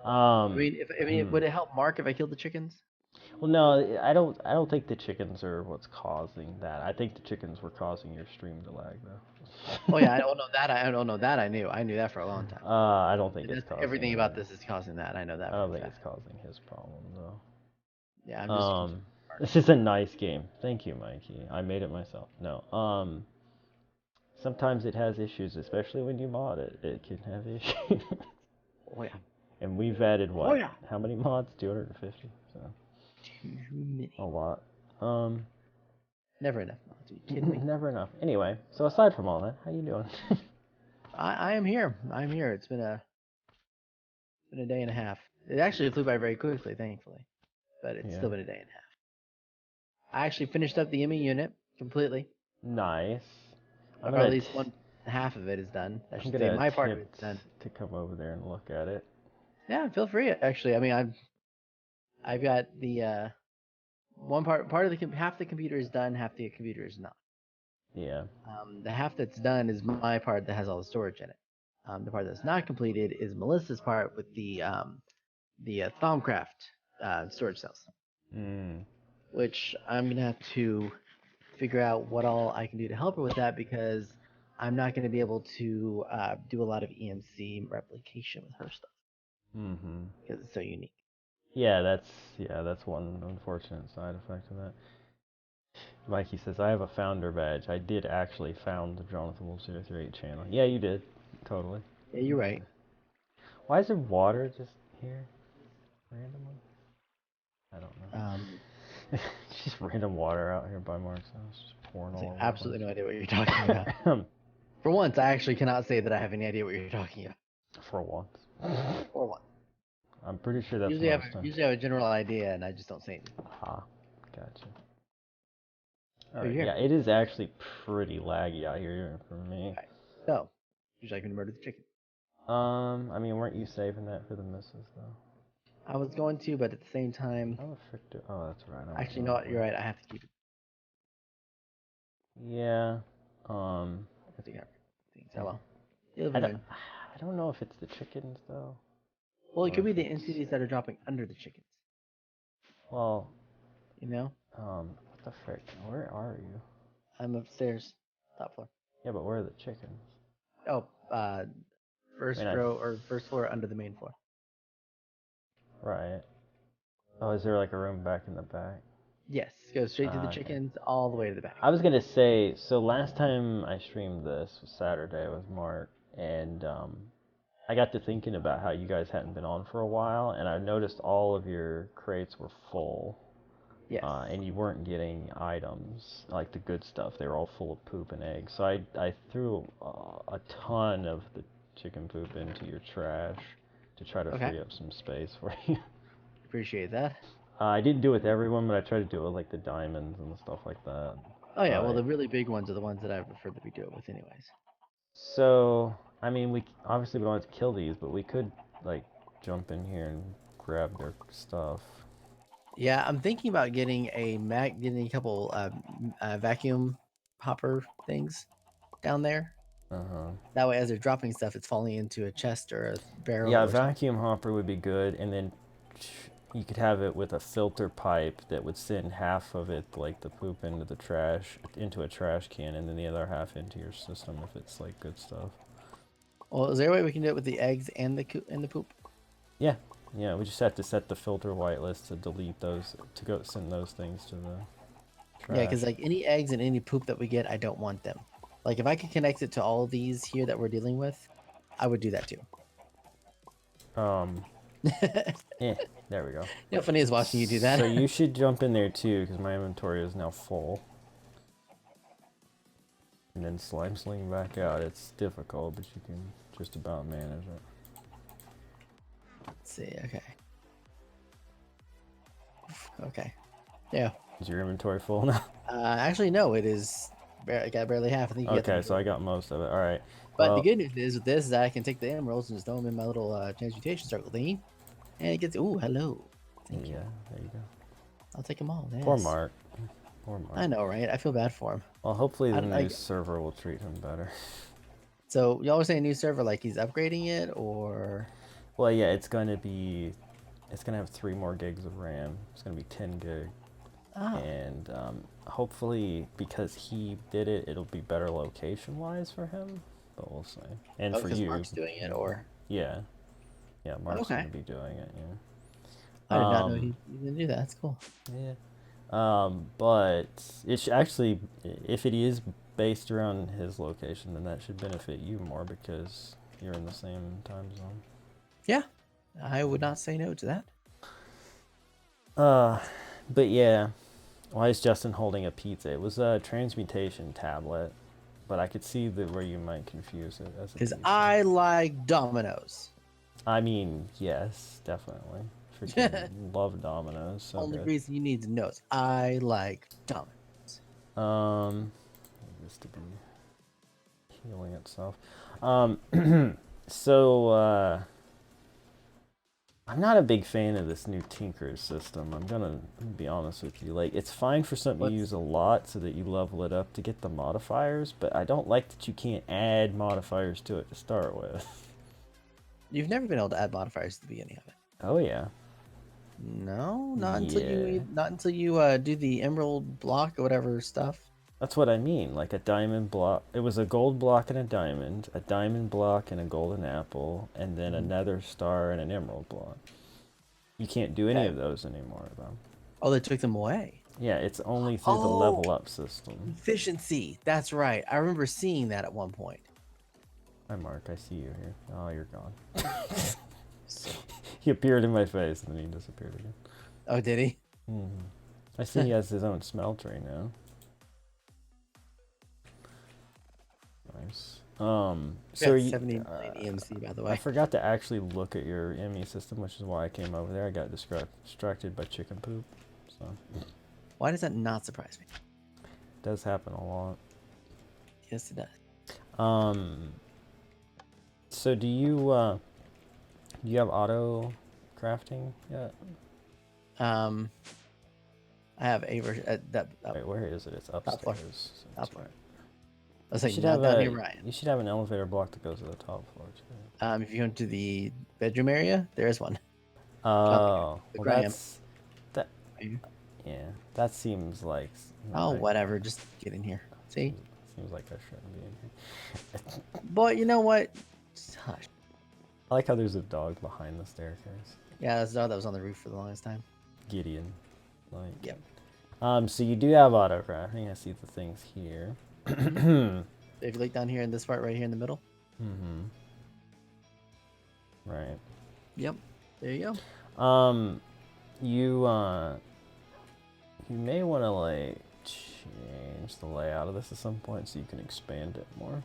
Would it help Mark if I killed the chickens? Well, no, I don't think the chickens are what's causing that. I think the chickens were causing your stream to lag, Oh yeah, I though. don't know that. I don't know that. I knew. I knew that for a long time. I don't think And it's that's causing everything that. about this is causing that. I know I that for a don't think it's fact. causing his problem Yeah, I'm though. just confused. This is a nice game. Thank you, Mikey. I made it myself. No. Sometimes it has issues, especially when you mod it. It can have issues. Oh yeah. And we've added Oh what? yeah. How many mods? 250. So Too many. a lot. Um, Never enough. Are you kidding me? never enough. Anyway, so aside from all that, how you doing? I am here. I'm here. It's been a day and a half. It actually flew by very quickly, thankfully, but it's Yeah. still been a day and a half. I actually finished up the Emmy unit completely, Nice. I'm or at gonna least one half of it is done. I I'm should say gonna my part of it's attempt done. to come over there and look at it. Yeah, feel free. Actually, I mean, I've got the one part of half the computer is done, half the computer is not. Yeah. The half that's done is my part that has all the storage in it. The part that's not completed is Melissa's part with the Thaumcraft storage cells, Mm. which I'm gonna have to figure out what all I can do to help her with that because I'm not gonna be able to do a lot of EMC replication with her stuff Mhm. because it's so unique. Yeah, that's one unfortunate side effect of that. Mikey says I have a founder badge. I did actually found the Jonathan Wolf 038 channel. Yeah, you did. Totally. Yeah, you're right. Why is there water just here randomly? I don't Um, know. Just random water out here by Mark's house, just pouring all over absolutely no idea what you're talking about. the place. For once, I actually cannot say that I have any idea what you're talking about. For once. For once. I'm pretty sure that's Usually I have most times. usually I have a general idea and I just don't say anything. Ah, gotcha. But Alright, you're here. yeah, it is actually pretty laggy out here for me. Alright. So, usually I can murder the chicken. I mean, weren't you saving that for the missus though? I was going to, but at the same time, How the frick do? Oh, that's right. I was actually, you know over what? You're there. right. I have to keep it. Yeah. Um. Let's see, things. eh. Oh well. You'll I be don't. fine. I don't know if it's the chickens though, Well, it or could be if the it's. entities that are dropping under the chickens. Well. You know, What the frick? Where are you? I'm upstairs, top floor. Yeah, but where are the chickens? Oh, I mean, first I. row or first floor under the main floor. Right. Oh, is there like a room back in the back? Yes, go straight to the Okay. chickens, all the way to the back. I was gonna say, so last time I streamed this was Saturday with Mark, and I got to thinking about how you guys hadn't been on for a while, and I noticed all of your crates were full, Yes. and you weren't getting items like the good stuff. They were all full of poop and eggs. So I threw a ton of the chicken poop into your trash to try to Okay. free up some space for you. Appreciate that. I didn't do it with everyone, but I tried to do it with like the diamonds and stuff like that. Oh yeah. Well, Uh, the really big ones are the ones that I prefer that we do it with, anyways. so I mean, we don't have to kill these, but we could like jump in here and grab their stuff. Yeah, I'm thinking about getting a couple vacuum hopper things down there. Uh huh. That way, as they're dropping stuff, it's falling into a chest or a barrel Yeah, a or something. vacuum hopper would be good, and then you could have it with a filter pipe that would send half of it, like the poop, into the trash, into a trash can, and then the other half into your system if it's like good stuff. Well, is there a way we can do it with the eggs and the poop? Yeah, yeah. We just have to set the filter whitelist to delete those, to go send those things to the Yeah, trash. because like any eggs and any poop that we get, I don't want them. Like if I could connect it to all these here that we're dealing with, I would do that too. Um, You there we go. know, funny is watching you do that. So you should jump in there too, because my inventory is now full. And then slime sling back out. It's difficult, but you can just about manage it. Let's see. Okay. Okay. Yeah. Is your inventory full now? Actually, no. It is. I got barely half. I think you got Okay, the so I got most of it. All right. But the Well, good news is with this is that I can take the emeralds and just throw them in my little transmutation circle thingy, and it gets. Ooh, hello. Thank you. yeah, there you go. I'll take them all. Poor Yes. Mark. Poor Mark. I know, right? I feel bad for him. Well, hopefully the new Like, server will treat him better. so y'all were saying new server, like he's upgrading it, or Well, yeah, it's gonna have 3 more gigs of RAM. It's gonna be 10 gig, Oh, and hopefully, because he did it, it'll be better location-wise for him. But we'll see. And oh, for because you, Mark's doing it, you know, or yeah, yeah, Mark's okay. gonna be doing it. I did Yeah. not know he didn't do that. That's cool. Yeah. But it should actually, if it is based around his location, then that should benefit you more because you're in the same time zone. Yeah, I would not say no to that. Uh, but yeah, why is Justin holding a pizza? It was a transmutation tablet, but I could see where you might confuse it as a Because pizza. I like Dominoes. I mean, yes, definitely. Freaking love Domino's, so Only good. reason you need to know is I like Dominoes. This to be healing itself. Um, so I'm not a big fan of this new Tinker's system. I'm gonna be honest with you. Like, it's fine for something you What's use a lot so that you level it up to get the modifiers, but I don't like that you can't add modifiers to it to start with. You've never been able to add modifiers to the beginning of it. Oh yeah. No, Yeah. not until you do the emerald block or whatever stuff. That's what I mean. Like a diamond block. It was a gold block and a diamond block and a golden apple, and then Mhm. another star and an emerald block. You can't do any Okay. of those anymore, though. Oh, they took them away. Yeah, it's only through the Oh, level up system. efficiency. That's right. I remember seeing that at one point. Hi, Mark. I see you here. Oh, you're gone. So, He appeared in my face and then he disappeared again. oh, did he? I see he has his own smeltery now. Nice. So are Got you, 70 million EMC, by the I way. forgot to actually look at your ME system, which is why I came over there. I got distracted by chicken poop. So Why does that not surprise me? it does happen a lot. Yes, it does. Um, so do you have auto crafting yet? Um, I have a version that Wait, where is it? It's top floor. upstairs. So Top it's floor. right. I was You like, should not have down here, Ryan. you should have an elevator block that goes to the top floor too. If you go into the bedroom area, there is one. Oh, Look well where I am. that yeah, that seems like Oh, like, whatever. Just get in here. See? seems like I shouldn't be in here. But you know what? Just hush. I like how there's a dog behind the staircase. Yeah, that's the dog that was on the roof for the longest time. Gideon. Like Yep. so you do have auto crafting. I see the things here. If you look down here in this part right here in the middle. Mm-hmm. Right. Yep. There you go. You you may want to like change the layout of this at some point so you can expand it more.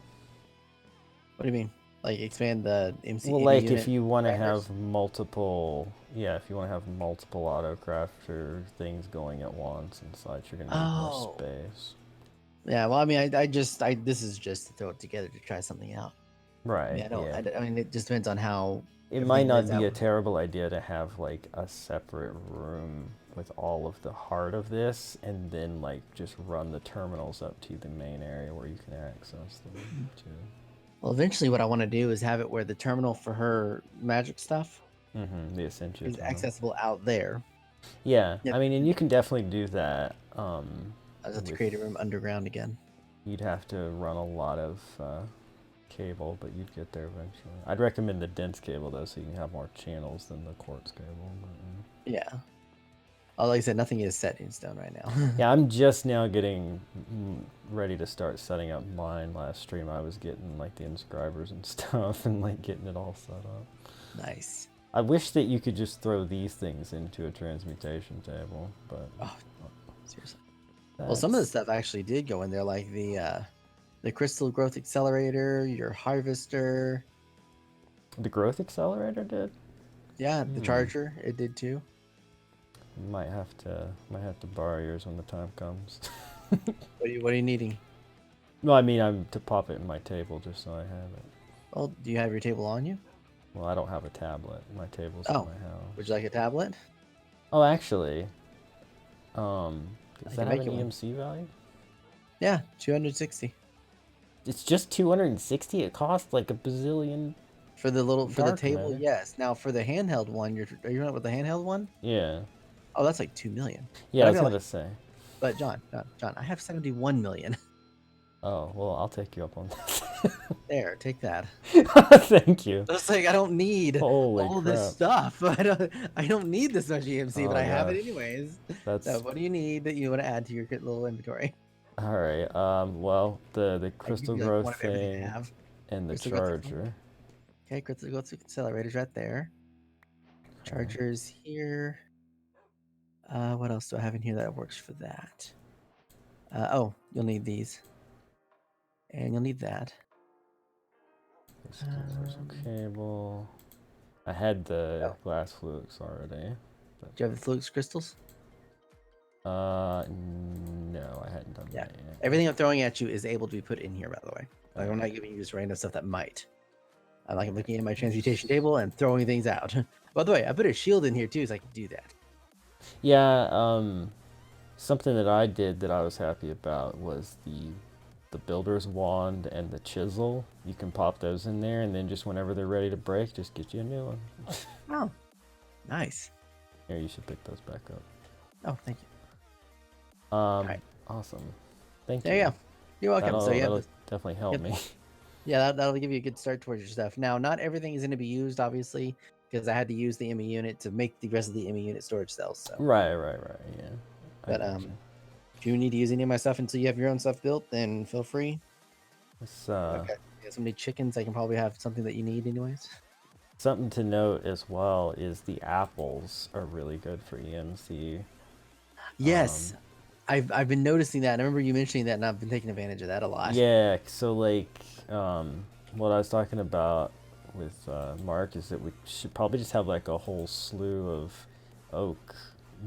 What do you mean? Like expand the MC Well, the like unit if you want to parameters? have multiple, yeah, if you want to have multiple autocrafter things going at once and such, you're gonna need more Oh. space. Yeah, well, I mean, I this is just to throw it together to try something out. I Right. mean, Yeah. I mean, it just depends on how It might everything not lays be a out. terrible idea to have like a separate room with all of the heart of this and then like just run the terminals up to the main area where you can access them too. Well, eventually, what I want to do is have it where the terminal for her magic stuff Mm-hmm. The Essentia is terminal. accessible out there. Yeah, Yep. I mean, and you can definitely do that. I just have to With create a room underground again. you'd have to run a lot of cable, but you'd get there eventually. I'd recommend the dense cable though, so you can have more channels than the quartz cable. But, Yeah. Oh, like I said, nothing is set in stone right now. yeah, I'm just now getting ready to start setting up mine. Last stream, I was getting like the inscribers and stuff, and like getting it all set up. Nice. I wish that you could just throw these things into a transmutation table, but Oh, seriously. Well, some of the that's- stuff actually did go in there, like the crystal growth accelerator, your harvester. the growth accelerator did. Yeah, the charger, it did too. Might have to borrow yours when the time comes. What are you needing? No, I mean I'm to pop it in my table just so I have it. Well, do you have your table on you? Well, I don't have a tablet. My table's Oh, in my house. would you like a tablet? Oh, actually, I does can that have make an you one. EMC value? Yeah, 260. It's just 260. It costs like a bazillion. For the Dark table, matter. yes. Now for the handheld one, are you running with the handheld one? Yeah. Oh, that's like 2 million. Yeah, But I I've was got like, gonna say. but John, I have 71 million. Oh, well, I'll take you up on that. There, take that. Thank you. It's like I don't need Holy all this crap. stuff. I don't need this much EMC, but Oh I have it gosh. anyways. So That's what do you need that you want to add to your little inventory? all right. Well, the I can crystal give you like growth one of everything I thing have. and the Crystal growth acceleerator. charger. Okay, crystal growth accelerators right there. Okay. Chargers here. What else do I have in here that works for that? Oh, you'll need these, and you'll need that. Crystal universal Um, cable. I had the oh, glass flukes already. But, do you have the flux crystals? no, I hadn't done Yeah. that yet. Everything I'm throwing at you is able to be put in here, by the way. Like, I'm Okay. not giving you just random stuff that might. I'm like looking at my transmutation table and throwing things out. By the way, I put a shield in here too, so I can do that. Yeah, something that I did that I was happy about was the builder's wand and the chisel. You can pop those in there, and then just whenever they're ready to break, just get you a new one. Oh, nice. Here, you should pick those back up. Oh, thank you. All right, Awesome. Thank there you. you go. You're welcome. So you have That'll this. definitely help me. Yeah, that'll give you a good start towards your stuff. Now, not everything is going to be used, obviously, because I had to use the ME unit to make the rest of the ME unit storage cells. So, Right. Yeah. I but got you. if you need to use any of my stuff until you have your own stuff built, then feel free. It's I've got so many chickens. I can probably have something that you need, anyways. something to note as well is the apples are really good for EMC. Yes, I've been noticing that. And I remember you mentioning that, and I've been taking advantage of that a lot. Yeah, so like what I was talking about with Mark is that we should probably just have like a whole slew of oak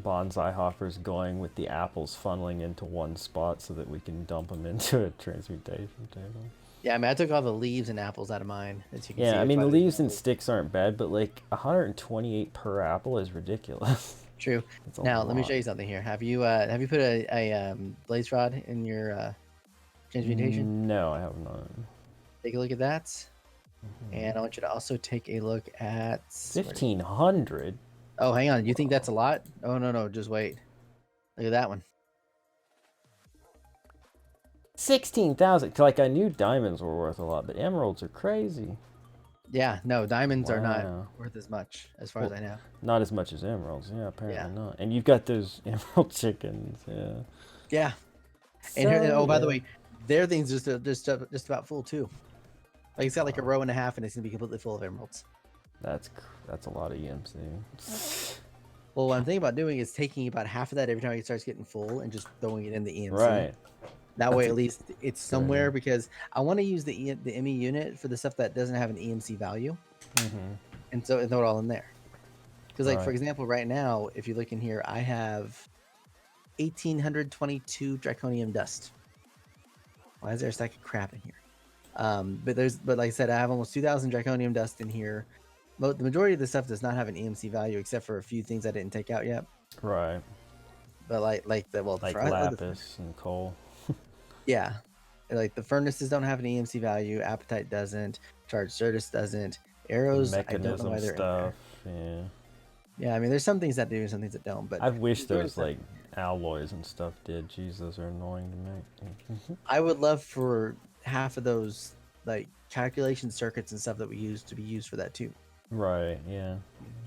bonsai hoppers going with the apples funneling into one spot so that we can dump them into a transmutation table. Yeah, I mean, I took all the leaves and apples out of mine, as you can see. Yeah, I That's mean why the there's leaves and no- sticks aren't bad, but like 128 per apple is ridiculous. True. It's a Now, let me show lot. you something here. Have you put a blaze rod in your transmutation? No, I have not. Take a look at that. And I want you to also take a look at 1,500. Oh, hang on. You think that's a lot? Oh, no. Just wait. Look at that one. 16,000. Like I knew diamonds were worth a lot, but emeralds are crazy. Yeah, no, diamonds are not Wow. worth as much, as far as I know. Not as much as emeralds. Yeah, apparently Yeah. not. And you've got those emerald chickens. Yeah. Yeah. And here, So oh, by the yeah. way, their thing's just about full too. Like it's got like a row and a half, and it's gonna be completely full of emeralds. That's a lot of EMC. Well, what I'm thinking about doing is taking about half of that every time it starts getting full, and just throwing it in the EMC. Right. That That's way, a at least it's good somewhere idea. because I want to use the ME unit for the stuff that doesn't have an EMC value, and so throw it all in there. Because, like for Right. example, right now, if you look in here, I have 1,822 draconium dust. Why is there a stack of crap in here? But like I said, I have almost 2,000 draconium dust in here. The majority of the stuff does not have an EMC value, except for a few things I didn't take out yet. Right. But like the Like lapis and coal. yeah, like the furnaces don't have an EMC value. Appetite doesn't. Charged Certus doesn't. The Arrows, I don't know mechanism why they're in there. stuff. Yeah. Yeah, I mean, there's some things that do and some things that don't. But I wish majority of those stuff- like alloys and stuff did. Jeez, those are annoying to make. I would love for half of those like calculation circuits and stuff that we use to be used for that too. Right. Yeah.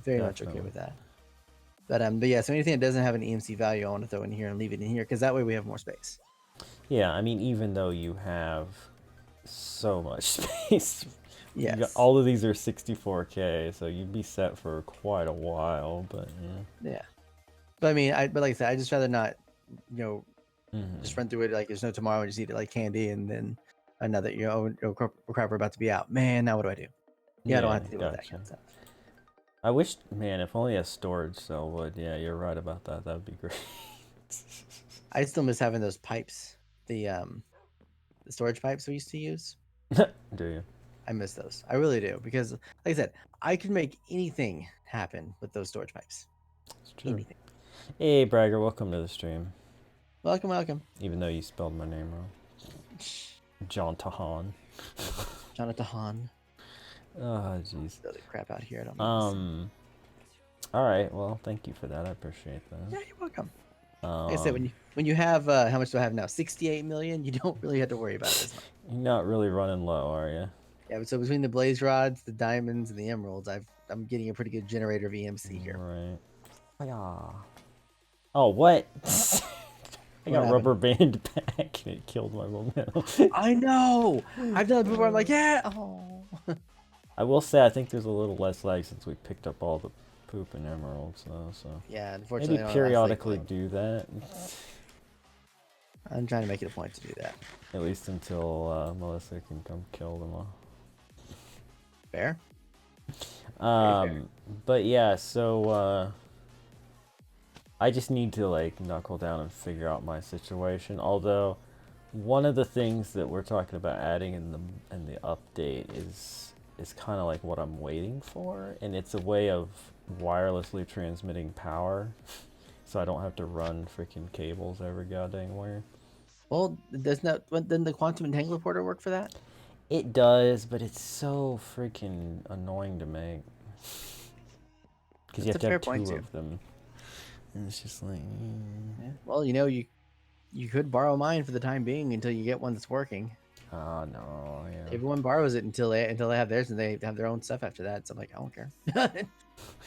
Very much okay Definitely. with that. But yeah, so anything that doesn't have an EMC value, I want to throw in here and leave it in here because that way we have more space. Yeah. I mean, even though you have so much space. Yes. All of these are 64K, so you'd be set for quite a while, but yeah. Yeah. But I mean, but like I said, I just rather not, Mhm. just run through it like there's no tomorrow and just eat it like candy, and then another, crap, we're about to be out. Man, now what do I do? Yeah, I don't have to deal with that Gotcha. kind of stuff. I wish, man, if only a storage cell would. Yeah, you're right about that. That would be great. I still miss having those pipes, the storage pipes we used to use. Do you? I miss those. I really do because, like I said, I could make anything happen with those storage pipes. It's true. Anything. Hey, Bragger, welcome to the stream. Welcome, welcome. Even though you spelled my name wrong. John Tahan. Jonathan Hahn. Oh, jeez. The crap out here. I don't need to see. All right. Well, thank you for that. I appreciate Yeah, that. you're welcome. Like I said, Um, when you have how much do I have now? 68 million. You don't really have to worry about it as much. you're not really running low, are you? Yeah, but so between the blaze rods, the diamonds, and the emeralds, I'm getting a pretty good generator of EMC here. Right. Yeah. Oh, what? I What got happened? rubber band back and it killed my momentum. I know. I've done it before. I'm like, yeah. Oh. I will say I think there's a little less lag since we picked up all the poop and emeralds, though. So Yeah, maybe unfortunately, I don't last like periodically long. do that. I'm trying to make it a point to do that. At least until Melissa can come kill them all. Fair. Very fair. But yeah, so I just need to like knuckle down and figure out my situation. Although one of the things that we're talking about adding in the update is kind of like what I'm waiting for, and it's a way of wirelessly transmitting power, so I don't have to run freaking cables every goddamn where. Well, does not then the quantum entangler porter work for that? It does, but it's so freaking annoying to make because you That's have a to fair have point two too. of them, and it's just like. Yeah. Well, you could borrow mine for the time being until you get one that's working. Oh no, yeah. Everyone borrows it until they have theirs and they have their own stuff after that. So I'm like, I don't care.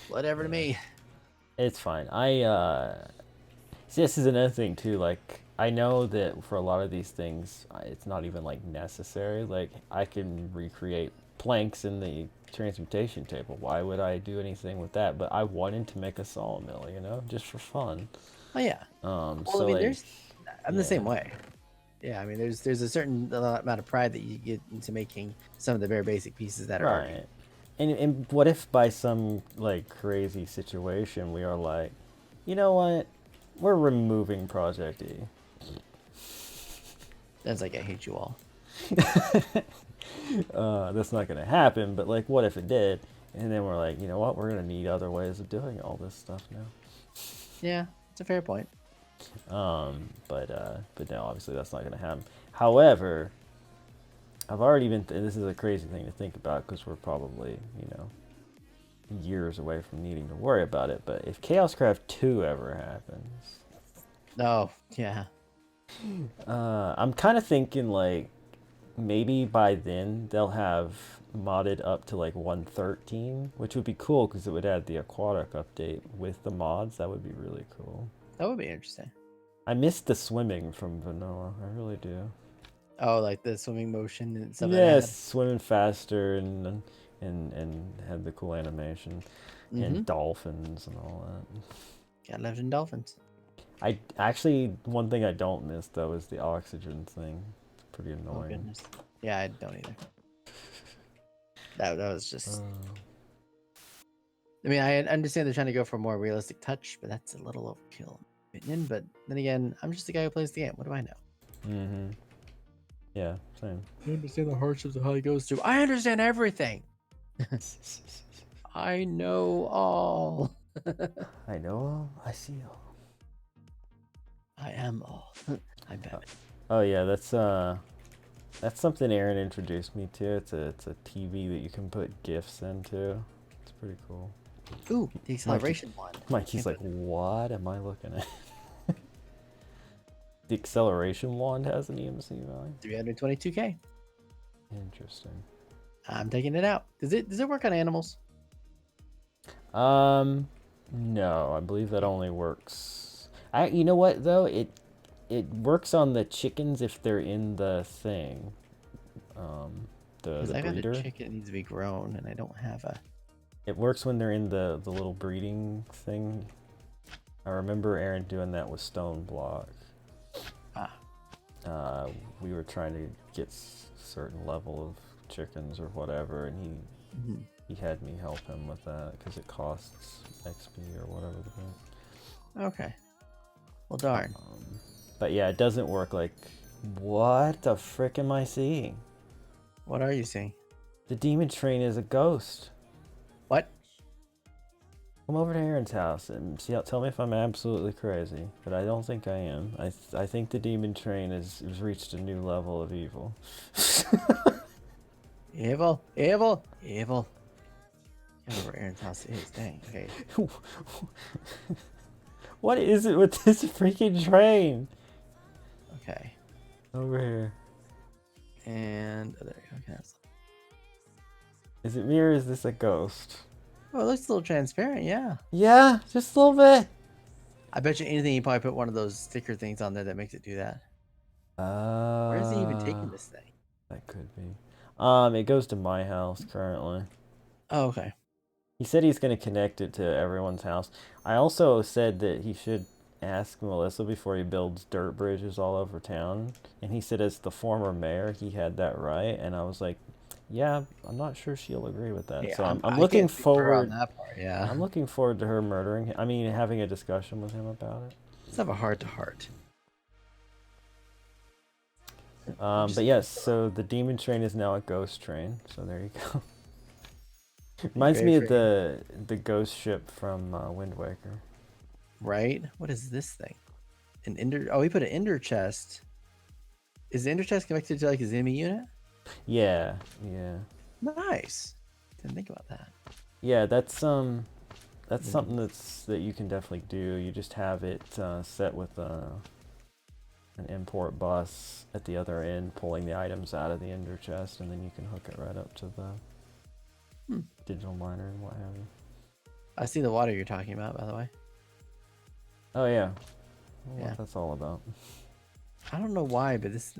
Whatever to Yeah. me. It's fine. See, this is another thing too. Like, I know that for a lot of these things, it's not even like necessary. Like, I can recreate planks in the transmutation table. Why would I do anything with that? But I wanted to make a sawmill, just for fun. Oh yeah. Well, I So mean, like, I'm the yeah, same way. Yeah, I mean, there's a certain amount of pride that you get into making some of the very basic pieces that are already. right. And what if by some like crazy situation we are like, you know what? We're removing Project E. That's like I hate you all. That's not gonna happen, but like, what if it did? And then we're like, you know what? We're gonna need other ways of doing all this stuff now. Yeah, it's a fair point. But no, obviously that's not gonna happen. However, I've already been. This is a crazy thing to think about because we're probably, years away from needing to worry about it. But if KAOSCRAFT 2 ever happens, Oh, yeah. I'm kind of thinking like maybe by then they'll have modded up to like 113, which would be cool because it would add the aquatic update with the mods. That would be really cool. That would be interesting. I missed the swimming from vanilla. I really do. Oh, like the swimming motion and stuff that it Yes, had. swimming faster and had the cool animation Mm-hmm. and dolphins and all that. Got left in dolphins. I actually one thing I don't miss though is the oxygen thing. It's pretty Oh annoying. goodness. Yeah, I don't either. That was just. I mean, I understand they're trying to go for a more realistic touch, but that's a little overkill, in my opinion. But then again, I'm just the guy who plays the game. What do I know? Mm-hmm. Yeah, same. I understand the hardships of how it goes through. I understand everything. I know all. I know all. I see all. I am all. I'm Batman. Oh yeah, that's something Aaron introduced me to. It's a TV that you can put GIFs into. It's pretty cool. Ooh, the acceleration wand. Mikey's like, what am I looking at? The acceleration wand has an EMC value. 322K. Interesting. I'm taking it out. Does it work on animals? No, I believe that only works. You know what though? It works on the chickens if they're in the thing. Because The I got a breeder. chicken that needs to be grown, and I don't have a. It works when they're in the little breeding thing. I remember Aaron doing that with stone block. We were trying to get certain level of chickens or whatever, and he had me help him with that because it costs XP or whatever the thing. Okay. Well, darn. But yeah, it doesn't work like. What the frick am I seeing? What are you seeing? The demon train is a ghost. What? Come over to Aaron's house and tell me if I'm absolutely crazy, but I don't think I am. I think the demon train has reached a new level of evil. Evil, evil, evil. I don't know where Aaron's house is. Dang. Okay. What is it with this freaking train? Okay. Over here. And oh, there you go. Okay. Is it me or is this a ghost? Oh, it looks a little transparent. Yeah. Yeah, just a little bit. I bet you anything you probably put one of those sticker things on there that makes it do that. Where is he even taking this thing? That could be. It goes to my house currently. Oh, okay. He said he's going to connect it to everyone's house. I also said that he should ask Melissa before he builds dirt bridges all over town. And he said as the former mayor, he had that right. And I was like, yeah, I'm not sure she'll agree with that. Yeah, So I'm I looking can't speak for her on forward. that part. Yeah. I'm looking forward to her murdering him. I mean, having a discussion with him about it. Let's have a heart to heart. But yes, so the demon train is now a ghost train. So there you go. Reminds me of the ghost ship from Wind Waker. Right? What is this thing? An ender. Oh, he put an ender chest. Is the ender chest connected to like his enemy unit? Yeah, yeah. Nice. Didn't think about that. Yeah, that's something that you can definitely do. You just have it set with an import bus at the other end, pulling the items out of the ender chest, and then you can hook it right up to the digital miner and what have you. I see the water you're talking about, by the way. Oh yeah, Yeah. what that's all about. I don't know why, but this.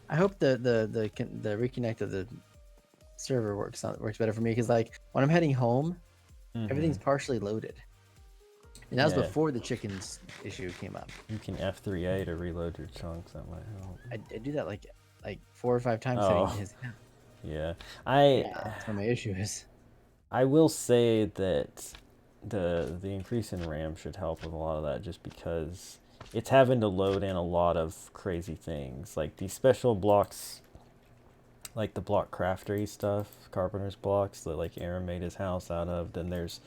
I hope the reconnect of the server works better for me because like when I'm heading home, everything's partially loaded, and that was before the chickens issue came up. You can F3A to reload your chunks. That might help. I do that like 4 or 5 times Oh. setting his account. Yeah, That's where my issue is. I will say that the increase in RAM should help with a lot of that, just because it's having to load in a lot of crazy things, like these special blocks, like the block craftery stuff, carpenter's blocks that like Aaron made his house out of. Then there's,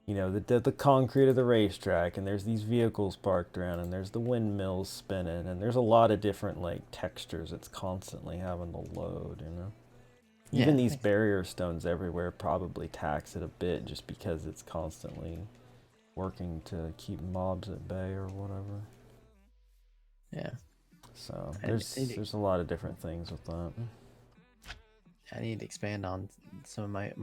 you know, the concrete of the racetrack, and there's these vehicles parked around, and there's the windmills spinning, and there's a lot of different like textures it's constantly having to load, you know. Even these barrier stones everywhere probably tax it a bit, just because it's constantly working to keep mobs at bay or whatever. Yeah. So there's a lot of different things with that. I need to expand on some of my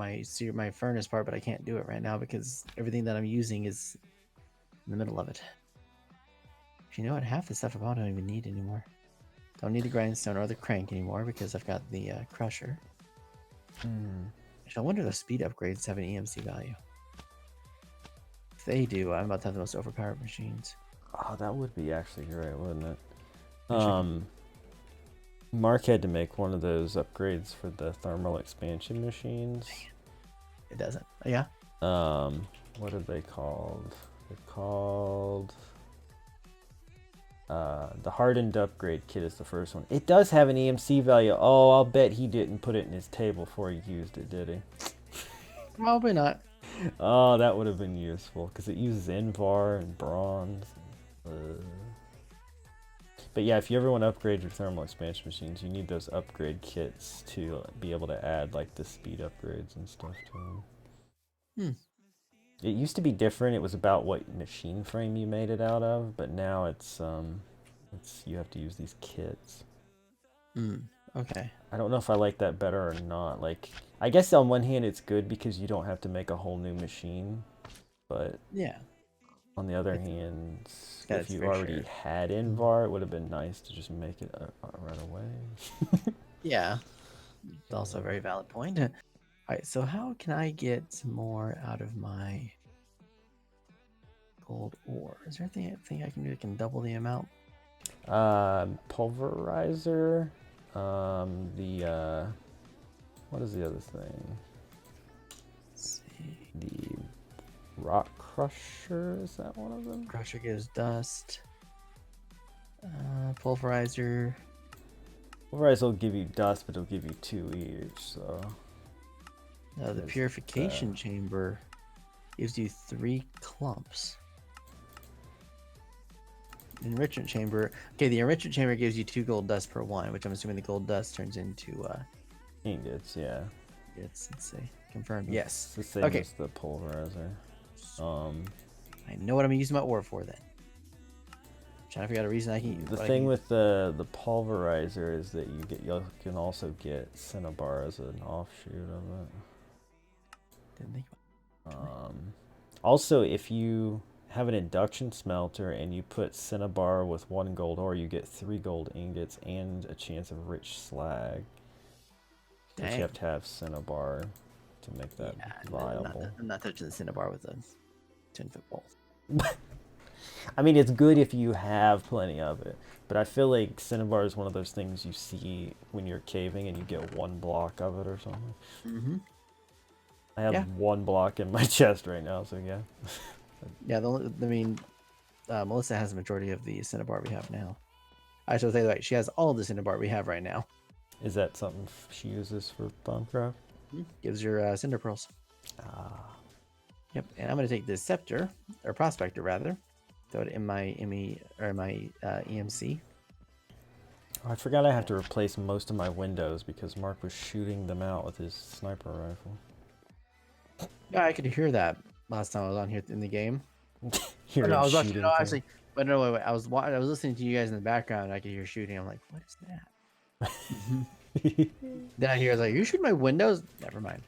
furnace part, but I can't do it right now because everything that I'm using is in the middle of it. You know what? Half the stuff I bought I don't even need anymore. Don't need the grindstone or the crank anymore because I've got the crusher. Actually, I wonder if the speed upgrades have an EMC value. If they do, I'm about to have the most overpowered machines. Oh, that would be actually great, wouldn't it? Mark had to make one of those upgrades for the thermal expansion machines. It doesn't. Yeah. What are they called? They're called the hardened upgrade kit is the first one. It does have an EMC value. Oh, I'll bet he didn't put it in his table before he used it, did he? Probably not. Oh, that would have been useful because it uses Invar and bronze. But yeah, if you ever want to upgrade your thermal expansion machines, you need those upgrade kits to be able to add like the speed upgrades and stuff to them. It used to be different. It was about what machine frame you made it out of, but now it's you have to use these kits. Okay. I don't know if I like that better or not. Like, I guess on one hand it's good because you don't have to make a whole new machine, but yeah. On the other hand, if you already had Invar, it would have been nice to just make it right away. Yeah. It's also a very valid point. All right, so how can I get more out of my gold ore? Is there anything I can do that can double the amount? Pulverizer. What is the other thing? Let's see. The rock crusher, is that one of them? Crusher gives dust. Pulverizer. Pulverizer will give you dust, but it'll give you 2 each, so... The purification chamber gives you 3 clumps. Enrichment chamber. Okay, the enrichment chamber gives you 2 gold dust per one, which I'm assuming the gold dust turns into Ingots, yeah. Let's see. Confirmed. It's Yes. the same Okay. as the pulverizer. I know what I'm gonna use my ore for then. Trying to figure out a reason I can. The thing with the pulverizer is that you can also get Cinnabar as an offshoot of it. Didn't think about Also, if you have an induction smelter and you put Cinnabar with 1 gold ore, you get 3 gold ingots and a chance of rich slag. But you have to have Cinnabar to make that viable. I'm not touching the Cinnabar with a 10-foot pole. I mean, it's good if you have plenty of it, but I feel like Cinnabar is one of those things you see when you're caving and you get 1 block of it or something. Mm-hmm. I have 1 block in my chest right now, so yeah. Yeah, Melissa has the majority of the Cinnabar we have now. I should say that she has all the Cinnabar we have right now. Is that something she uses for Bombcraft? Gives your Cinder Pearls. Yep, and I'm going to take this Scepter, or Prospector rather, throw it in my EMC. Oh, I forgot I have to replace most of my windows because Mark was shooting them out with his sniper rifle. Yeah, I could hear that last time I was on here in the game. I was watching. No, actually, but no, wait. I was listening to you guys in the background. And I could hear shooting. I'm like, what is that? Then I hear, I was like, you shooting my windows? Never mind.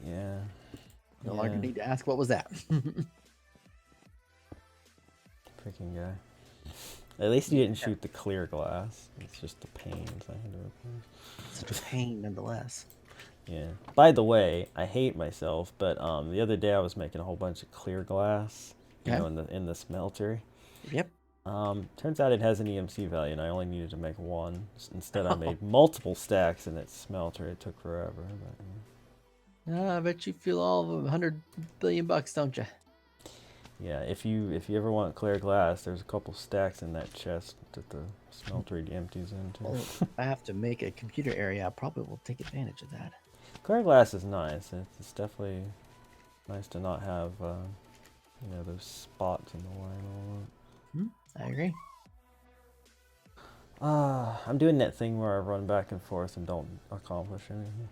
Yeah. No longer need to ask what was that. Freaking guy. At least you didn't shoot the clear glass. It's just the panes I had to replace. Such a pain, nonetheless. Yeah. By the way, I hate myself, but the other day I was making a whole bunch of clear glass, you know, in the smelter. Yep. Turns out it has an EMC value, and I only needed to make 1. Instead, I made multiple stacks in its smelter. It took forever. But, I bet you feel all of them $100 billion, don't you? yeah, if you ever want clear glass, there's a couple stacks in that chest that the smelter empties into. Well, if I have to make a computer area, I probably will take advantage of that. Clear glass is nice. It's definitely nice to not have, you know, those spots in the way and all that. I agree. I'm doing that thing where I run back and forth and don't accomplish anything.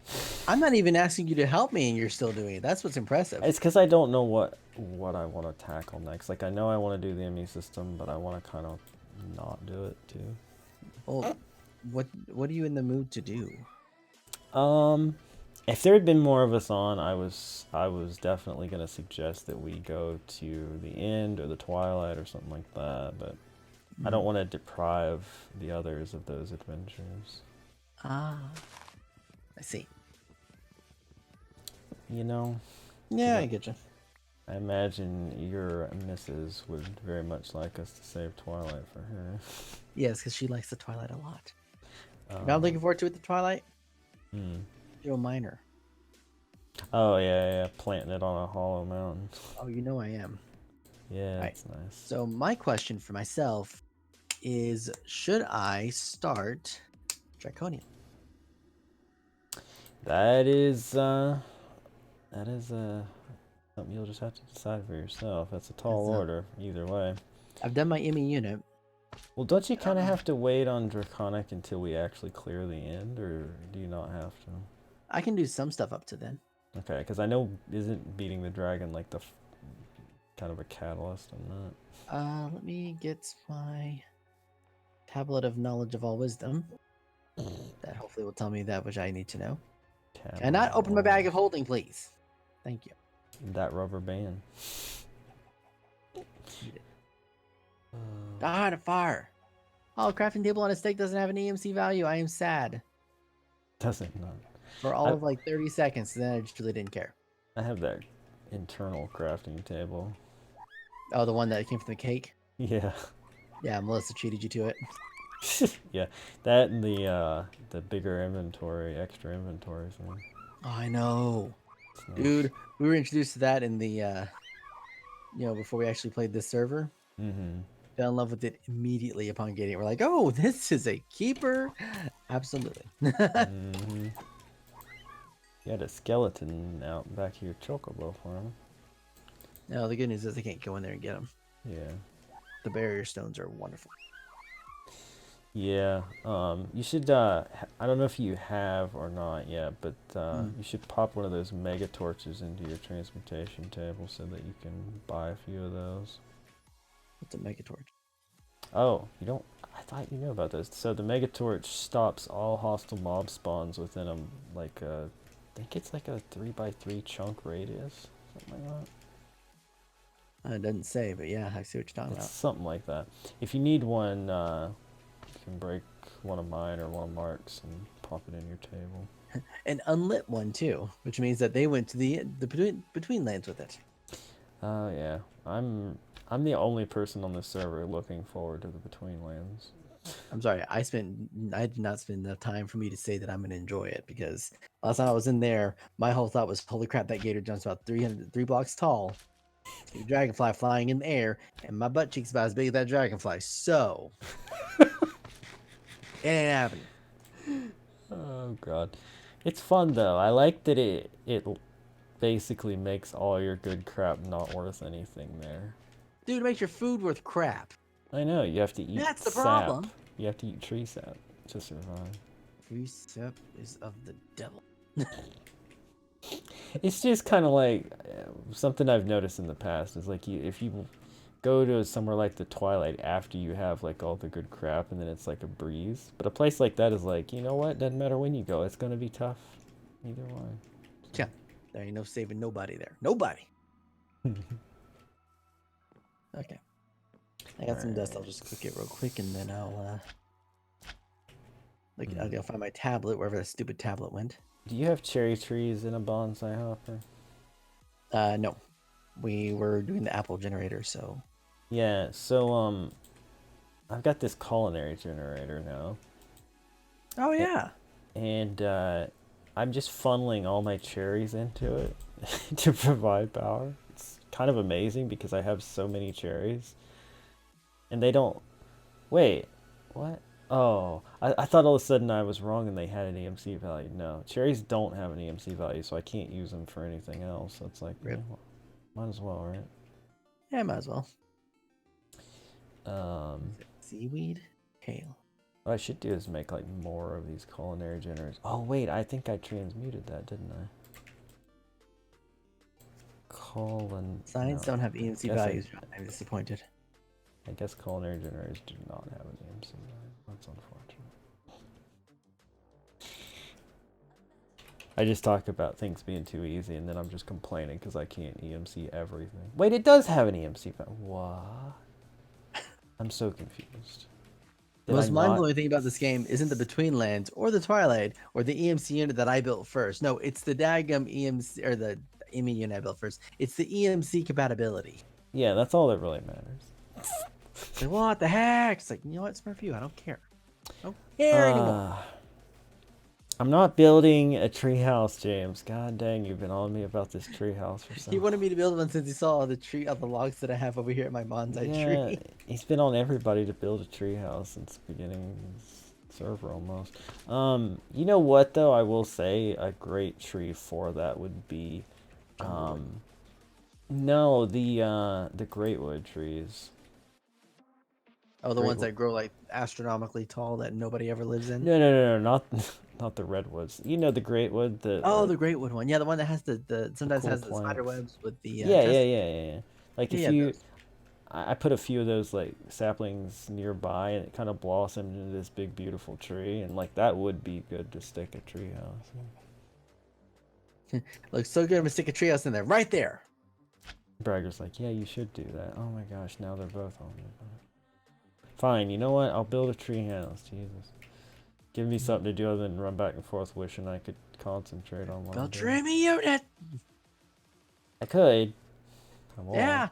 I'm not even asking you to help me, and you're still doing it. That's what's impressive. It's because I don't know what I want to tackle next. Like, I know I want to do the ME system, but I want to kind of not do it too. Well, what are you in the mood to do? If there had been more of us on, I was definitely gonna suggest that we go to the end or the twilight or something like that, but I don't want to deprive the others of those adventures. I see. You know? Yeah, I get you. I imagine your missus would very much like us to save Twilight for her. Yes, because she likes the Twilight a lot. I'm looking forward to it, the Twilight. Do a miner. Oh, yeah, planting it on a hollow mountain. Oh, you know I am. Yeah, that's nice. So my question for myself is, should I start Draconium? That is something you'll just have to decide for yourself. That's a tall order, either way. I've done my ME unit. Well, don't you kind of have to wait on Draconic until we actually clear the end, or do you not have to? I can do some stuff up to then. Okay, because I know isn't beating the dragon like the kind of a catalyst on that. Let me get my Tablet of Knowledge of All Wisdom. That hopefully will tell me that which I need to know. And not open my bag of holding, please. Thank you. That rubber band. God, a fire. Oh, crafting table on a stake doesn't have an EMC value. I am sad. Does it not? For all of like 30 seconds, then I just really didn't care. I have that internal crafting table. Oh, the one that came from the cake? Yeah. Yeah, Melissa cheated you to it. Yeah, that and the bigger inventory, extra inventory thing. Oh, I know. Dude, we were introduced to that in the, before we actually played this server. Fell in love with it immediately upon getting it. We're like, oh, this is a keeper. Absolutely. You had a skeleton out back of your chocobo farm. No, the good news is I can't go in there and get them. Yeah. The barrier stones are wonderful. Yeah. You should. I don't know if you have or not yet, but Mm, you should pop one of those mega torches into your transmutation table so that you can buy a few of those. what's a megatorch? Oh, you don't. I thought you knew about this. So the mega torch stops all hostile mob spawns within a like a. I think it's like a 3x3 chunk radius, something like that. It doesn't say, but yeah, I see what you're talking It's about. something like that. If you need one, you can break one of mine or one of Mark's and pop it in your table. An unlit one too, which means that they went to the between lands with it. Oh yeah, I'm the only person on this server looking forward to the Between Lands. I'm sorry, I did not spend enough time for me to say that I'm gonna enjoy it because last time I was in there, my whole thought was, holy crap, that gator jumps about 3 blocks tall. See a dragonfly flying in the air, and my butt cheek's about as big as that dragonfly. So it ain't happening. Oh god, it's fun though. I like that it basically makes all your good crap not worth anything there. Dude, it makes your food worth crap. I know you have to eat That's the sap. problem. You have to eat tree sap to survive. Precept is of the devil. It's just kind of like something I've noticed in the past is like if you go to somewhere like the Twilight after you have like all the good crap and then it's like a breeze. But a place like that is like, you know what? Doesn't matter when you go, it's gonna be tough either way. Yeah, there ain't no saving nobody there. Nobody. Okay. I got some dust. I'll just cook it real quick, and then I'll I'll go find my tablet wherever that stupid tablet went. Do you have cherry trees in a bonsai hopper? No, we were doing the apple generator, so Yeah. So I've got this culinary generator now, oh yeah, and I'm just funneling all my cherries into it to provide power. It's kind of amazing because I have so many cherries, and they don't. Wait, what? Oh, I thought all of a sudden I was wrong and they had an EMC value. No, cherries don't have an EMC value, so I can't use them for anything else. So it's like, yeah, rip. well, might as well, right? Yeah, might as well. Um, Seaweed, kale. what I should do is make like more of these culinary generators. Oh wait, I think I transmuted that, didn't I? Signs No, don't have EMC guess values. I'm disappointed. I guess culinary generators do not have an EMC value. That's unfortunate. I just talk about things being too easy, and then I'm just complaining because I can't EMC everything. Wait, it does have an EMC value. What? I'm so confused. The Did I most not? mind-blowing thing about this game isn't the Between Lands or the Twilight or the EMC unit that I built first. No, it's the daggum EMC or the EME unit I built first. It's the EMC compatibility. Yeah, that's all that really matters. It's like, what the heck? It's like, you know what, Smurf, you, I don't care. I don't care anymore. I'm not building a treehouse, James. God dang, you've been on me about this treehouse for He some. wanted me to build one since he saw the tree of the logs that I have over here at my bonsai Yeah, tree. he's been on everybody to build a treehouse since the beginning of this server almost. You know what though? I will say a great tree for that would be, Junglewood. no, the greatwood trees. Oh, the Great. ones that grow like astronomically tall that nobody ever lives in. No, not not the redwoods. You know the greatwood, Oh, the Greatwood one. Yeah, the one that has the the sometimes cool has the spider planks. webs with the Yeah, yeah, chest. yeah, yeah, yeah. Like Yeah, if yeah, you, those. I put a few of those like saplings nearby, and it kind of blossomed into this big, beautiful tree, and like that would be good to stick a tree house. Looks so good. I'm gonna stick a treehouse in there, right there. Bragger's like, yeah, you should do that. Oh my gosh, now they're both on me. Fine, you know what? I'll build a tree house. Jesus, give me something to do other than run back and forth, wishing I could concentrate on what I'm Build doing. dreamy unit. I could. I won't. Yeah.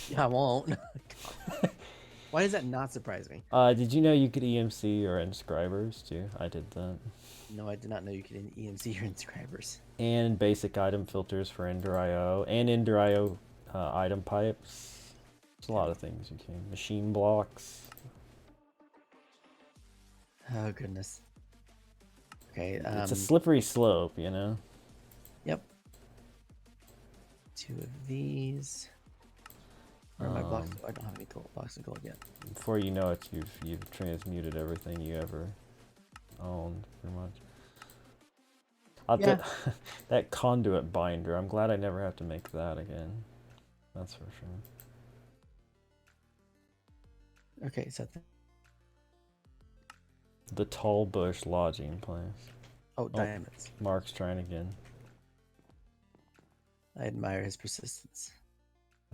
Yeah, I won't. Why does that not surprise me? Did you know you could EMC your inscribers too? I did that. No, I did not know you could EMC your inscribers. And basic item filters for Ender IO and Ender IO item pipes. There's a lot of things you can. Machine blocks. Oh goodness. Okay. It's a slippery slope, you know. Yep. 2 of these. Where are my blocks? I don't have any gold blocks of gold yet. Before you know it, you've transmuted everything you ever owned, pretty much. Yeah. That conduit binder, I'm glad I never have to make that again. That's for sure. Okay, so The tall bush lodging place. oh, diamonds. Mark's trying again. I admire his persistence.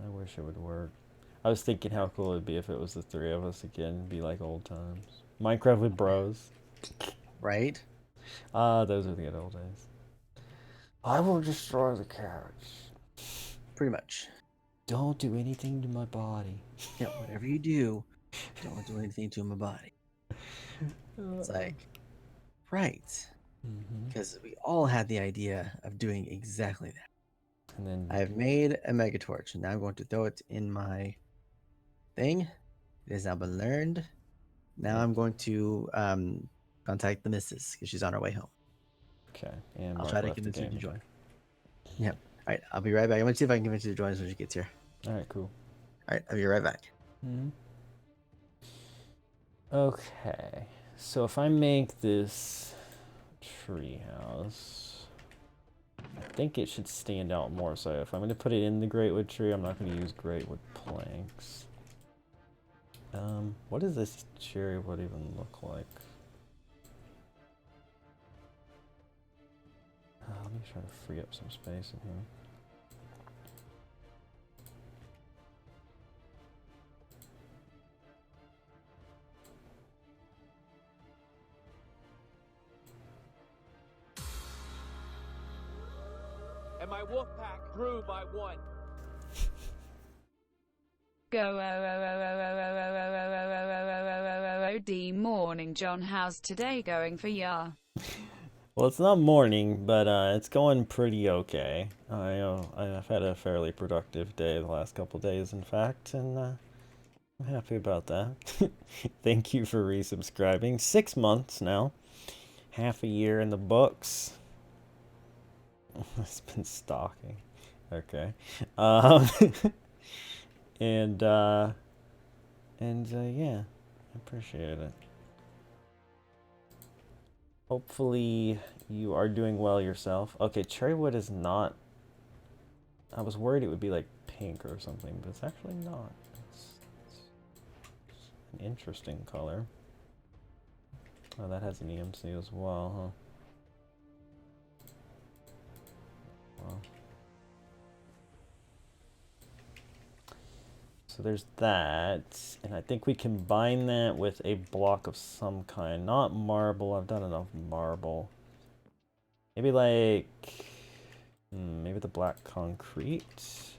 I wish it would work. I was thinking how cool it'd be if it was the three of us again. It'd be like old times. Minecraft with bros. Right? Those are the good old days. I will destroy the carrots. Pretty much. Don't do anything to my body. Yeah, whatever you do, don't do anything to my body. It's like, right. Because we all had the idea of doing exactly that. And then I have made a mega torch, and now I'm going to throw it in my thing. It has now been learned. Now I'm going to contact the missus because she's on her way home. Okay, and I'll Mark try to left the convince her to game. join. Yeah. All right, I'll be right back. I'm going to see if I can convince her to join us when she gets here. All right, cool. All right, I'll be right back. Okay, so if I make this tree house, I think it should stand out more. So if I'm going to put it in the greatwood tree, I'm not going to use greatwood planks. What does this cherry wood even look like? Let me try to free up some space in here. And my wolf pack grew by 1. Go OD morning, John. How's today going for ya? Well, it's not morning, but it's going pretty okay. I've had a fairly productive day the last couple days, in fact, and I'm happy about that. Thank you for resubscribing. 6 months now. Half a year in the books. It's been stalking. Okay. And yeah, I appreciate it. Hopefully you are doing well yourself. Okay, cherry wood is not... I was worried it would be like pink or something, but it's actually not. It's an interesting color. Oh, that has an EMC as well, huh? Wow. So there's that, and I think we combine that with a block of some kind. Not marble, I've done enough marble. Maybe like, maybe the black concrete.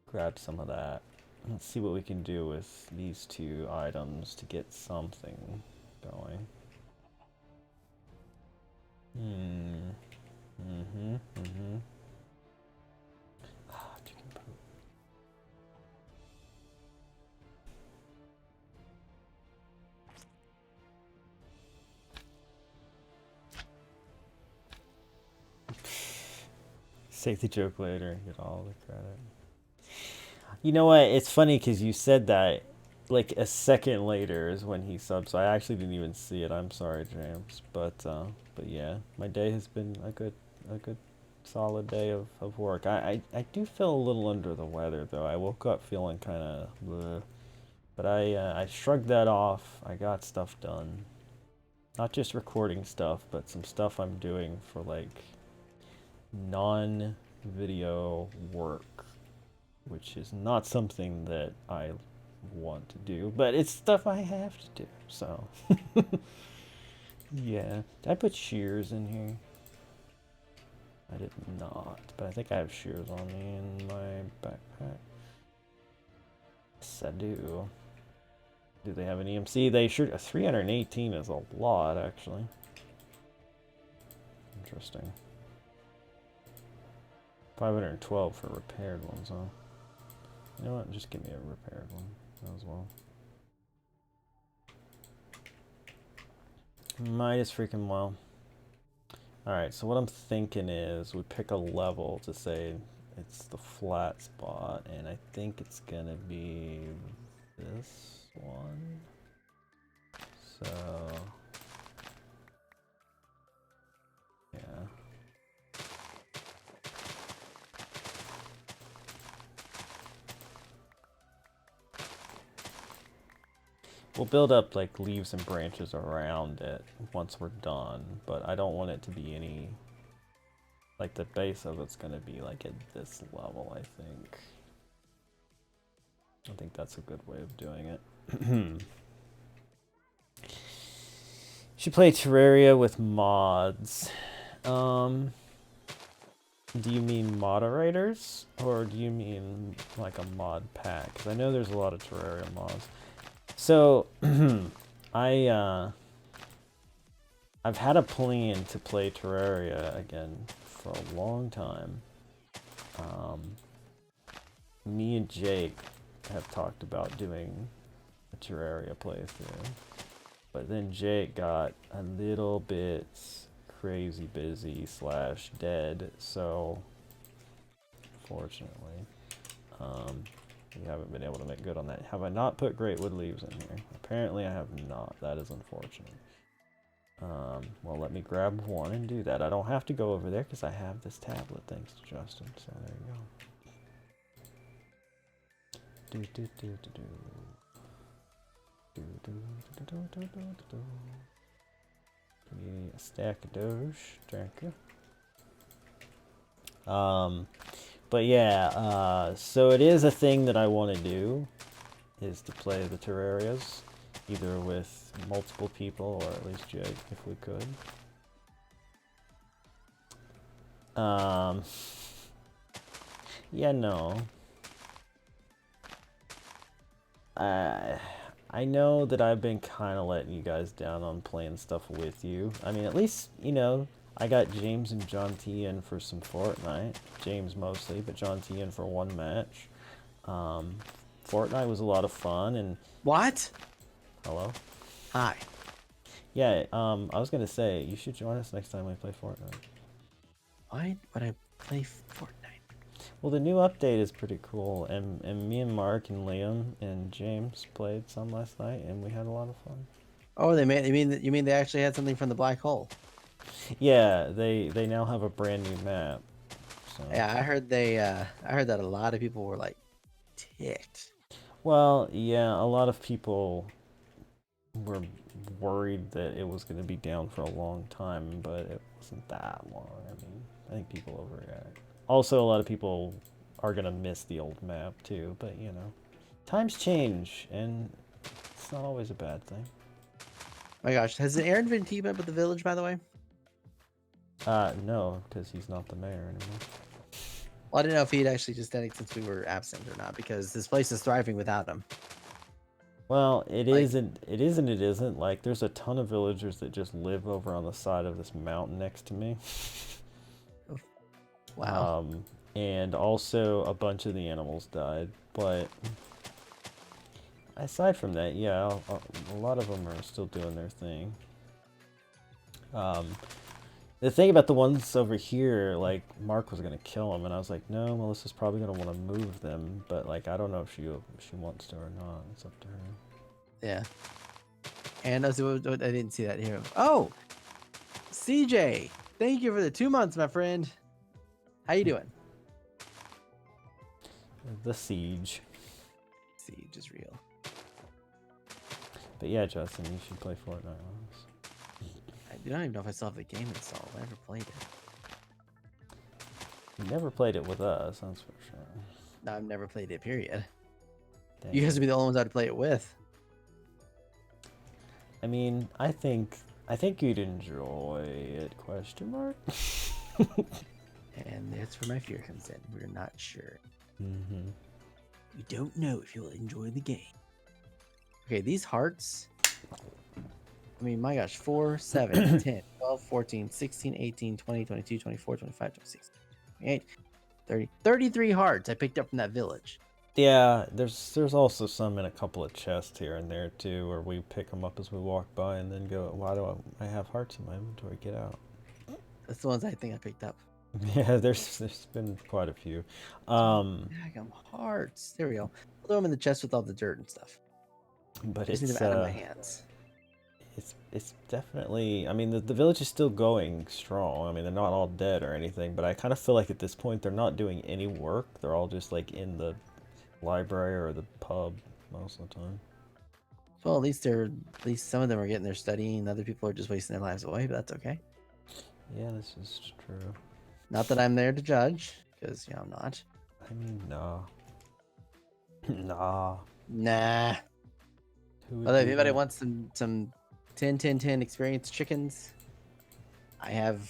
Grab some of that. Let's see what we can do with these two items to get something going. Chicken poop. Say the joke later and get all the credit. You know what? It's funny because you said that like a second later is when he subbed, so I actually didn't even see it. I'm sorry, James. But yeah, my day has been a good solid day of work. I do feel a little under the weather though. I woke up feeling kind of bleh, but I shrugged that off. I got stuff done. Not just recording stuff, but some stuff I'm doing for like non-video work, which is not something that I want to do, but it's stuff I have to do, so. Yeah. Did I put shears in here? I did not, but I think I have shears on me in my backpack. Yes, I do. Do they have an EMC? They sure. 318 is a lot, actually. Interesting. 512 for repaired ones, huh? You know what? Just give me a repaired one as well. Might as freaking well. Alright, so what I'm thinking is we pick a level to say it's the flat spot, and I think it's gonna be this one. So yeah. We'll build up like leaves and branches around it once we're done, but I don't want it to be any, like the base of it's gonna be like at this level, I think. I think that's a good way of doing it. Should play Terraria with mods. Do you mean moderators, or do you mean like a mod pack? Because I know there's a lot of Terraria mods. So, I've had a plan to play Terraria again for a long time. Me and Jake have talked about doing a Terraria playthrough, but then Jake got a little bit crazy busy / dead, so unfortunately, we haven't been able to make good on that. Have I not put Great Wood Leaves in here? Apparently I have not. That is unfortunate. Well, let me grab one and do that. I don't have to go over there because I have this tablet, thanks to Justin. So there you go. Give me a stack of Doge. Thank you. But yeah, so it is a thing that I want to do, is to play the Terrarias, either with multiple people or at least Jake, if we could. Yeah, no. I know that I've been kind of letting you guys down on playing stuff with you. I mean, at least, you know, I got James and John T in for some Fortnite. James mostly, but John T in for one match. Fortnite was a lot of fun, and... What? Hello? Hi. Yeah, I was gonna say, you should join us next time we play Fortnite. Why would I play Fortnite? Well, the new update is pretty cool, and me and Mark and Liam and James played some last night, and we had a lot of fun. Oh, you mean they actually had something from the black hole? Yeah, they now have a brand new map. So. Yeah, I heard that a lot of people were like ticked. Well, yeah, a lot of people were worried that it was going to be down for a long time, but it wasn't that long. I mean, I think people overreact. Also, a lot of people are going to miss the old map too, but you know, times change, and it's not always a bad thing. My gosh, has Aaron been keeping up with the village, by the way? No, because he's not the mayor anymore. Well, I didn't know if he'd actually just done it since we were absent or not, because this place is thriving without him. Well, it isn't. Like, there's a ton of villagers that just live over on the side of this mountain next to me. Wow. And also a bunch of the animals died, but aside from that, yeah, a lot of them are still doing their thing. The thing about the ones over here, like, Mark was gonna kill them, and I was like, no, Melissa's probably gonna want to move them, but like, I don't know if she wants to or not. It's up to her. Yeah. And I didn't see that here. Oh, CJ, thank you for the 2 months, my friend. How you doing? The siege. Siege is real. But yeah, Justin, you should play Fortnite with us. I don't even know if I still have the game installed. I never played it. You never played it with us, that's for sure. No, I've never played it, period. Dang. You guys would be the only ones I'd play it with. I mean, I think you'd enjoy it, question mark? And that's where my fear comes in. We're not sure. Mm-hmm. We don't know if you'll enjoy the game. Okay, these hearts. I mean, my gosh, 4, 7, 10, 12, 14, 16, 18, 20, 22, 24, 25, 26, 28, 30, 33 hearts I picked up from that village. Yeah, there's also some in a couple of chests here and there too, where we pick them up as we walk by and then go, why do I have hearts in my inventory? Get out. That's the ones I think I picked up. Yeah, there's been quite a few. Daggum hearts. There we go. Throw them in the chest with all the dirt and stuff. But Just need them out of my hands. it's definitely. I mean, the village is still going strong. I mean, they're not all dead or anything, but I kind of feel like at this point they're not doing any work. They're all just like in the library or the pub most of the time. Well, at least some of them are getting their studying. Other people are just wasting their lives away, but that's okay. Yeah, this is true. Not that I'm there to judge, because I'm not. I mean, nah. Nah. Nah. Who would Although if do anybody that? wants some 10 experienced chickens, I have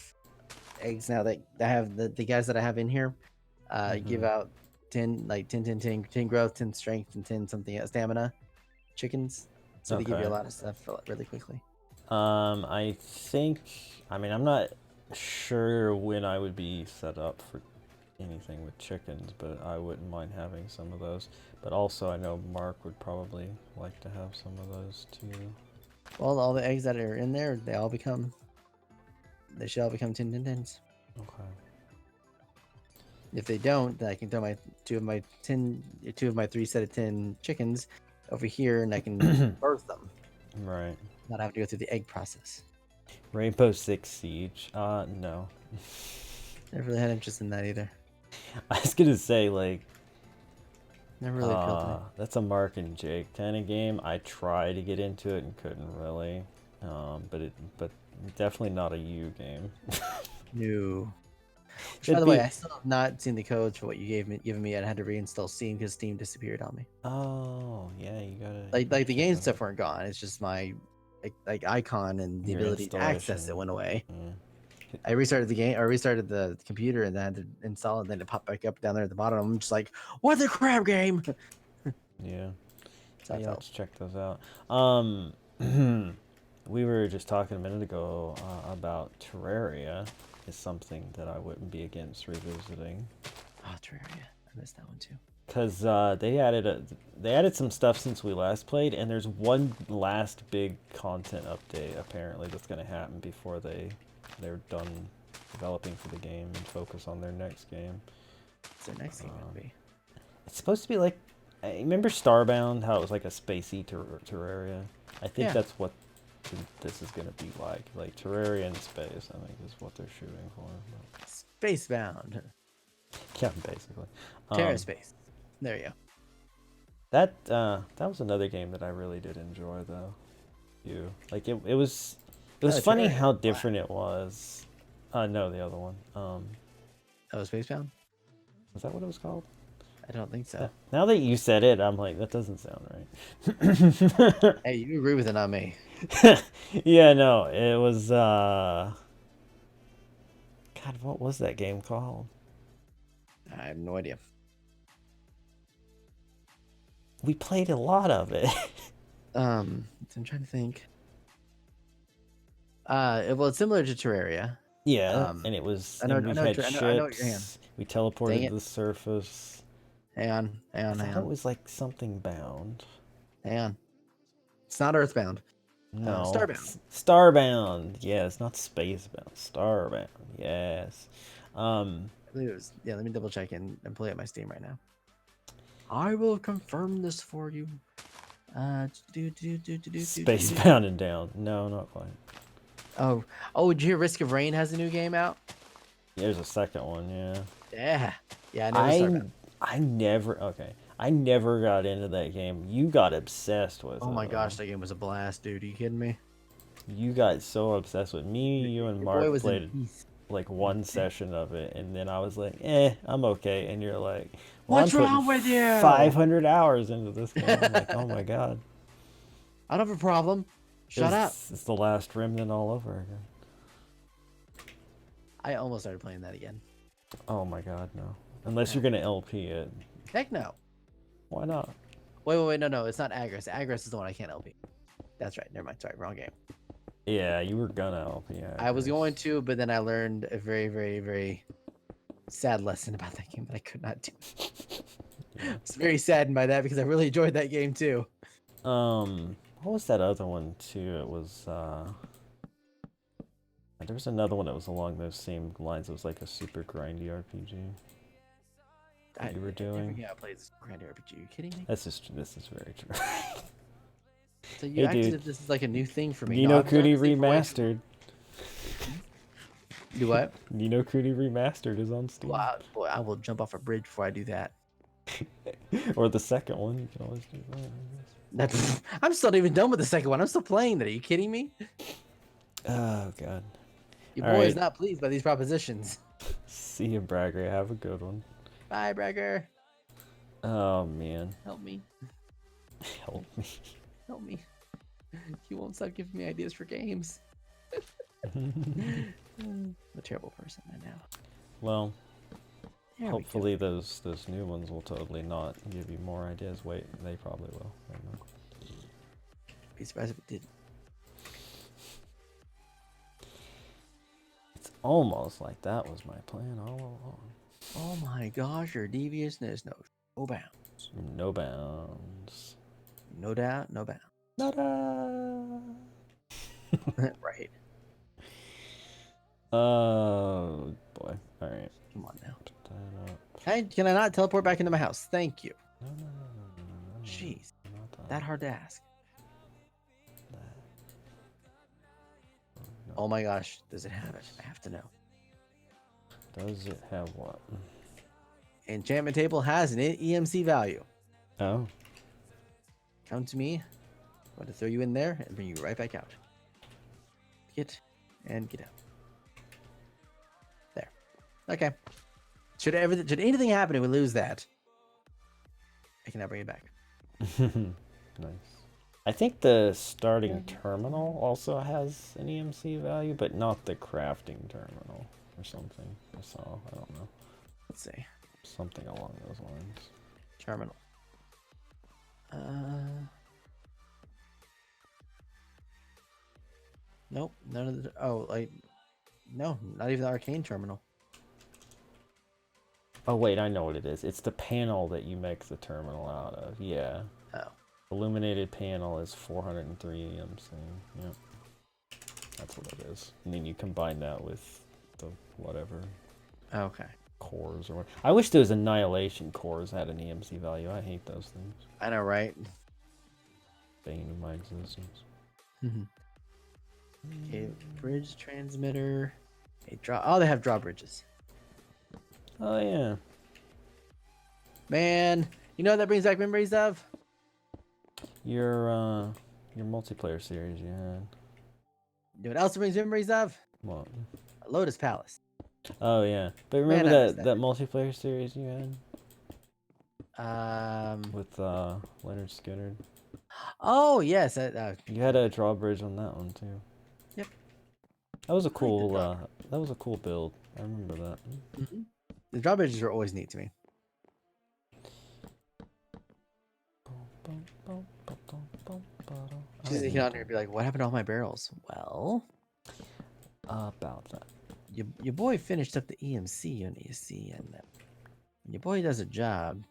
eggs now that I have the guys that I have in here. Give out 10 10 growth, 10 strength, and 10 something else, stamina chickens. So they give you a Okay. lot of stuff really quickly. I think. I mean, I'm not sure when I would be set up for anything with chickens, but I wouldn't mind having some of those. But also, I know Mark would probably like to have some of those too. Well, all the eggs that are in there, they should all become 10. Okay. If they don't, then I can throw my two of my 3 set of 10 chickens over here, and I can birth them. Right. Not have to go through the egg process. Rainbow Six Siege. No. Never really had interest in that either. I was gonna say like. Never really appealed to me. That's a Mark and Jake kind of game. I tried to get into it and couldn't really. But definitely not a you game. No. Which, by It'd the way, be- I still have not seen the codes for what you given me. I had to reinstall Steam because Steam disappeared on me. Oh yeah, you gotta. Like the check game that stuff out. weren't gone. It's just my like icon and the Your ability to access it installation. went away. Yeah. I restarted the game or restarted the computer and then I had to install it. Then it popped back up down there at the bottom. I'm just like, what the crap game? Yeah. So I Yeah, felt. let's check those out. We were just talking a minute ago about Terraria is something that I wouldn't be against revisiting. Oh, Terraria. I missed that one too. Cause they added some stuff since we last played, and there's one last big content update apparently that's gonna happen before they're done developing for the game and focus on their next game. What's their next game gonna be? It's supposed to be like, I remember Starbound, how it was like a spacey Terraria. I think Yeah. that's what this is gonna be like Terraria in space. I think is what they're shooting for. But, Spacebound. yeah, basically. Terra Space. There you go. That was another game that I really did enjoy though. It was funny Terraria. how different it was. No, the other one. Oh, Spacebound? Was that what it was called? I don't think so. Now that you said it, I'm like, that doesn't sound right. Hey, you agree with it, not me. Yeah, no, it was God, what was that game called? I have no idea. We played a lot of it. I'm trying to think. Well, it's similar to Terraria. Yeah, and it was. I know- and we I know had what you're- I know what you're ships. We Dang teleported it. to the surface. Hang on. I thought it was like something bound. Hang on. It's not Earthbound. No. Starbound. Starbound. Yes, not Spacebound. Starbound. Yes. I believe it was. Yeah, let me double check and play up my Steam right now. I will confirm this for you. Spacebound and down. No, not quite. Oh, did you hear Risk of Rain has a new game out? There's a second one. Yeah. Yeah, I know. Starbound. I never got into that game. You got obsessed with it. Oh my gosh, that game was a blast, dude. Are you kidding me? You got so obsessed with me, you and Your Mark boy was played in peace. like one session of it, and then I was like, I'm okay. And you're like, What's I'm wrong putting with you? 500 hours into this game. I'm like, oh my god. I don't have a problem. Shut up. It's the last remnant all over again. I almost started playing that again. Oh my god, no. Unless you're gonna LP it. Heck no. Why not? Wait, no, it's not Agris. Agris is the one I can't LP. That's right. Never mind. Sorry, wrong game. Yeah, you were gonna LP it. I was going to, but then I learned a very, very, very sad lesson about that game that I could not do. I was very saddened by that because I really enjoyed that game too. What was that other one too? It was There was another one that was along those same lines. It was like a super grindy RPG that you were doing. Yeah, I played this grand RPG. Are you kidding me? This is very true. So you Hey, act as dude. if this is like a new thing for me. Ni No, no I've done Kuni this thing for way too Remastered. long. Do what? Ni no Kuni Remastered is on Steam. Wow, boy, I will jump off a bridge before I do that. Or the second one. You can always do that, I guess. I'm still not even done with the second one. I'm still playing that. Are you kidding me? Oh, God. Your All boy is right. not pleased by these propositions. See you, Bragger. Have a good one. Bye, Bragger. Oh, man. Help me. Help me. Help me. You won't stop giving me ideas for games. I'm a terrible person I know. Well, There we go. hopefully those new ones will totally not give you more ideas. Wait, they probably will. I don't know. Be surprised if it didn't. It's almost like that was my plan all along. Oh my gosh, your deviousness knows no bounds. No bounds. No doubt, no bounds. Nada. Right. Oh boy. All right. Come on now. Put that up. Can I not teleport back into my house? Thank you. No. Jeez. Not That hard to ask. that. No. Oh my gosh. Does it have it? I have to know. Does it have what? Enchantment table has an EMC value. Oh. Come to me. I'm going to throw you in there and bring you right back out. Get and get out. There. Okay. Should anything happen if we lose that, I can now bring it back. Nice. I think the starting terminal also has an EMC value, but not the crafting terminal or something. I saw. I don't know. Let's see. Something along those lines. Terminal. Nope. None of the. Oh, like. No, not even the arcane terminal. Oh wait, I know what it is. It's the panel that you make the terminal out of. Yeah. Oh. Illuminated panel is 403 EMC. Yep. That's what it is. And then you combine that with the whatever Okay. cores or what. I wish those annihilation cores had an EMC value. I hate those things. I know, right? Bane of my existence. Okay, bridge transmitter. Okay, draw. Oh, they have drawbridges. Oh yeah. Man, you know what that brings back memories of? Your multiplayer series you had. You know what else it brings memories of? What? Lotus Palace. Oh yeah. But remember Man, I miss that multiplayer series you had? Um. With Leonard Skinner. Oh yes. You had a drawbridge on that one too. Yep. That was a the cool drawbridge. that was a cool build. I remember that. The drawbridges are always neat to me. Just to get on here and be like, what happened to all my barrels? Well, About that. your boy finished up the EMC on ESC, and when your boy does a job,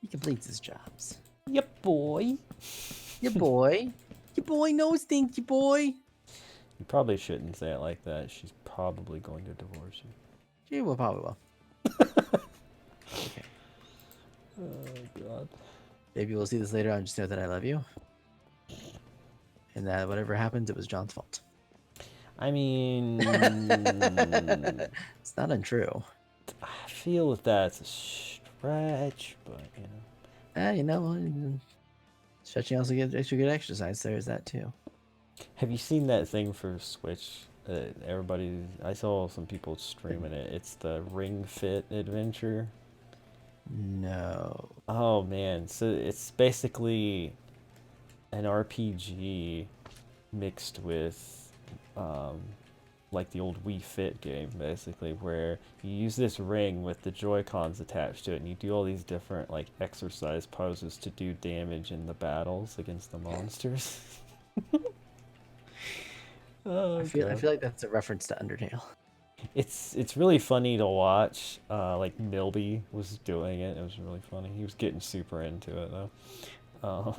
he completes his jobs. Yep, boy. Your boy knows things, your boy. You probably shouldn't say it like that. She's probably going to divorce you. She will probably will. Okay. Oh god. Maybe we'll see this later on. Just know that I love you. And that whatever happens, it was John's fault. I mean, It's not untrue. I feel that that's a stretch, but You know, stretching also gets extra good exercise. There's that too. Have you seen that thing for Switch? I saw some people streaming it. It's the Ring Fit Adventure. No. Oh man, so it's basically an RPG mixed with like the old Wii Fit game, basically, where you use this ring with the Joy-Cons attached to it, and you do all these different like exercise poses to do damage in the battles against the monsters. Oh, I feel like that's a reference to Undertale. It's really funny to watch. Like Milby was doing it. It was really funny. He was getting super into it though. Um,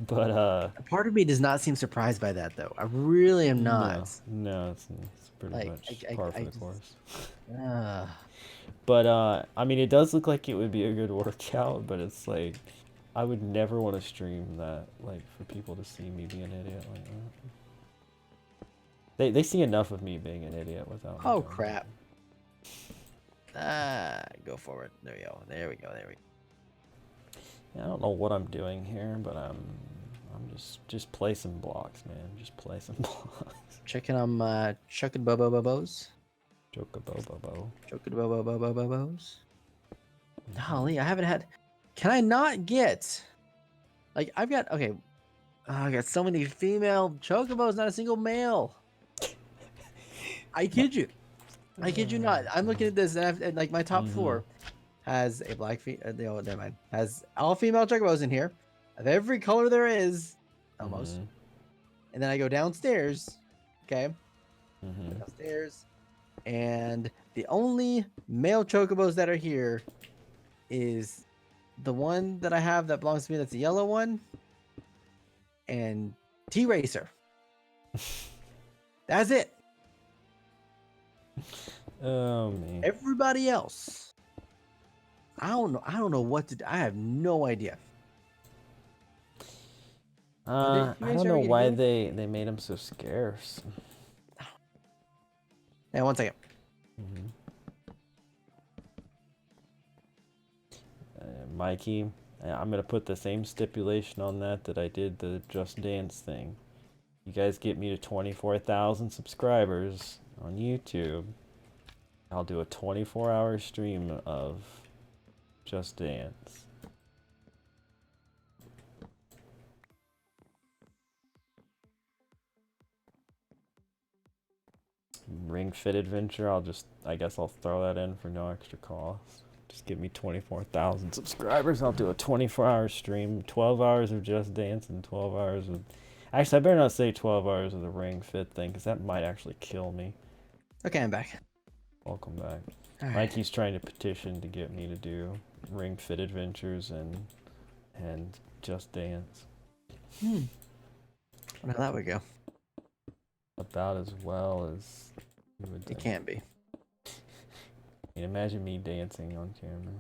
but A part of me does not seem surprised by that, though. I really am not. no, it's pretty Like, much par for the course. uh, But I mean, it does look like it would be a good workout, but it's like I would never want to stream that, like for people to see me be an idiot like that. They see enough of me being an idiot without. oh crap. Go forward. There we go. There we go. There we go. Yeah, I don't know what I'm doing here, but I'm just placing blocks, man. Just placing blocks. Checking on chucking bobo-bobos. Chocobo. Chucking bobo-bobos. Golly, I haven't had. Can I not get? Like, I've got. Okay. I got so many female chocobos, not a single male. I kid you. I kid you not. I'm looking at this, and like my top floor has a black never mind. Has all female chocobos in here, of every color there is, almost. And then I go downstairs. Okay. Downstairs, and the only male chocobos that are here is the one that I have that belongs to me. That's the yellow one, and T-Racer. That's it. Oh man. Everybody else, I don't know. I don't know what to do. I have no idea. I don't know why they made them so scarce. Hey, one second. Mikey, I'm gonna put the same stipulation on that I did the Just Dance thing. You guys get me to 24,000 subscribers on YouTube, I'll do a 24-hour stream of Just Dance. Ring Fit Adventure, I guess I'll throw that in for no extra cost. Just give me 24,000 subscribers, I'll do a 24-hour stream, 12 hours of Just Dance and 12 hours of... Actually, I better not say 12 hours of the Ring Fit thing, because that might actually kill me. Okay, I'm back. Welcome back. All right. Mikey's trying to petition to get me to do Ring Fit Adventures and Just Dance. Well, that would go. About as well as you would think. It can't be. I mean, imagine me dancing on camera.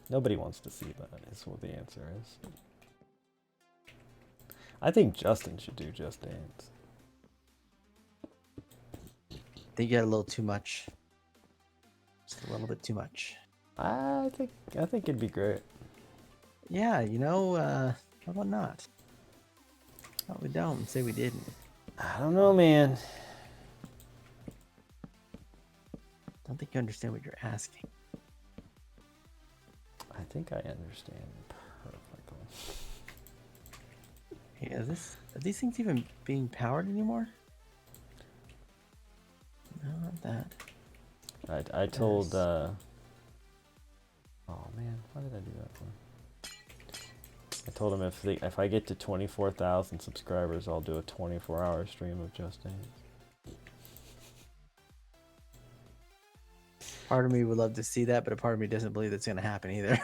Nobody wants to see that, is what the answer is. I think Justin should do Just Dance. I think you got a little too much. Just a little bit too much. I think it'd be great. Yeah, you know, how about not? Oh, we don't. Say we didn't. I don't know, man. Don't think you understand what you're asking. I think I understand perfectly. Hey, are these things even being powered anymore? No, not that. I told, oh man, why did I do that for? I told him if I get to 24,000 subscribers, I'll do a 24-hour stream of Just Dance. Part of me would love to see that, but a part of me doesn't believe that's going to happen either.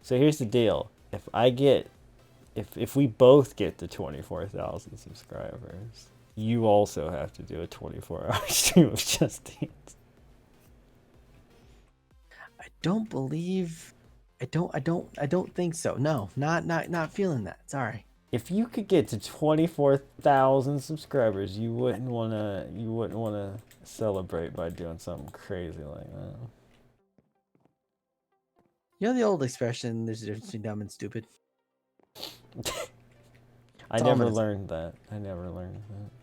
So here's the deal. If we both get to 24,000 subscribers, you also have to do a 24-hour stream of Just Dance. I don't think so. No, not feeling that. Sorry. If you could get to 24,000 subscribers, you wouldn't wanna celebrate by doing something crazy like that. You know the old expression, there's a difference between dumb and stupid? I never learned that.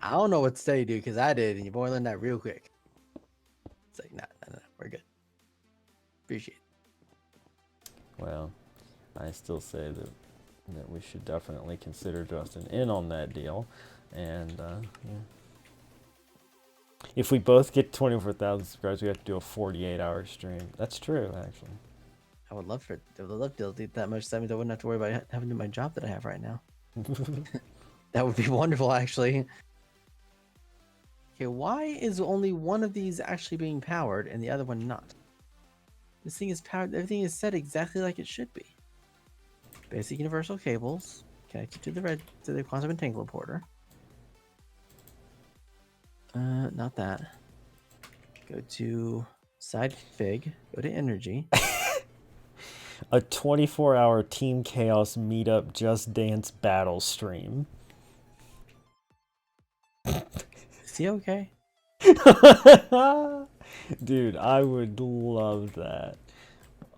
I don't know what to say, dude, because I did, and your boy learned that real quick. It's like, nah, we're good. Appreciate it. Well, I still say that we should definitely consider Justin in on that deal, and yeah. If we both get 24,000 subscribers, we have to do a 48-hour stream. That's true, actually. I would love to do that much. That means I wouldn't have to worry about having to do my job that I have right now. That would be wonderful, actually. Okay, why is only one of these actually being powered and the other one not? This thing is powered. Everything is set exactly like it should be. Basic universal cables connected to the quantum entanglement porter. Not that. Go to side config. Go to energy. A 24-hour Team Chaos meetup Just Dance battle stream. Is he okay? Dude, I would love that.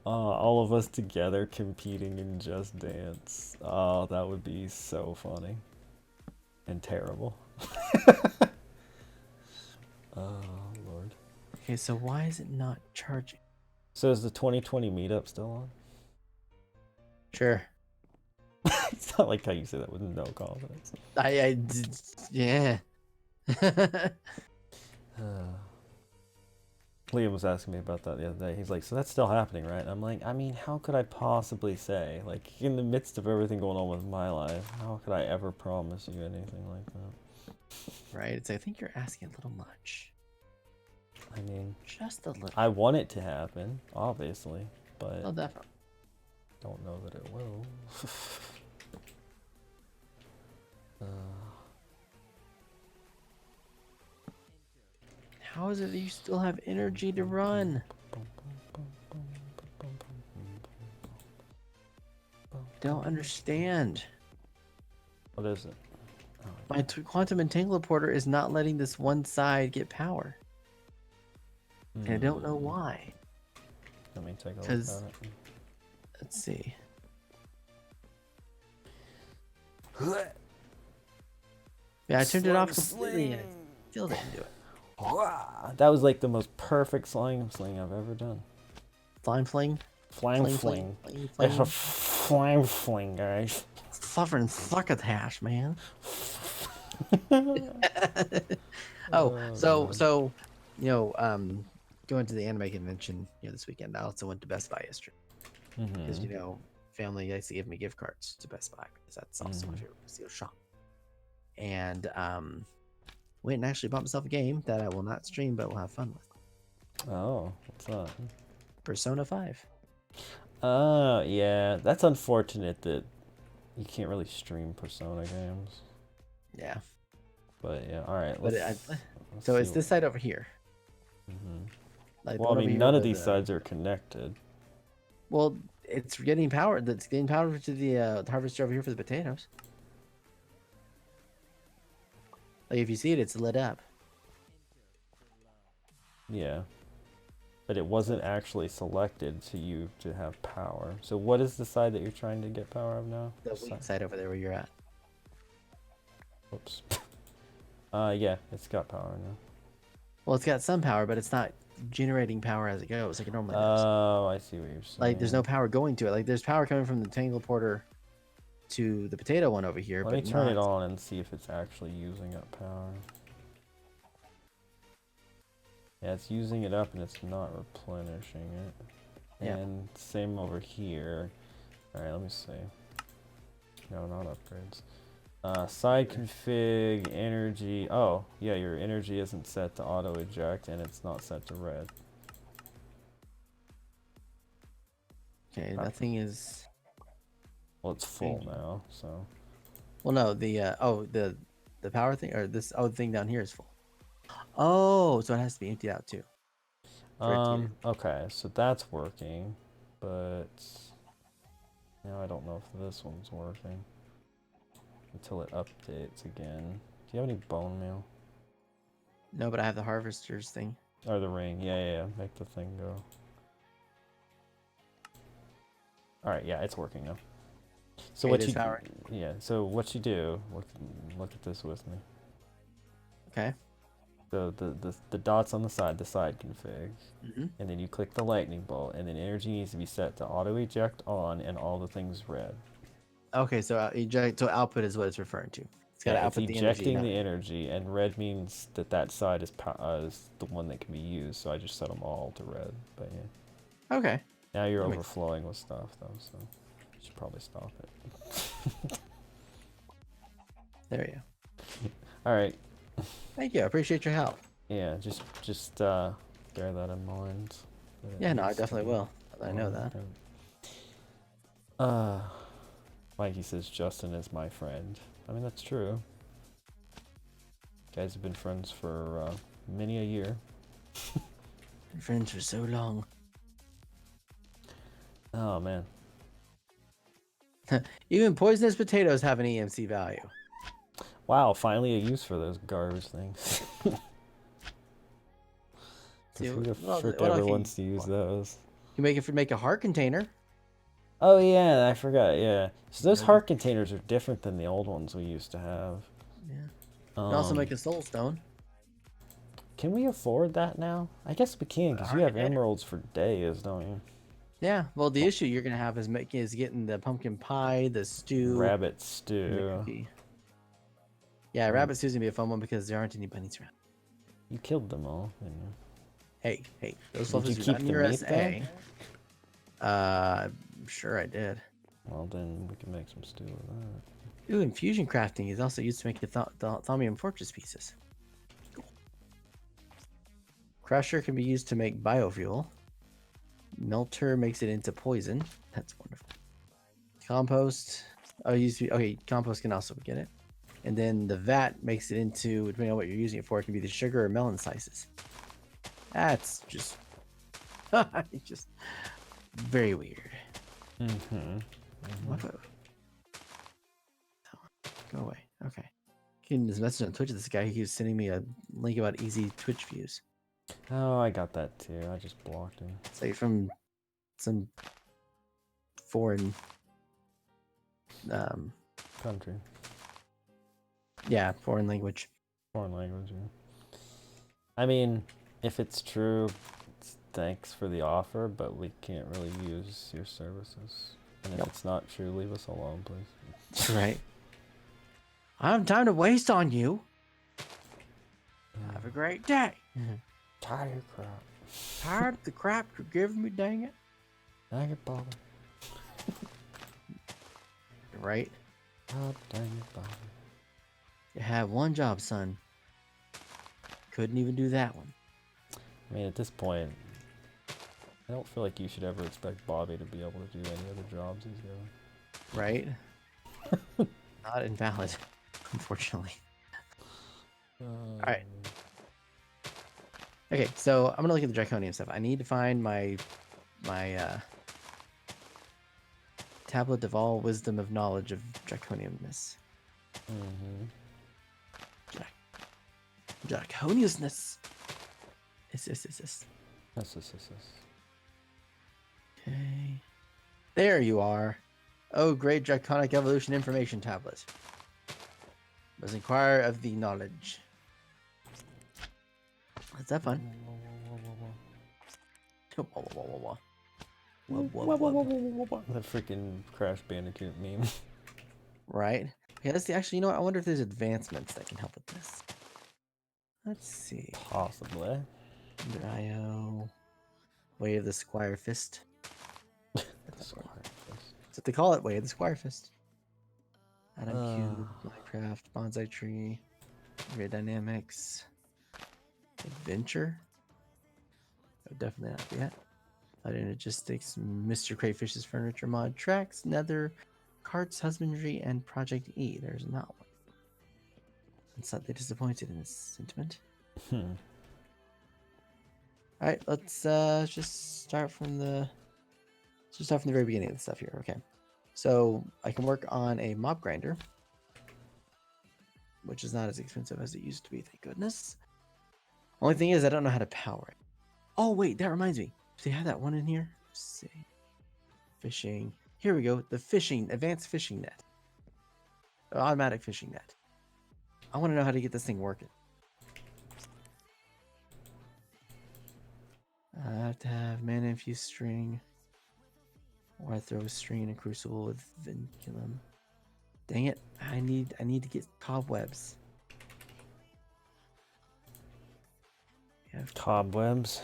All of us together competing in Just Dance. Oh, that would be so funny. And terrible. Oh, Lord. Okay, so why is it not charging? So is the 2020 meetup still on? Sure. It's not like how you say that with no confidence. Yeah. Liam was asking me about that the other day. He's like, so that's still happening, right? And I'm like, I mean, how could I possibly say? Like, in the midst of everything going on with my life, how could I ever promise you anything like that? Right. It's. I think you're asking a little much. I mean, Just a little. I want it to happen, obviously, but Oh, definitely. don't know that it will. How is it that you still have energy to run? Don't understand. What is it? Oh, My quantum entanglement porter is not letting this one side get power. And I don't know why. Let me take a look 'Cause- at it. Let's see. Yeah, I turned it off completely and it still didn't do it. That was like the most perfect slime sling I've ever done. Slime fling? Flang fling. It's a flang fling, guys. Suffering succotash, man. So, going to the anime convention, this weekend. I also went to Best Buy yesterday because family likes to give me gift cards to Best Buy because that's also my favorite place to go shop. And went and actually bought myself a game that I will not stream, but will have fun with. Oh, what's that? Persona 5. Oh, yeah. That's unfortunate that you can't really stream Persona games. Yeah. But yeah, all right. But so it's this side over here. Like well, I mean, none of these sides are connected. Well, it's getting power. It's getting power to the harvester over here for the potatoes. Like if you see it, it's lit up. Yeah. But it wasn't actually selected to you to have power. So what is the side that you're trying to get power of now? The weak side over there where you're at. Whoops. Yeah, it's got power now. Well, it's got some power, but it's not generating power as it goes like it normally does. Oh, I see what you're saying. Like there's no power going to it. Like there's power coming from the tangle porter to the potato one over here. Let me turn it on and see if it's actually using up power. Yeah, it's using it up and it's not replenishing it. Yeah. And same over here. Alright, let me see. No, not upgrades. Side config, energy. Oh, yeah, your energy isn't set to auto eject and it's not set to red. Okay, that thing is. Well, it's full now, so. Well, no, the power thing or this the thing down here is full. Oh, so it has to be emptied out too. Okay, so that's working, but now I don't know if this one's working until it updates again. Do you have any bone meal? No, but I have the harvester's thing. Or the ring, yeah, make the thing go. Alright, yeah, it's working now. So Okay, what it is you powering. Yeah, so what you do, look at this with me. Okay. So the dots on the side config, and then you click the lightning bolt, and then energy needs to be set to auto eject on, and all the things red. Okay, so eject. So output is what it's referring to. It's got to output the energy. Ejecting the energy, and red means that side is the one that can be used. So I just set them all to red. But yeah. Okay. Now you're overflowing with stuff though, so you should probably stop it. There you go. All right. Thank you. I appreciate your help. Yeah, just bear that in mind. Yeah, no, I definitely will. I know that. Mikey says Justin is my friend. I mean, that's true. Guys have been friends for many a year. Been friends for so long. Oh man. Even poisonous potatoes have an EMC value. Wow, finally a use for those garbage things. See, Who the well, frick what ever if you, wants to use those? you make a heart container? Oh yeah, I forgot. Yeah, so those Maybe. heart containers are different than the old ones we used to have. Yeah. You can also make a soul stone. Can we afford that now? I guess we can, because you have emeralds for days, don't you? Yeah. Well, the issue you're gonna have is getting the pumpkin pie, the stew, Rabbit and the stew. cookie. Yeah, rabbit stew's gonna be a fun one because there aren't any bunnies around. You killed them all, didn't you? Hey, those Did you fluffers are keep not the near meat, SA. I'm sure I did. Well, then we can make some stew with that. Ooh, infusion crafting is also used to make the thaumium fortress pieces. Cool. Crusher can be used to make biofuel. Melter makes it into poison. That's wonderful. Compost. Oh, used to be, okay. Compost can also get it. And then the vat makes it into, depending on what you're using it for, it can be the sugar or melon slices. That's just, just very weird. What? Go away. Okay. Getting this message on Twitch. This guy, he was sending me a link about easy Twitch views. Oh, I got that too. I just blocked him. It's like from some foreign Country. Yeah, foreign language. Foreign language, yeah. I mean, if it's true, thanks for the offer, but we can't really use your services. And if it's not true, leave us alone, please. Right. I don't have time to waste on you. Have a great day. Tired of crap. Tired of the crap you're giving me, dang it. Dang it, Bobby. Right? God dang it, Bobby. You had one job, son. Couldn't even do that one. I mean, at this point, I don't feel like you should ever expect Bobby to be able to do any other jobs he's doing. Right? Not invalid, unfortunately. Alright. Okay, so I'm gonna look at the draconium stuff. I need to find my tablet of all wisdom of knowledge of draconiumness. Draconiousness. Yes. Okay. There you are. Oh, great draconic evolution information tablet. Must inquire of the knowledge. Is that fun? The freaking Crash Bandicoot meme. Right. Okay, let's see. Actually, you know what? I wonder if there's advancements that can help with this. Let's see. Possibly. Under IO. Way of the Squire Fist. That's what they call it. Way of the Squire Fist. Atom Cube, Minecraft, Bonsai Tree, Grid Dynamics, Adventure. Oh, definitely not yet. Logistics, Mr. Crayfish's Furniture Mod, Tracks, Nether, Carts, Husbandry, and Project E. There's not one. I'm slightly disappointed in this sentiment. Alright, let's just start from the very beginning of the stuff here. Okay. So I can work on a mob grinder, which is not as expensive as it used to be, thank goodness. Only thing is I don't know how to power it. Oh wait, that reminds me. Do you have that one in here? Let's see. Fishing. Here we go. The advanced fishing net. Automatic fishing net. I want to know how to get this thing working. I have to have mana infused string. Or I throw a string in a crucible with vinculum. Dang it. I need to get cobwebs. Cobwebs?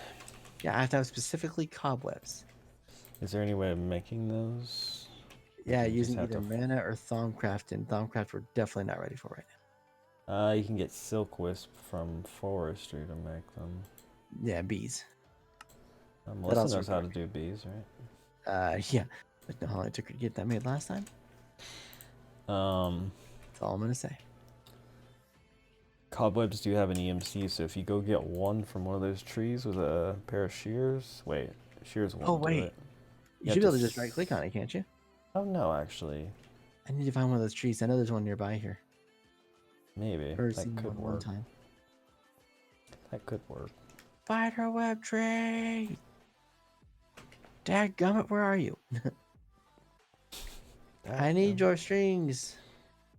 Yeah, I have to have specifically cobwebs. Is there any way of making those? Yeah, using either mana or Thaumcraft, and Thaumcraft we're definitely not ready for right now. You can get Silk Wisp from forestry to make them. Yeah, bees. Melissa also knows how to required do bees, right? Yeah. But no, how long it took her to get that made last time. Um, That's all I'm gonna say. Cobwebs do have an EMC, so if you go get one from one of those trees with a pair of shears, wait, shears won't do wait. it. You should be able to just right click on it, can't you? Oh no, actually, I need to find one of those trees. I know there's one nearby here. maybe Or that seen could one work. time. That could work. Spider web tree. Dadgummit, where are you? I need your strings.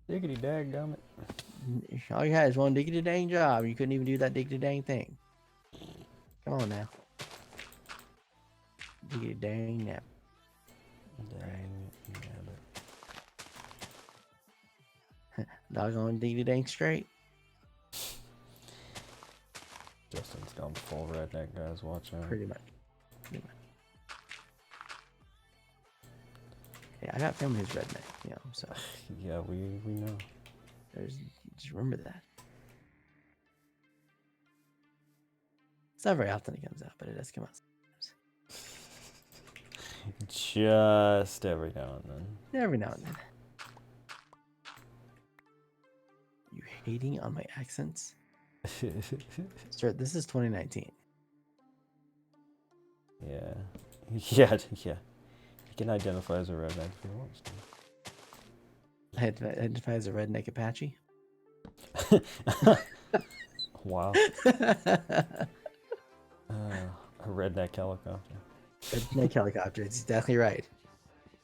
Diggity dadgummit. All you had is one diggity dang job. You couldn't even do that diggity dang thing. Come on now. Diggity dang nap. Dang nabbit. Doggone diggity dang straight. Justin's gone full redneck, guys. Watch out. Pretty much. Pretty much. Yeah, I got family who's redneck, you know, so Yeah, we know. just remember that. It's not very often it comes out, but it does come out sometimes. Just every now and then. Every now and then. You hating on my accents? Sir, this is 2019. Yeah. Yeah. He can identify as a redneck if he wants to. I identify as a redneck Apache. Wow. A redneck helicopter. Redneck helicopter. It's definitely right.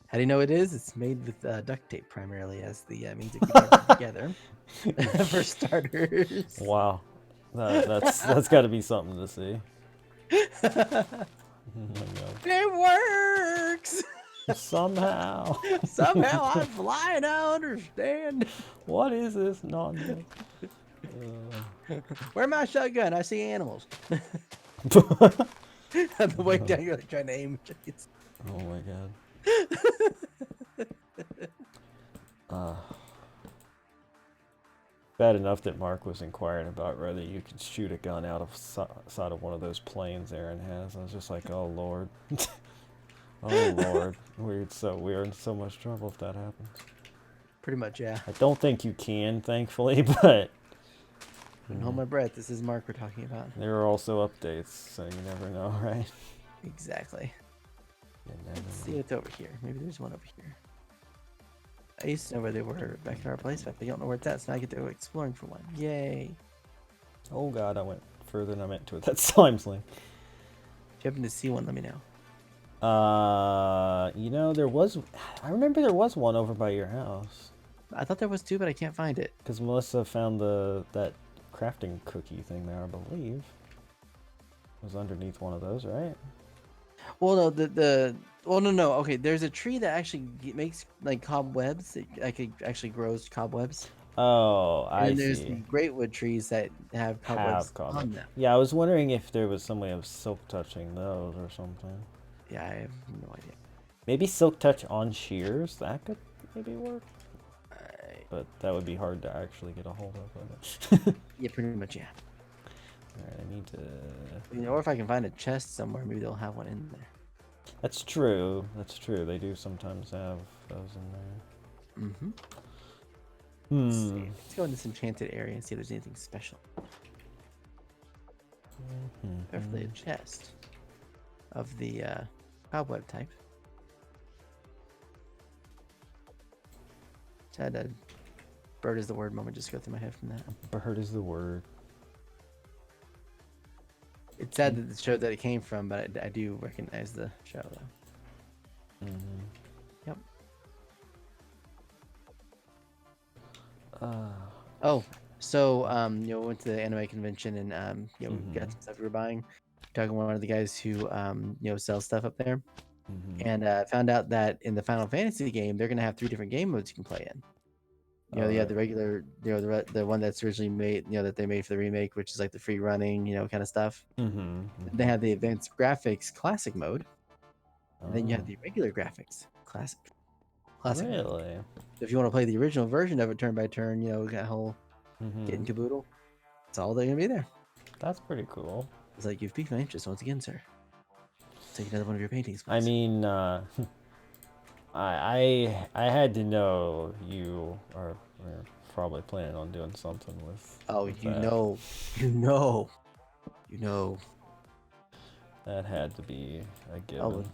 How do you know it is? It's made with duct tape primarily as the means of keeping it together. For starters. Wow. That's got to be something to see. Oh my God. It works. Somehow. Somehow I'm flying. I understand. What is this nonsense? Where's my shotgun? I see animals. On the way down, you're like trying to aim chickens. Oh my God. Bad enough that Mark was inquiring about whether you could shoot a gun out of side of one of those planes Aaron has. I was just like, oh Lord. Oh Lord. We're in so much trouble if that happens. Pretty much, yeah. I don't think you can, thankfully, but Couldn't hold my breath. This is Mark we're talking about. there are also updates, so you never know, right? Exactly. You never Let's see know. what's over here. Maybe there's one over here. I used to know where they were back at our place, but I don't know where it's at, so now I get to go exploring for one. Yay. Oh God, I went further than I meant to with that slime sling. If you happen to see one, let me know. You know, I remember there was one over by your house. I thought there was two, but I can't find it. Because Melissa found that crafting cookie thing there, I believe. It was underneath one of those, right? Well, no, well, no. Okay, there's a tree that actually makes like cobwebs. It actually grows cobwebs. Oh, I And there's see. the greatwood trees that have cobwebs Cobwebs. on them. Yeah, I was wondering if there was some way of silk touching those or something. Yeah, I have no idea. Maybe silk touch on shears. That could maybe work. But that would be hard to actually get a hold of. Yeah, pretty much, yeah. Alright, I need to... You know, or if I can find a chest somewhere, maybe they'll have one in there. That's true. That's true. They do sometimes have those in there. Mm-hmm. Hmm. Let's go in this enchanted area and see if there's anything special. Preferably a chest of the cobweb type. Just had a bird is the word moment just go through my head from that. Bird is the word. It's sad that the show that it came from, but I do recognize the show though. Yep. Oh, so you know, went to the anime convention and you know, got some stuff we were buying. Talking to one of the guys who you know, sells stuff up there, and found out that in the Final Fantasy game they're gonna have 3 different game modes you can play in. You know, you have the regular, you know, the one that's originally made, you know, that they made for the remake, which is like the free running, you know, kind of stuff. They have the advanced graphics classic mode, and then you have the regular graphics classic. Mode. Really? So if you want to play the original version of it turn by turn, you know, that whole kit and caboodle, it's all they're gonna be there. That's pretty cool. It's like you've piqued my interest once again, sir. Take another one of your paintings, please. I mean, I had to know you are probably planning on doing something with. Oh, with you that. know, you know, you know. That had to be a given.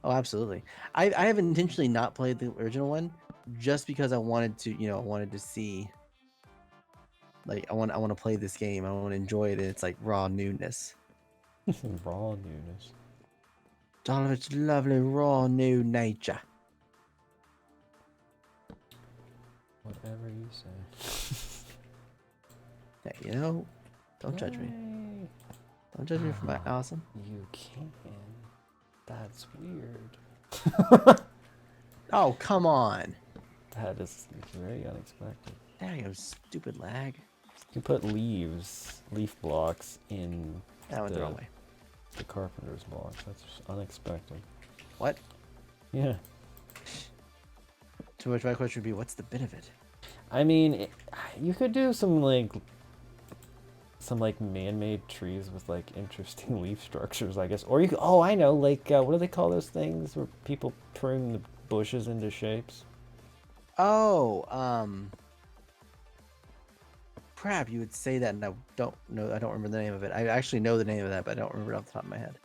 Oh, absolutely. I have intentionally not played the original one just because I wanted to, I wanted to see. Like I want to play this game. I want to enjoy it. And it's like raw newness. Raw newness. It's all of its lovely raw new nature. Whatever you say. Hey, don't judge me. Yay. Don't judge me for my awesome. You can. That's weird. Oh, come on. That is very unexpected. There you go, stupid lag. You put leaf blocks in That went the wrong way. the carpenter's blocks. That's unexpected. What? Yeah. To which my question would be, what's the benefit? I mean, you could do some man-made trees with like interesting leaf structures, I guess. Or you could, I know, like what do they call those things where people prune the bushes into shapes? Oh, crap, you would say that and I don't remember the name of it. I actually know the name of that, but I don't remember it off the top of my head.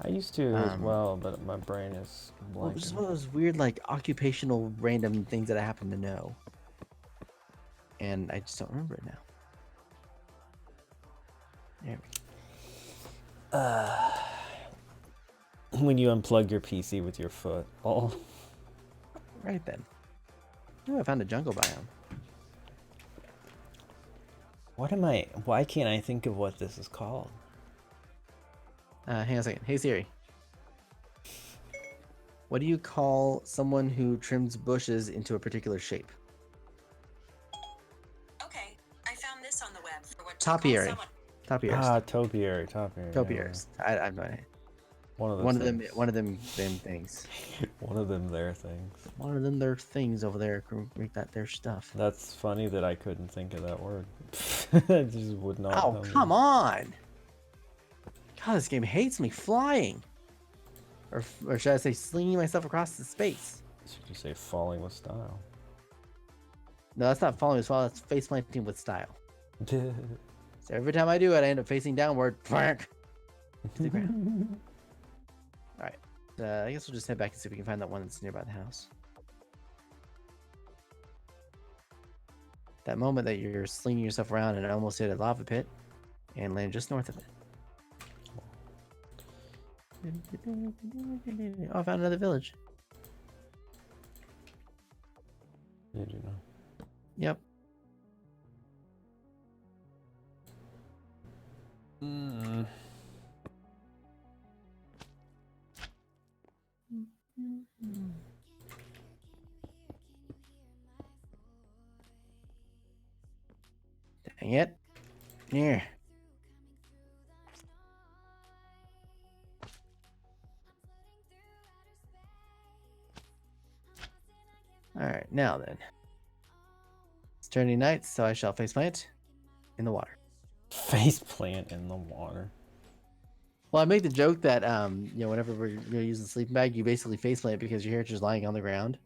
I used to as well, but my brain is blanking. Well, just one of those weird, like, occupational random things that I happen to know. And I just don't remember it now. There we go. When you unplug your PC with your foot. Oh. Right then. Oh, I found a jungle biome. Why can't I think of what this is called? Hang on a second. Hey Siri. What do you call someone who trims bushes into a particular shape? Okay, I found this on the web for what Topiary. someone... Topiaries. Topiary. Topiaries. I have no idea. One of those One of them things. One of them their things. One of them their things over there. Make that their stuff. That's funny that I couldn't think of that word. It just would not. Oh, come on! God, this game hates me flying. Or should I say slinging myself across the space? Should you say falling with style? No, that's not falling with style. That's face planting with style. So every time I do it, I end up facing downward. To the ground. All right. I guess we'll just head back and see if we can find that one that's nearby the house. That moment that you're slinging yourself around and almost hit a lava pit and land just north of it. Oh, I found another village. Did you know? Yep. Dang it. Here. Alright, now then. It's turning night, so I shall faceplant in the water. Face plant in the water. Well, I make the joke that whenever we're using the sleeping bag, you basically faceplant because your character's lying on the ground.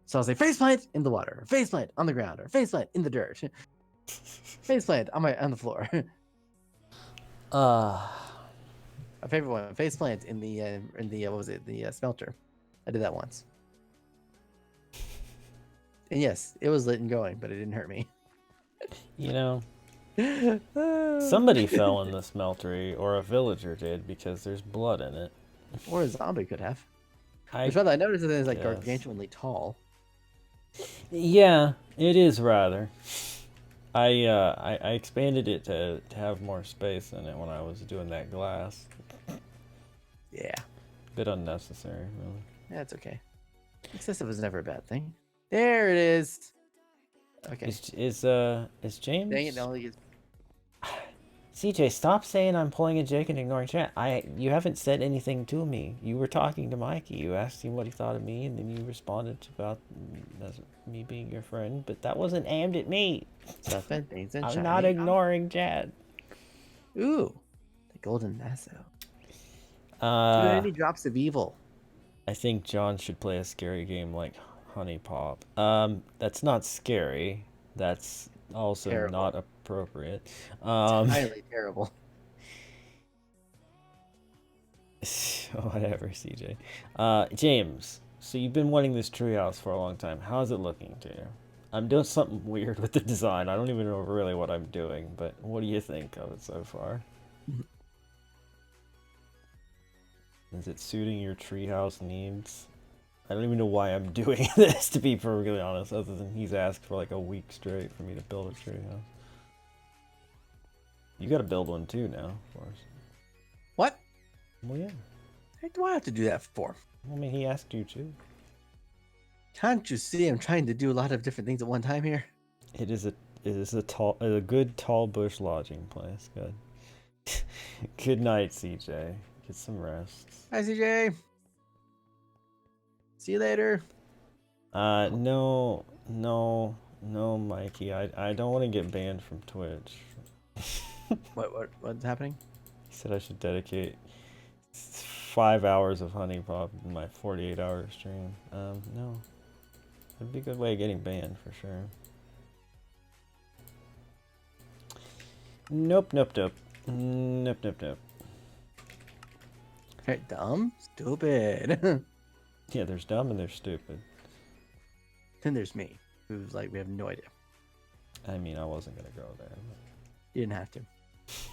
So I'll say faceplant in the water, or faceplant on the ground, or faceplant in the dirt. Faceplant on the floor. My favorite one, faceplant in the what was it? The smelter. I did that once. And yes, it was lit and going, but it didn't hurt me. You know, somebody fell in the smeltery, or a villager did, because there's blood in it. Or a zombie could have. I Which, by the way, I noticed that it's like guess. gargantuanly tall. Yeah, it is rather. I expanded it to have more space in it when I was doing that glass. Yeah. Bit unnecessary, really. That's okay. Excessive is never a bad thing. There it is. Okay. Is James? Dang it! No, he is. CJ, stop saying I'm pulling a Jake and ignoring chat. You haven't said anything to me. You were talking to Mikey. You asked him what he thought of me, and then you responded about me being your friend. But that wasn't aimed at me. Stuff and things and I'm not ignoring chat. Ooh, the golden lasso. Too many drops of evil. I think John should play a scary game like Honey Pop. That's not scary. That's also Terrible. not appropriate. Highly terrible. Whatever, CJ. James, so you've been wanting this treehouse for a long time. How's it looking to you? I'm doing something weird with the design. I don't even know really what I'm doing, but what do you think of it so far? Is it suiting your treehouse needs? I don't even know why I'm doing this, to be perfectly honest, other than he's asked for like a week straight for me to build a treehouse. You gotta build one too now, of course. What? Well, yeah. What do I have to do that for? I mean, he asked you to. Can't you see I'm trying to do a lot of different things at one time here? It is a good tall bush lodging place. Good. Good night, CJ. Get some rest. Hi, CJ. See you later. No, Mikey. I don't want to get banned from Twitch. What's happening? He said I should dedicate 5 hours of Honey Pop in my 48-hour stream. No. That'd be a good way of getting banned for sure. Nope. Hey, dumb? Stupid. Yeah, there's dumb and there's stupid. Then there's me, who's like, we have no idea. I mean, I wasn't gonna go there. You didn't have to.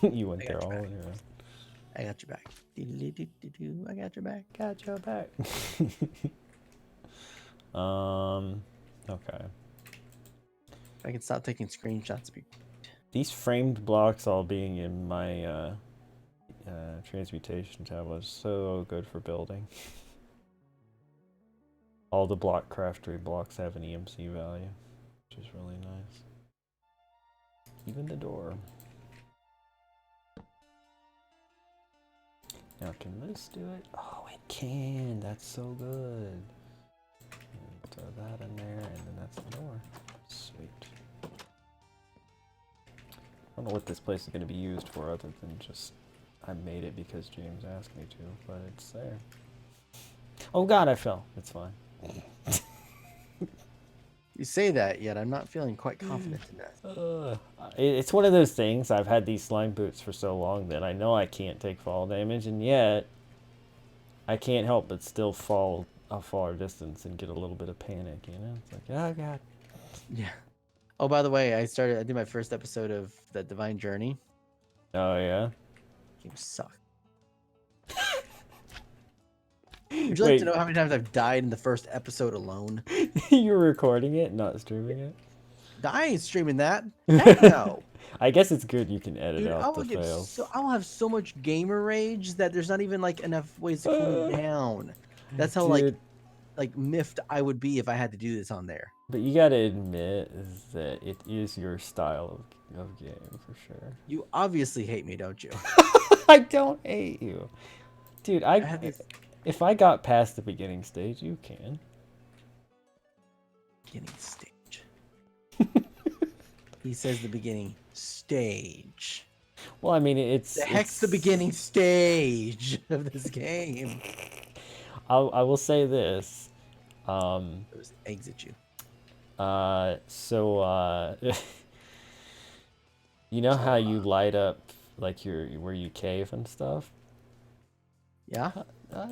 But you went I there got all you on back. your own. I got your back. Do-do-do-do-do. I got your back. Got your back. Okay. If I can stop taking screenshots. These framed blocks all being in my transmutation tab was so good for building. All the block craftery blocks have an EMC value, which is really nice. Even the door. Now can this do it? Oh, it can. That's so good. Throw that in there, and then that's the door. Sweet. I don't know what this place is going to be used for other than just I made it because James asked me to, but it's there. Oh god, I fell. It's fine. You say that, yet I'm not feeling quite confident in that. It's one of those things. I've had these slime boots for so long that I know I can't take fall damage, and yet I can't help but still fall a far distance and get a little bit of panic, you know? It's like, oh god. Yeah. Oh, by the way, I did my first episode of the Divine Journey. Oh yeah? Game sucked. Would you like to know how many times I've died in the first episode alone? You're recording it, not streaming it? I ain't streaming that. Heck no. I guess it's good you can edit Dude, out the fails. I will have so much gamer rage that there's not even like enough ways to cool it down. That's how Dude. like miffed I would be if I had to do this on there. But you gotta admit is that it is your style of game for sure. You obviously hate me, don't you? I don't hate you. Dude, if I got past the beginning stage, you can. Beginning stage. He says the beginning stage. Well, I mean, it's the beginning stage of this game. I will say this. Those eggs at you. You know how you light up like where you cave and stuff? Yeah. A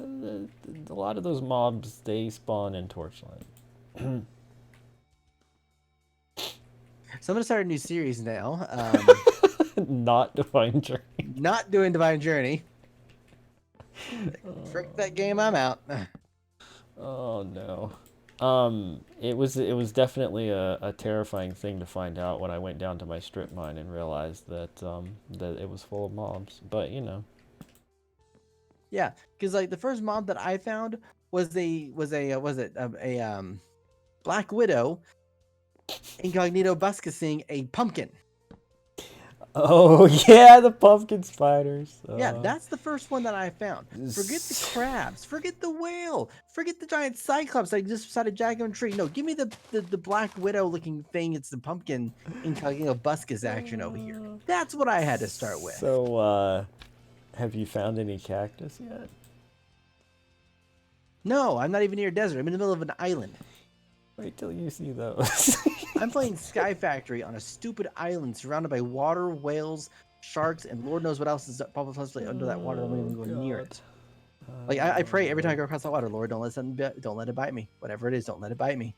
lot of those mobs, they spawn in Torchlight. So I'm gonna start a new series now. Not Divine Journey. Not doing Divine Journey. Frick that game, I'm out. Oh no. It was definitely a terrifying thing to find out when I went down to my strip mine and realized that that it was full of mobs. But you know. Yeah, because like the first mob that I found was a Black Widow incognito buscasing a pumpkin. Oh yeah, the pumpkin spiders. Yeah, that's the first one that I found. Forget the crabs, forget the whale, forget the giant cyclops I just decided to jack on a tree. No, give me the Black Widow looking thing. It's the pumpkin incognito buscas action over here. That's what I had to start with. So have you found any cactus yet? No, I'm not even near a desert. I'm in the middle of an island. Wait till you see those. I'm playing Sky Factory on a stupid island surrounded by water, whales, sharks, and Lord knows what else is possibly under that water. I don't even go near it. Like I pray every time I go across the water, Lord, don't let it bite me. Whatever it is, don't let it bite me.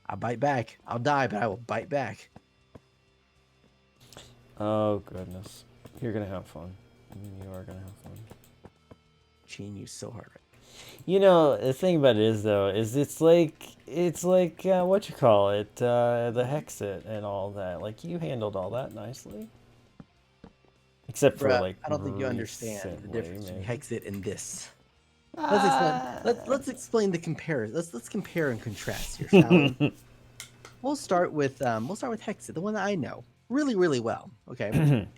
I'll bite back. I'll die, but I will bite back. Oh goodness, you're gonna have fun. You are gonna have fun. Cheating you so hard. You know, the thing about it is though, is it's like what you call it, the Hexit and all that. Like you handled all that nicely. Except for like I don't think you understand the difference between maybe. Hexit and this. Let's explain the comparison. Let's compare and contrast here, shall we? We'll start with Hexit, the one that I know really well. Okay.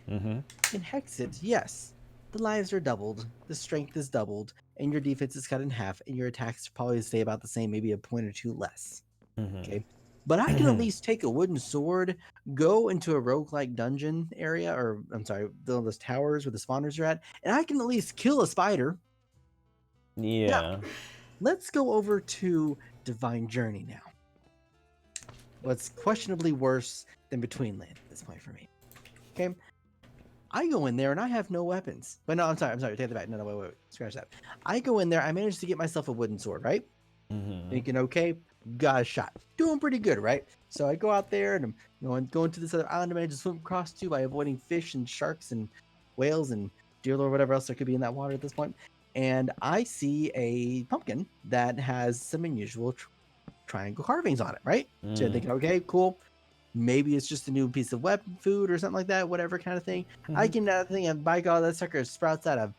In Hexit, yes, the lives are doubled, the strength is doubled, and your defense is cut in half, and your attacks probably stay about the same, maybe a point or two less. Okay. But I can at least take a wooden sword, go into a roguelike dungeon area, or I'm sorry, those towers where the spawners are at, and I can at least kill a spider. Yeah. Now, let's go over to Divine Journey now. What's questionably worse than Between Land at this point for me. Okay. I go in there and I have no weapons. But no, I'm sorry, take that back. No, wait. Scratch that. I go in there, I managed to get myself a wooden sword, right? Thinking, okay, got a shot. Doing pretty good, right? So I go out there and I'm going to this other island I managed to swim across to by avoiding fish and sharks and whales and deer or whatever else there could be in that water at this point. And I see a pumpkin that has some unusual triangle carvings on it, right? So I'm thinking, okay, cool. Maybe it's just a new piece of weapon food or something like that, whatever kind of thing. I get that thing and by God, that sucker sprouts out of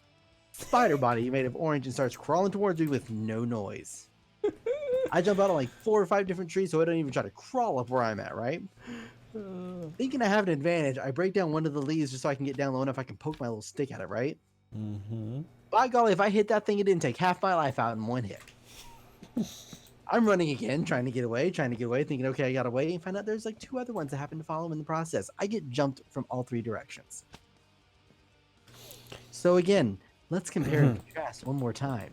spider body made of orange and starts crawling towards me with no noise. I jump out on like 4 or 5 different trees so I don't even try to crawl up where I'm at, right? Thinking I have an advantage, I break down one of the leaves just so I can get down low enough I can poke my little stick at it, right? By golly, if I hit that thing, it didn't take half my life out in one hit. I'm running again, trying to get away, thinking, okay, I got away, and find out there's like 2 other ones that happen to follow him in the process. I get jumped from all 3 directions. So again, let's compare and contrast one more time.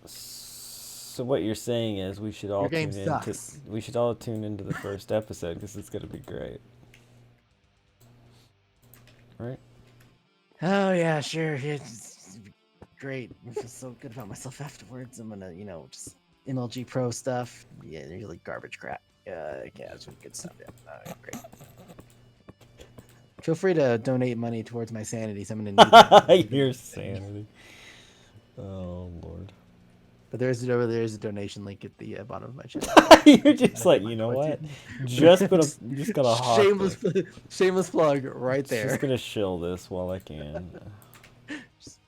So what you're saying is we should all tune into the first episode because it's gonna be great, right? Oh yeah, sure. It's great. I feel so good about myself afterwards. I'm gonna, just MLG Pro stuff. Yeah, really garbage crap. Yeah, it's really good stuff. Yeah, great. Feel free to donate money towards my sanity. So I'm gonna need that. Your sanity. Oh Lord. But there is a donation link at the bottom of my channel. You're just like, you know what? Just gonna hawk shameless plug right there. Just gonna shill this while I can.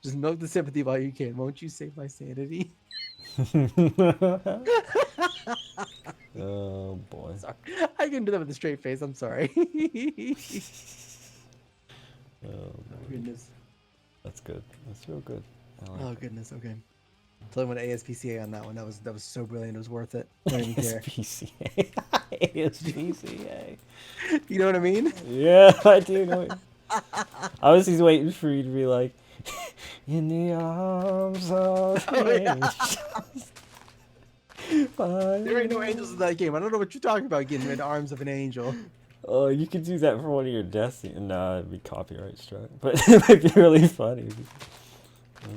Just milk the sympathy while you can. Won't you save my sanity? Oh boy. Sorry. I can do that with a straight face. I'm sorry. Oh goodness. That's good. That's real good. Oh goodness. Okay. Tell me what ASPCA on that one. That was so brilliant. It was worth it. I don't even care. ASPCA. ASPCA. You know what I mean? Yeah, I do know. I was just waiting for you to be like, in the arms of angels. There ain't no angels in that game. I don't know what you're talking about getting in the arms of an angel. Oh, you could do that for one of your deaths. Nah, it'd be copyright struck. But it might be really funny.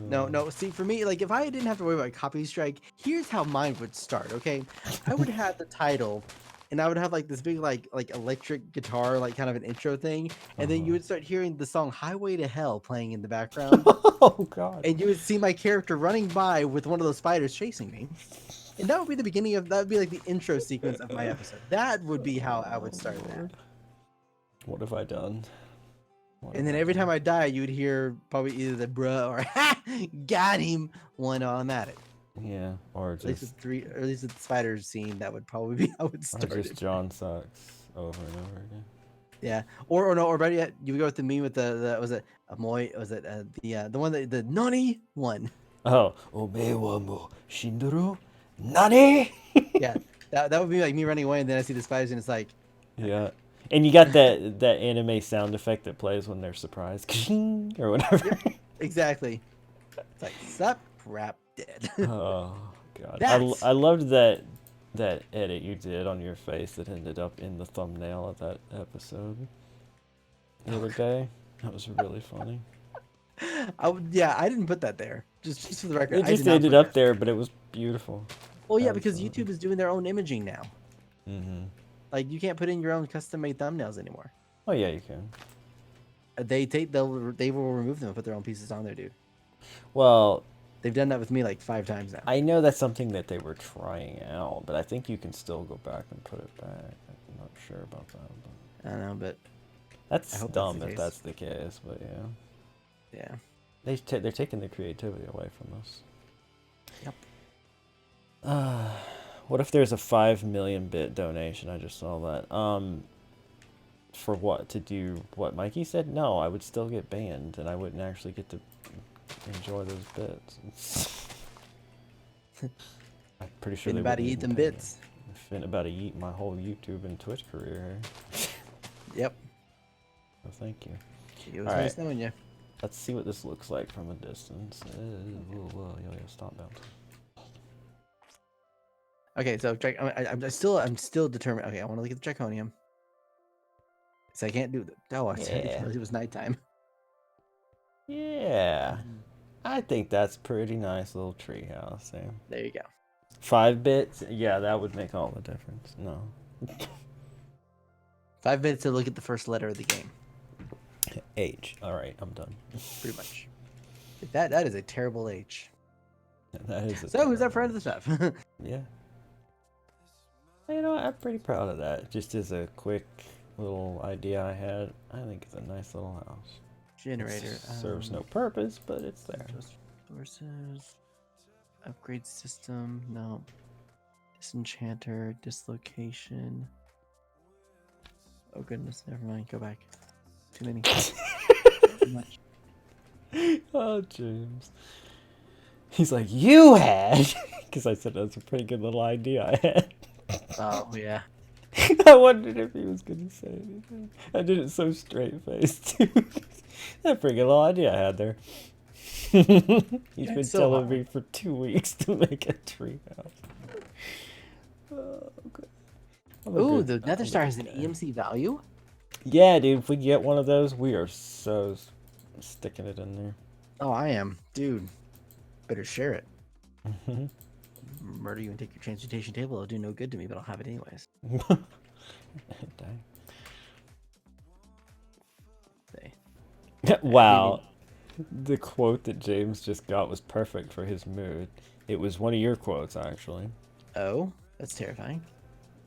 No. See, for me, like, if I didn't have to worry about copy strike, here's how mine would start, okay? I would have the title, and I would have, like, this big, like electric guitar, like, kind of an intro thing, and then you would start hearing the song Highway to Hell playing in the background. Oh, God. And you would see my character running by with one of those spiders chasing me. And that would be the beginning of, that would be, like, the intro sequence of my episode. That would be how I would start that. What have I done? And then every time I die, you would hear probably either the bruh or ha, got him one automatic. Yeah, or just At least with the spiders scene, that would probably be how it started. or just John sucks over and over again. Yeah, or better yet, you would go with the meme with the was it Amoy? Was it the one that the Nani one? Oh, Omewa mo Shinduru Nani? Yeah, that would be like me running away, and then I see the spiders, and it's like, Yeah. And you got that anime sound effect that plays when they're surprised, or whatever. exactly. It's like, sup, crap, dead. Oh, God, That's I loved that edit you did on your face that ended up in the thumbnail of that episode the other day. That was really funny. yeah, I didn't put that there. Just for the record, It I did just not ended put up that. there, but it was beautiful. Well, yeah, because Absolutely. YouTube is doing their own imaging now. Mm-hmm. Like you can't put in your own custom-made thumbnails anymore. Oh yeah, you can. They will remove them and put their own pieces on there, dude. Well, They've done that with me like 5 times now. I know that's something that they were trying out, but I think you can still go back and put it back. I'm not sure about that. But... I don't know, but That's hope that's dumb the if case. that's the case, but yeah. Yeah. They're taking the creativity away from us. Yep. What if there's a 5 million bit donation? I just saw that. For what? To do what Mikey said? No, I would still get banned, and I wouldn't actually get to enjoy those bits. I'm pretty sure Been they about to wouldn't eat even them pay me. bits. I've been about to eat my whole YouTube and Twitch career. Yep. So thank you. It was All nice right. knowing you. Let's see what this looks like from a distance. Stop bouncing. Okay, so I'm still determined. Okay, I want to look at the Draconium. So I can't do the. Oh, I didn't Yeah. realize it was nighttime. Yeah. I think that's pretty nice little treehouse there. There you go. 5 bits? Yeah, that would make all the difference. No. 5 minutes to look at the first letter of the game. H. All right, I'm done. Pretty much. That is a terrible H. That is. So who's our friend of the stuff? Yeah. You know, I'm pretty proud of that. Just as a quick little idea I had, I think it's a nice little house. Generator. It serves no purpose, but it's there. Sources. Upgrade system. No. Disenchanter. Dislocation. Oh goodness, never mind. Go back. Too many. Too much. Oh, James. He's like, you had! Because I said that's a pretty good little idea I had. Oh, yeah. I wondered if he was going to say anything. I did it so straight-faced, too. That pretty good little idea I had there. He's been so telling hard. me for 2 weeks to make a treehouse. Oh, okay. Ooh, the Nether Star has an EMC value? Yeah, dude, if we get one of those, we are so sticking it in there. Oh, I am. Dude, better share it. Mm-hmm. Murder you and take your transmutation table. It'll do no good to me, but I'll have it anyways. Dang. Say. Wow. The quote that James just got was perfect for his mood. It was one of your quotes, actually. Oh, that's terrifying.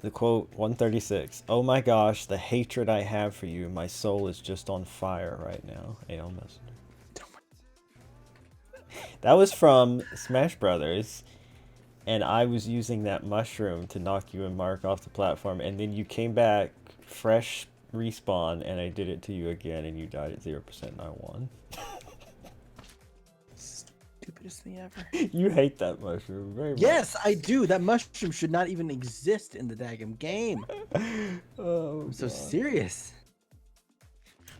The quote 136. Oh my gosh, the hatred I have for you. My soul is just on fire right now. AL Messenger. That was from Smash Brothers. And I was using that mushroom to knock you and Mark off the platform. And then you came back, fresh respawn, and I did it to you again. And you died at 0% and I won. Stupidest thing ever. You hate that mushroom very much. Yes, I do. That mushroom should not even exist in the daggum game. Oh, I'm so God. serious.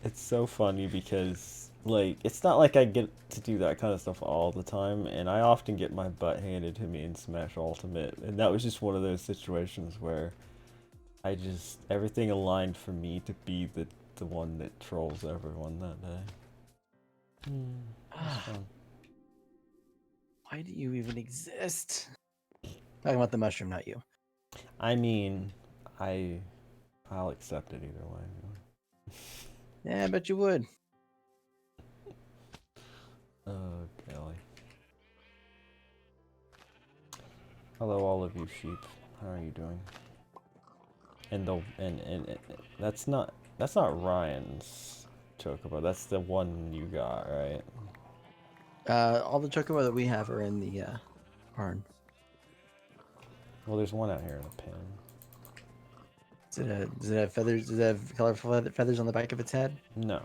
It's so funny because, like, it's not like I get to do that kind of stuff all the time, and I often get my butt handed to me in Smash Ultimate, and that was just one of those situations where I just, everything aligned for me to be the one that trolls everyone that day. It was fun. Why do you even exist? Talking about the mushroom, not you. I mean, I'll accept it either way. Yeah, I bet you would. Oh, Kelly. Hello, all of you sheep. How are you doing? And that's not Ryan's chocobo. That's the one you got, right? All the chocobo that we have are in the barn. Well, there's one out here in a pen. Does it have feathers? Does it have colorful feathers on the back of its head? No.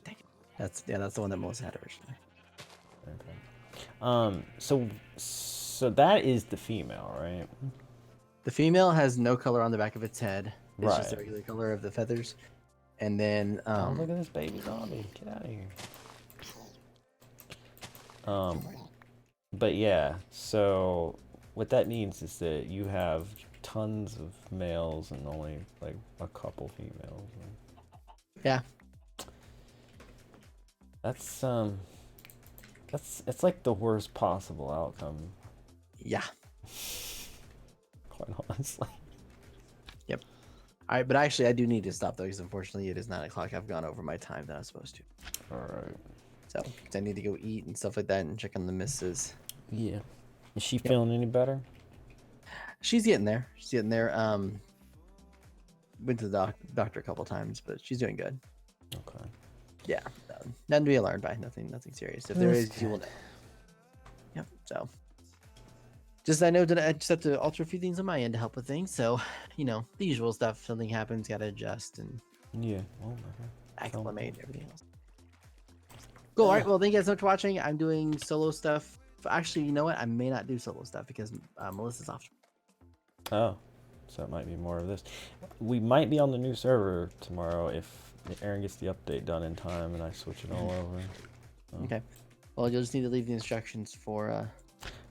Dang it. That's the one that Melissa had originally. Okay. So that is the female, right? The female has no color on the back of its head. It's just the Right. regular color of the feathers. And then Oh, look at this baby zombie. Get out of here. But yeah, so what that means is that you have tons of males and only like a couple females. Yeah. That's it's like the worst possible outcome. Yeah. Quite honestly. Yep. All right, but actually, I do need to stop though, because unfortunately, it is 9 o'clock. I've gone over my time that I was supposed to. All right. So 'cause I need to go eat and stuff like that, and check on the missus. Yeah. Is she feeling any better? She's getting there. She's getting there. Went to the doctor a couple times, but she's doing good. Okay. Yeah. Nothing to be alarmed by. Nothing serious. If there is, you will know. Yep. So. Just I know that I just have to alter a few things on my end to help with things. So, the usual stuff. Something happens, gotta adjust and Yeah. Oh my god. acclimate and everything else. Cool. All right. Well, thank you guys so much for watching. I'm doing solo stuff. Actually, you know what? I may not do solo stuff because Melissa's off. Oh, so it might be more of this. We might be on the new server tomorrow if Aaron gets the update done in time and I switch it all over. Oh. Okay. Well, you'll just need to leave the instructions for.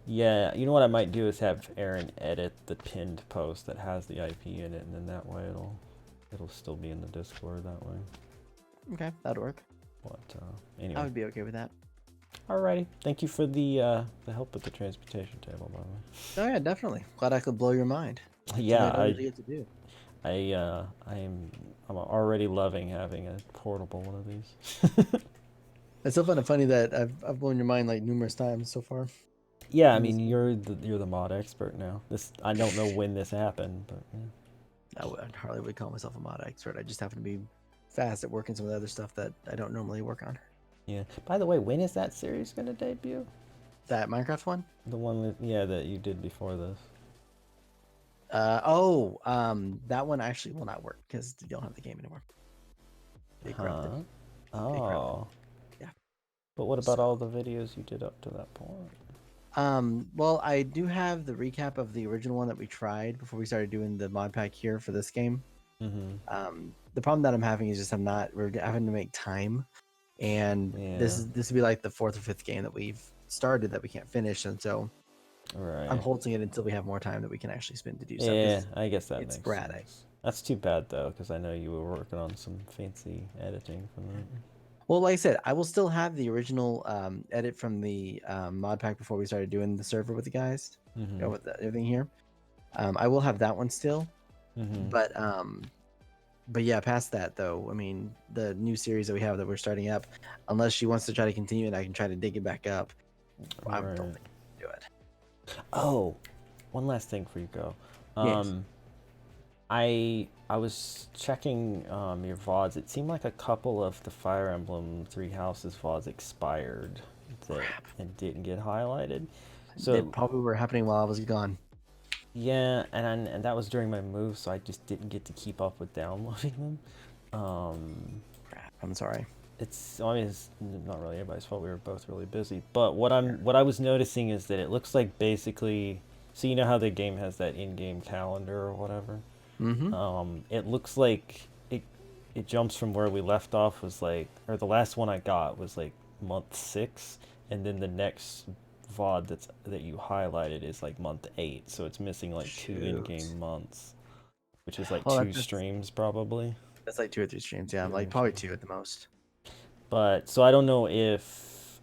Yeah, you know what I might do is have Aaron edit the pinned post that has the IP in it, and then that way it'll still be in the Discord that way. Okay, that'd work. But anyway. I would be okay with that. Alrighty, thank you for the help with the transportation table, by the way. Oh yeah, definitely. Glad I could blow your mind. Yeah, I really get to do. I'm already loving having a portable one of these. It's so funny that I've blown your mind like numerous times so far. Yeah, I mean you're the mod expert now. I don't know when this happened, but yeah. I hardly would call myself a mod expert. I just happen to be fast at working some of the other stuff that I don't normally work on. Yeah. By the way, when is that series gonna debut? That Minecraft one? The one with that you did before this. That one actually will not work because you don't have the game anymore. They corrupted. Oh. Yeah. But what about all the videos you did up to that point? Well, I do have the recap of the original one that we tried before we started doing the mod pack here for this game. Mm-hmm. The problem that I'm having is just we're having to make time, and this would be like the 4th or 5th game that we've started that we can't finish, and so I'm holding it until we have more time that we can actually spend to do stuff. Yeah, I guess that it's makes sporadic. sense. That's too bad though, because I know you were working on some fancy editing from that. Well, like I said, I will still have the original edit from the mod pack before we started doing the server with the guys, Mm-hmm. with everything here. I will have that one still, Mm-hmm. but yeah, past that though, I mean, the new series that we have that we're starting up, unless she wants to try to continue and I can try to dig it back up, I don't think I can do it. Oh, one last thing before you go. Yes. I was checking your VODs. It seemed like a couple of the Fire Emblem Three Houses VODs expired and didn't get highlighted. So they probably were happening while I was gone. Yeah, and that was during my move, so I just didn't get to keep up with downloading them. Crap, I'm sorry. It's not really everybody's fault. We were both really busy. But what I was noticing is that it looks like basically, so you know how the game has that in-game calendar or whatever. Mm-hmm. It looks like it jumps from where we left off was like, or the last one I got was like month 6, and then the next VOD that you highlighted is like month 8, so it's missing like 2 in-game months, which is like 2 streams probably. That's like 2 or 3 streams, yeah, like probably 2 at the most. But so I don't know if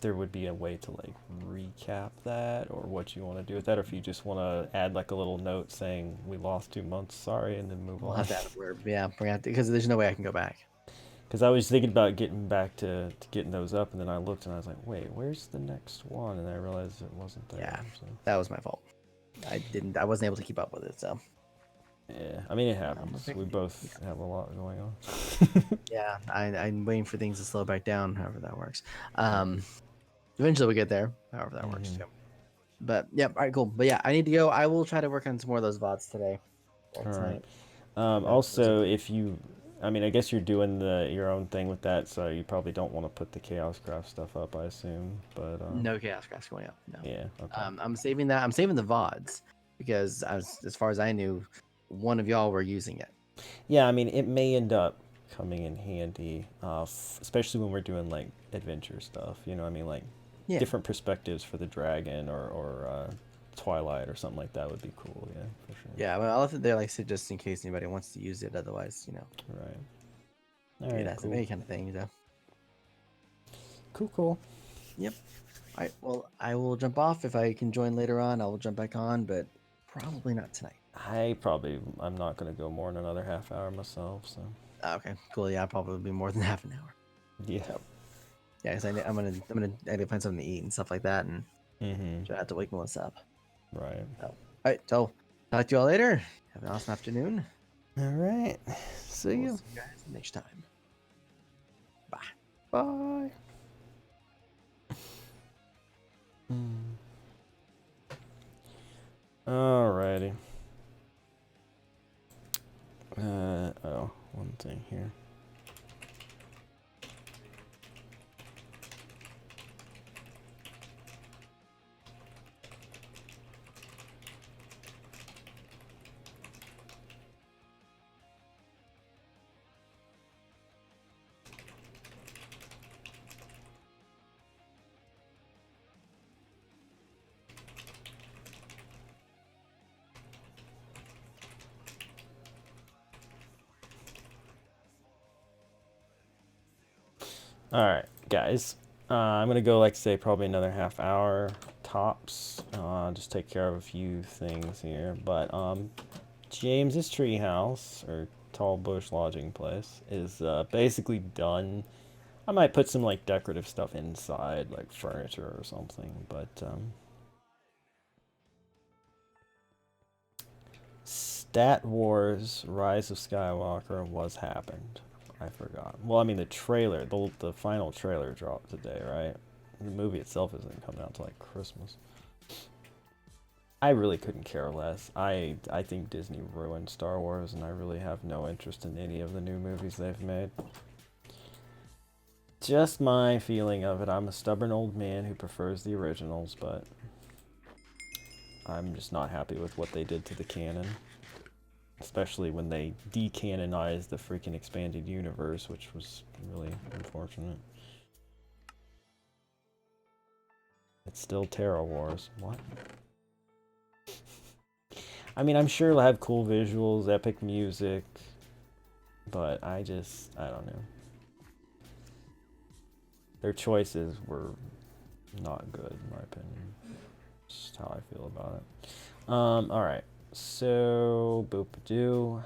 there would be a way to like recap that, or what you want to do with that, or if you just want to add like a little note saying we lost 2 months, sorry, and then move on. We'll have to add a word, yeah, because there's no way I can go back. Because I was thinking about getting back to getting those up, and then I looked and I was like, wait, where's the next one? And I realized it wasn't there. Yeah, so. that was my fault. I wasn't able to keep up with it, so. Yeah, I mean, it happens. We both have a lot going on. Yeah, I'm waiting for things to slow back down, however that works. Eventually we'll get there, however that works too. But yeah, all right, cool. But yeah, I need to go. I will try to work on some more of those VODs today. All right. Also, if you, I mean, I guess you're doing your own thing with that, so you probably don't want to put the KAOSCRAFT stuff up, I assume. But no KAOSCRAFT's going up. No. Yeah. Okay. I'm saving that. I'm saving the VODs because as far as I knew, one of y'all were using it. Yeah, I mean, it may end up coming in handy, especially when we're doing like adventure stuff. You know, I mean, like Yeah. different perspectives for the dragon or Twilight or something like that would be cool. Yeah, for sure. Yeah, well, I left it there, like I said, just in case anybody wants to use it. Otherwise, Right. All maybe right. that's Cool. any kind of thing. Cool. Yep. All right. Well, I will jump off. If I can join later on, I will jump back on, but probably not tonight. I'm not gonna go more than another half hour myself. So. Okay. Cool. Yeah, I'll probably be more than half an hour. Yeah. So, yeah, because I need to find something to eat and stuff like that, and Mm-hmm. I have to wake Melissa up. Right. So, all right. So, talk to you all later. Have an awesome afternoon. All right. See We'll you. see you guys next time. Bye. Bye. Alrighty. One thing here. All right, guys. I'm gonna go, like, say, probably another half hour tops. Just take care of a few things here. But James's treehouse, or Tall Bush Lodging Place, is basically done. I might put some, like, decorative stuff inside, like furniture or something. But Stat Wars: Rise of Skywalker was happened. I forgot. Well, I mean, the final trailer dropped today, right? The movie itself isn't coming out till like Christmas. I really couldn't care less. I think Disney ruined Star Wars, and I really have no interest in any of the new movies they've made. Just my feeling of it. I'm a stubborn old man who prefers the originals, but I'm just not happy with what they did to the canon. Especially when they decanonized the freaking expanded universe, which was really unfortunate. It's still Terra Wars. What? I mean, I'm sure it'll have cool visuals, epic music, but I don't know. Their choices were not good, in my opinion. Just how I feel about it. Alright. So, boop-a-doo.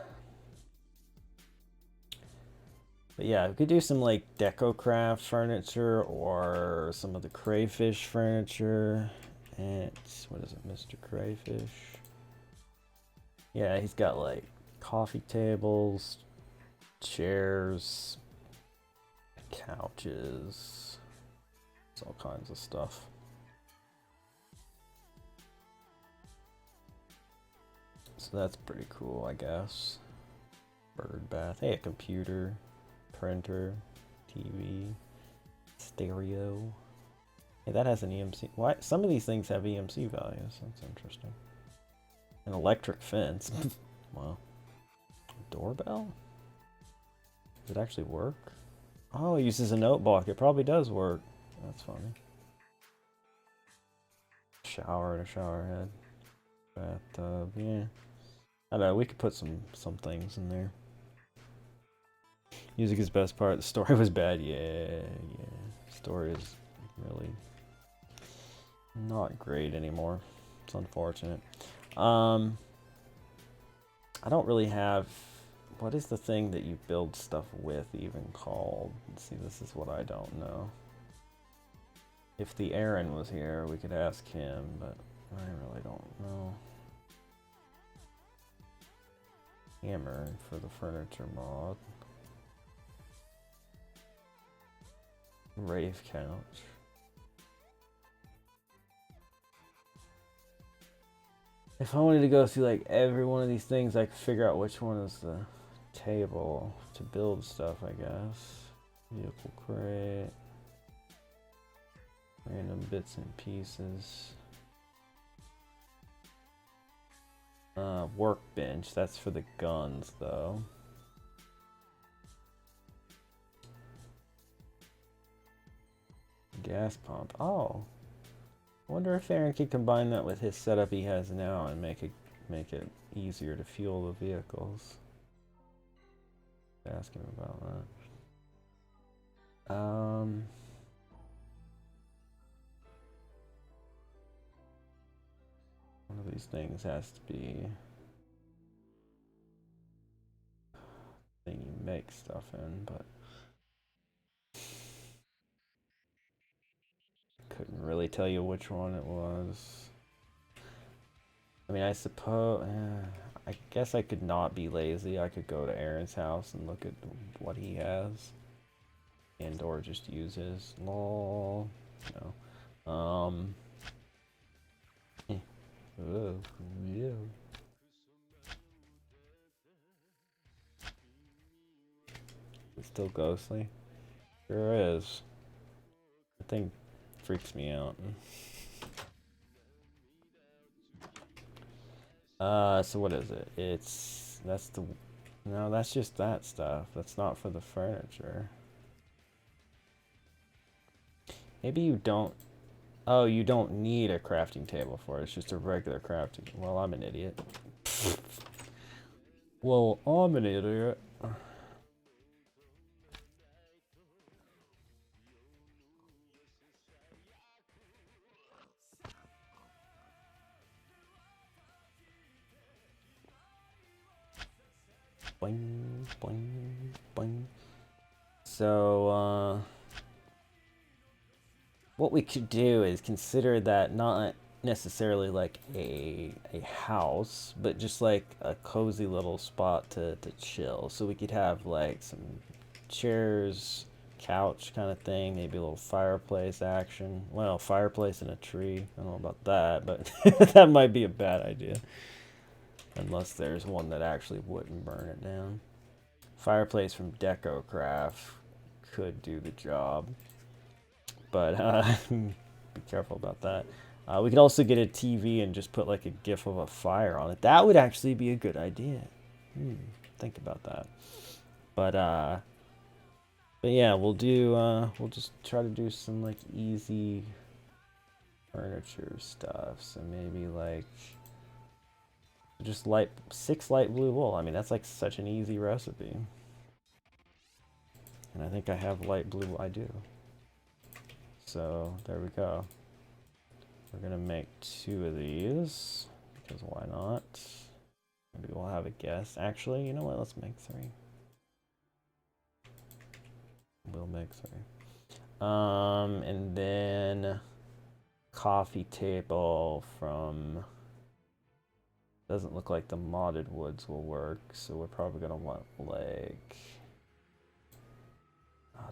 But yeah, we could do some, like, DecoCraft furniture or some of the crayfish furniture. And what is it, Mr. Crayfish? Yeah, he's got, like, coffee tables, chairs, couches. It's all kinds of stuff. So that's pretty cool, I guess. Bird bath. Hey, a computer, printer, TV, stereo. Hey, that has an EMC. Why? Some of these things have EMC values. That's interesting. An electric fence. Wow. Doorbell? Does it actually work? Oh, it uses a note block. It probably does work. That's funny. Shower and a shower head. Bathtub, yeah. I don't know, we could put some things in there. Music is the best part. The story was bad. Yeah. Story is really not great anymore. It's unfortunate. I don't really have... What is the thing that you build stuff with even called? Let's see, this is what I don't know. If the Aaron was here, we could ask him, but I really don't know. Hammer for the furniture mod. Rave couch. If I wanted to go through like every one of these things, I could figure out which one is the table to build stuff, I guess. Vehicle crate. Random bits and pieces. Workbench, that's for the guns though. Gas pump, oh, wonder if Aaron could combine that with his setup he has now and make it easier to fuel the vehicles. Ask him about that. One of these things has to be thing you make stuff in, but couldn't really tell you which one it was. I mean, I suppose, I guess I could not be lazy. I could go to Aaron's house and look at what he has, and or just use his. Lol. No. Oh, yeah. It's still ghostly. Sure is. The thing freaks me out. So what is it? No, that's just that stuff. That's not for the furniture. Maybe you don't, oh, you don't need a crafting table for it. It's just a regular crafting. Well, I'm an idiot. Well, I'm an idiot. Boing, boing, boing. So, what we could do is consider that not necessarily like a house, but just like a cozy little spot to chill. So we could have like some chairs, couch kind of thing, maybe a little fireplace action. Well, fireplace and a tree. I don't know about that, but that might be a bad idea. Unless there's one that actually wouldn't burn it down. Fireplace from KAOSCRAFT could do the job. But be careful about that. We could also get a TV and just put like a GIF of a fire on it. That would actually be a good idea. Think about that. But yeah, we'll just try to do some like easy furniture stuff. So maybe like just 6 light blue wool. I mean, that's like such an easy recipe. And I think I have light blue. I do. So there we go. We're gonna make 2 of these because why not? Maybe we'll have a guest. Actually, you know what? Let's make 3. We'll make 3. And then coffee table from. Doesn't look like the modded woods will work, so we're probably gonna want like.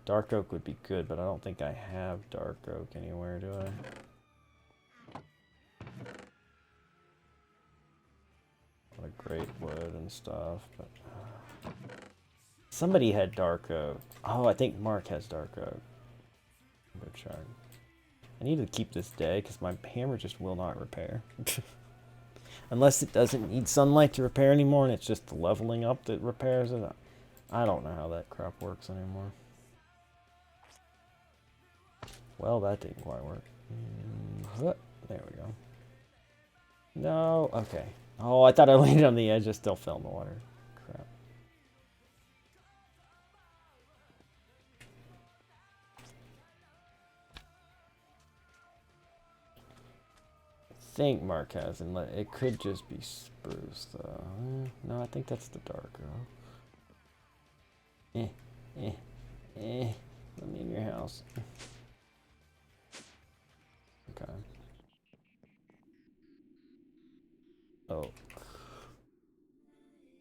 Dark oak would be good, but I don't think I have dark oak anywhere, do I? A lot of great wood and stuff, but somebody had dark oak. Oh, I think Mark has dark oak. Go check. I need to keep this day because my hammer just will not repair. Unless it doesn't need sunlight to repair anymore and it's just the leveling up that repairs it. I don't know how that crap works anymore. Well, that didn't quite work. There we go. No, okay. Oh, I thought I landed on the edge. I still fell in the water. Crap. I think Mark has, and it could just be spruce though. No, I think that's the dark oak. Let me in your house. Okay. Oak.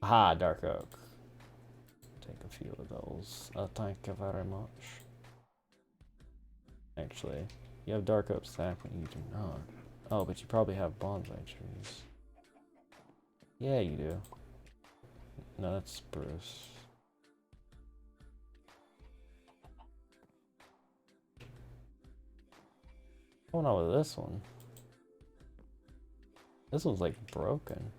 Aha, dark oak. Take a few of those. Thank you very much. Actually, you have dark oak sapling, you do not. Oh, but you probably have bonsai trees. Yeah, you do. No, that's spruce. What's going on with this one? This one's like broken.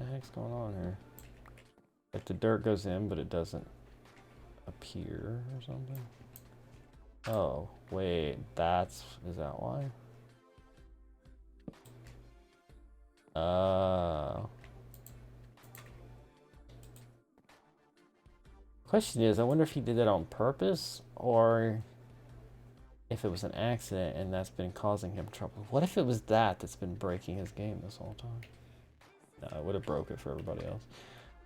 the heck's going on here? Like the dirt goes in, but it doesn't appear or something. Oh, wait, is that why? Question is, I wonder if he did that on purpose or if it was an accident and that's been causing him trouble. What if it was that's been breaking his game this whole time? No, it would have broke it for everybody else.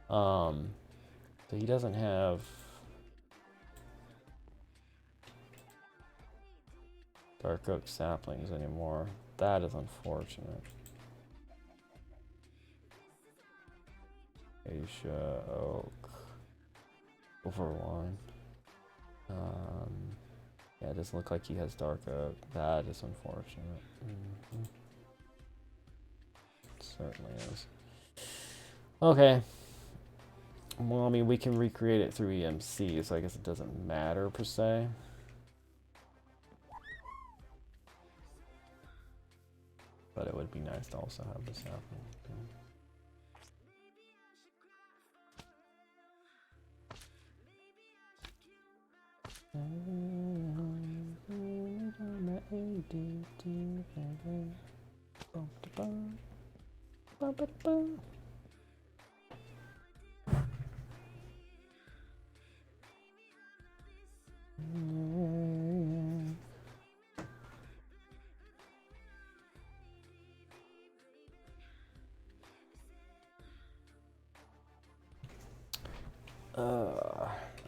So he doesn't have dark oak saplings anymore. That is unfortunate. Acacia oak over one. Yeah, it doesn't look like he has dark oak. That is unfortunate. It certainly is. Okay. Well, I mean, we can recreate it through EMC, so I guess it doesn't matter per se. But it would be nice to also have this happen.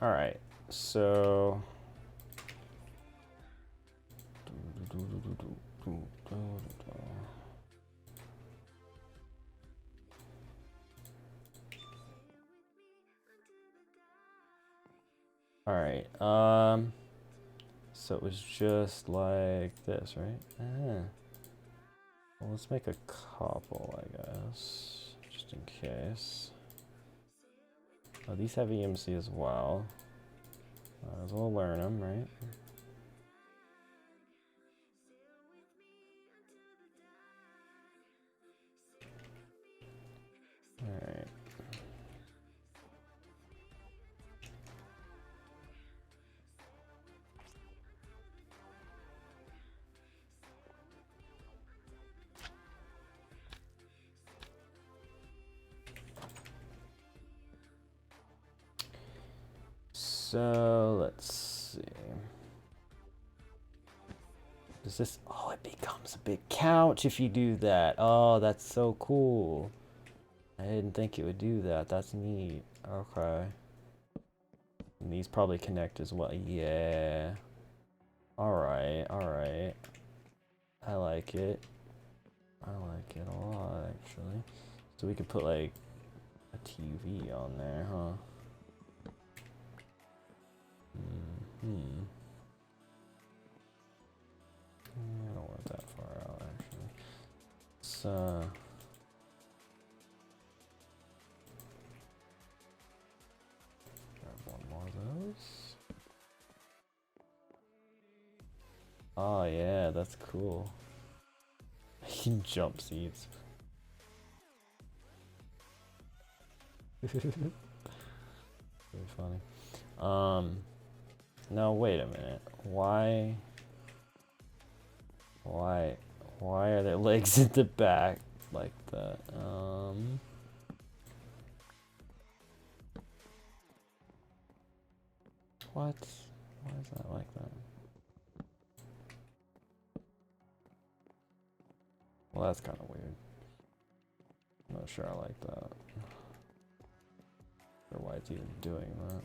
All right, so all right, so it was just like this, right? Well, let's make a couple, I guess, just in case. Oh, these have EMC as well. Might as well learn them, right? Alright. So, let's see. Does this... Oh, it becomes a big couch if you do that. Oh, that's so cool. I didn't think it would do that. That's neat. Okay. And these probably connect as well. Yeah. Alright, alright. I like it. I like it a lot, actually. So we could put, like, a TV on there, huh? I don't want that far out, actually. So... grab one more of those. Oh, yeah, that's cool. He can jump seats. Very funny. No, wait a minute. Why are there legs at the back like that? What? Why is that like that? Well, that's kind of weird. I'm not sure I like that. Or why it's even doing that.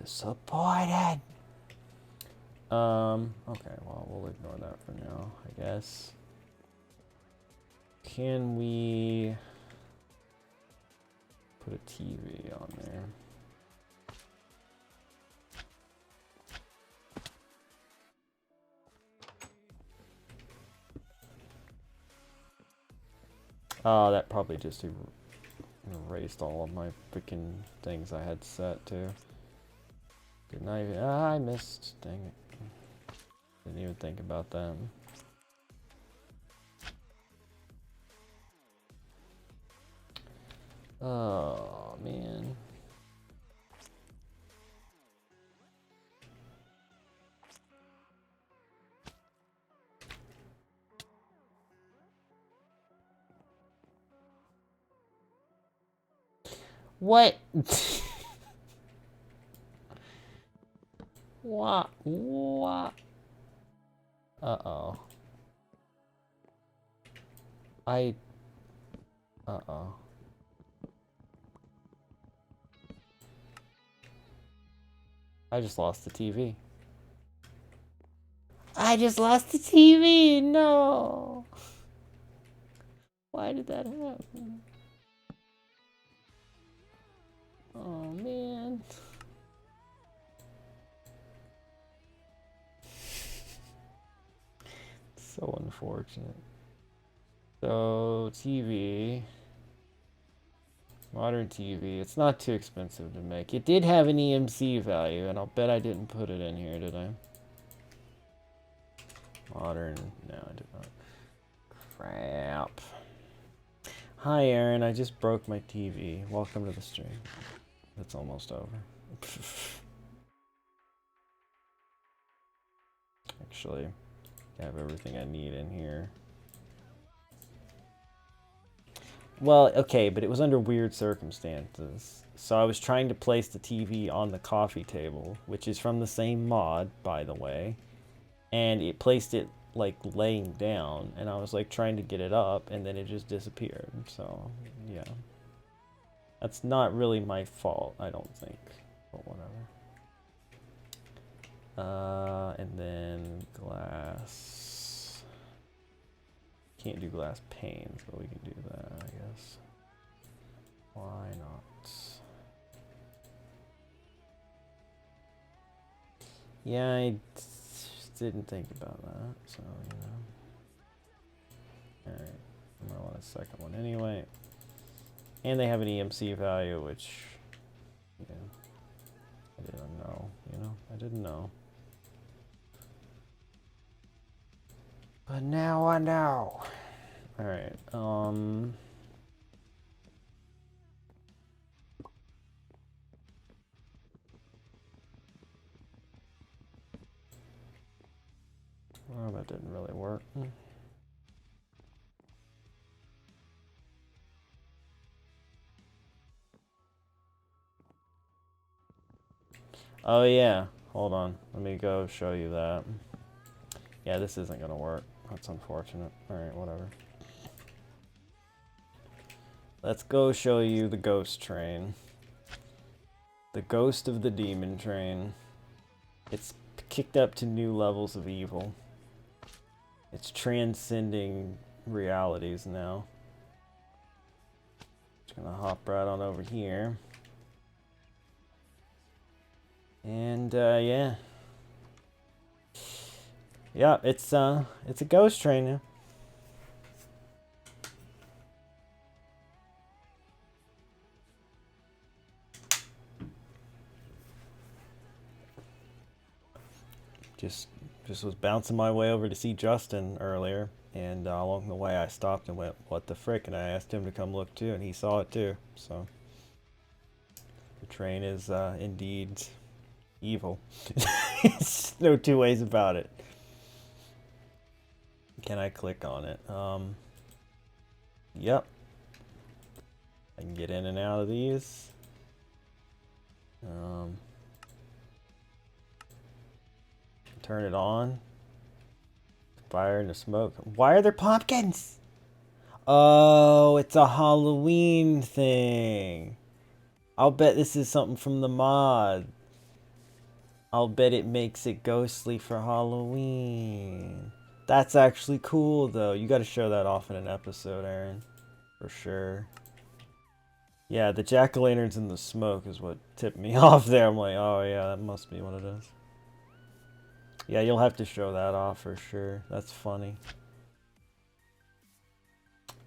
Disappointed. Okay, well, we'll ignore that for now, I guess. Can we put a TV on there? Oh, that probably just Erased all of my freaking things I had set too. Didn't I even? Ah, I missed. Dang it. Didn't even think about that. Oh, man. What? What? What? Uh-oh. Uh-oh. I just lost the TV. I just lost the TV! No! Why did that happen? Oh, man. So unfortunate. So, TV. Modern TV. It's not too expensive to make. It did have an EMC value, and I'll bet I didn't put it in here, did I? Modern. No, I did not. Crap. Hi, Aaron. I just broke my TV. Welcome to the stream. It's almost over. Actually, I have everything I need in here. Well, okay, but it was under weird circumstances. So I was trying to place the TV on the coffee table, which is from the same mod, by the way. And it placed it, like, laying down. And I was, like, trying to get it up, and then it just disappeared. So, yeah. That's not really my fault, I don't think. But whatever. And then glass. Can't do glass panes, but we can do that, I guess. Why not? Yeah, I didn't think about that, so, you know. Alright, I might want a second one anyway. And they have an EMC value, which, yeah, I didn't know, you know? I didn't know. But now I know. Alright, well, that didn't really work. Oh yeah, hold on. Let me go show you that. Yeah, this isn't gonna work. That's unfortunate. Alright, whatever. Let's go show you the ghost train. The ghost of the demon train. It's kicked up to new levels of evil. It's transcending realities now. Just gonna hop right on over here. And yeah. Yeah, it's a ghost train now. Just was bouncing my way over to see Justin earlier, and along the way I stopped and went, "What the frick?" And I asked him to come look too, and he saw it too. So the train is indeed evil. There's no two ways about it. Can I click on it? Yep. I can get in and out of these. Turn it on. Fire and the smoke. Why are there pumpkins? Oh, it's a Halloween thing. I'll bet this is something from the mod. I'll bet it makes it ghostly for Halloween. That's actually cool, though. You gotta show that off in an episode, Aaron. For sure. Yeah, the jack-o'-lanterns and the smoke is what tipped me off there. I'm like, oh yeah, that must be what it is. Yeah, you'll have to show that off for sure. That's funny.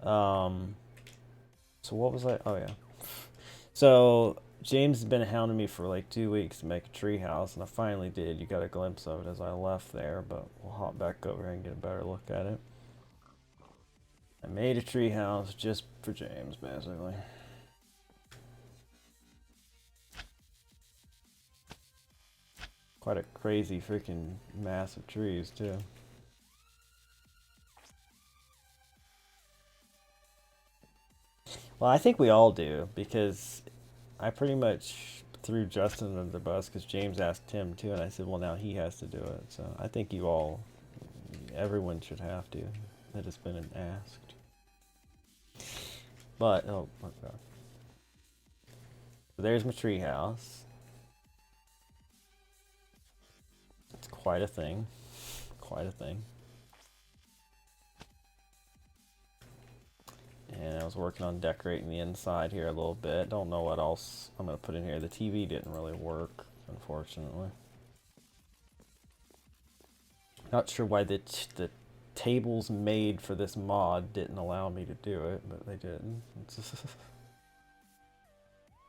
So what was I? Oh yeah. So James has been hounding me for like 2 weeks to make a treehouse, and I finally did. You got a glimpse of it as I left there, but we'll hop back over here and get a better look at it. I made a treehouse just for James, basically. Quite a crazy freaking mass of trees, too. Well, I think we all do, because I pretty much threw Justin under the bus because James asked him to, and I said, well, now he has to do it. So I think you all, everyone should have to, that has been asked. But, oh my god. So there's my treehouse. It's quite a thing. Quite a thing. And I was working on decorating the inside here a little bit. Don't know what else I'm going to put in here. The TV didn't really work, unfortunately. Not sure why the tables made for this mod didn't allow me to do it, but they didn't.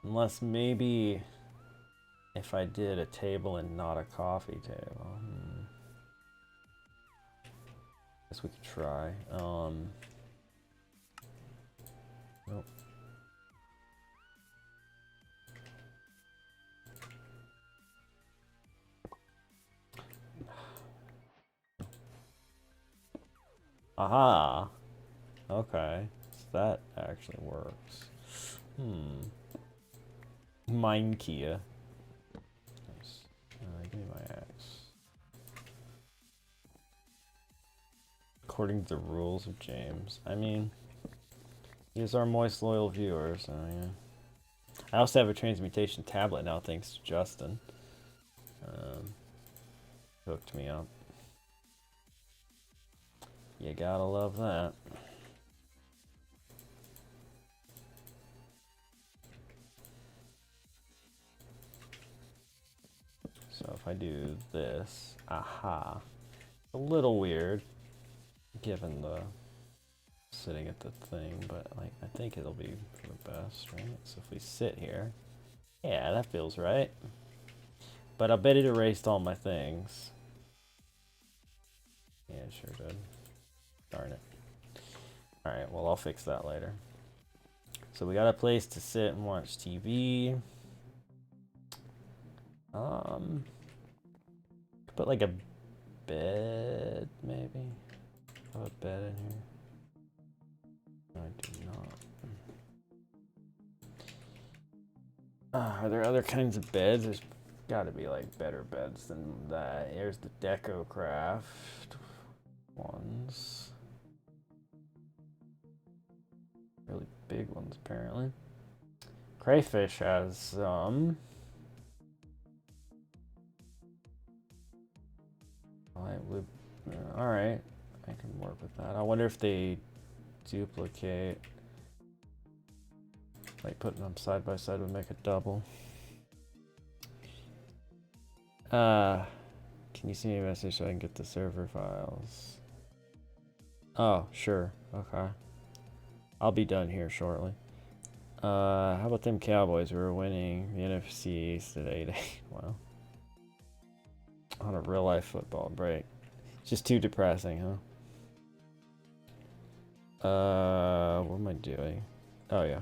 Unless maybe if I did a table and not a coffee table. Guess we could try. Nope. Aha! Okay, so that actually works. Mine Kia. Nice. Give me my axe. According to the rules of James. I mean, he's our moist loyal viewer, so yeah. I also have a transmutation tablet now thanks to Justin. Hooked me up. You gotta love that. So if I do this, aha. A little weird, given the sitting at the thing, but like I think it'll be for the best, right? So if we sit here, yeah, that feels right. But I bet it erased all my things. Yeah, it sure did. Darn it. Alright, well I'll fix that later. So we got a place to sit and watch TV. Put like a bed, maybe? Have a bed in here. No, I do not. Are there other kinds of beds? There's gotta be like better beds than that. Here's the KAOSCRAFT ones. Really big ones, apparently. Crayfish has alright, I can work with that. I wonder if they duplicate. Like putting them side by side would make a double. Can you send me a message so I can get the server files? Oh, sure. Okay. I'll be done here shortly. How about them Cowboys? We were winning the NFC East at 8-8. Wow. On a real life football break. It's just too depressing, huh? What am I doing? Oh yeah.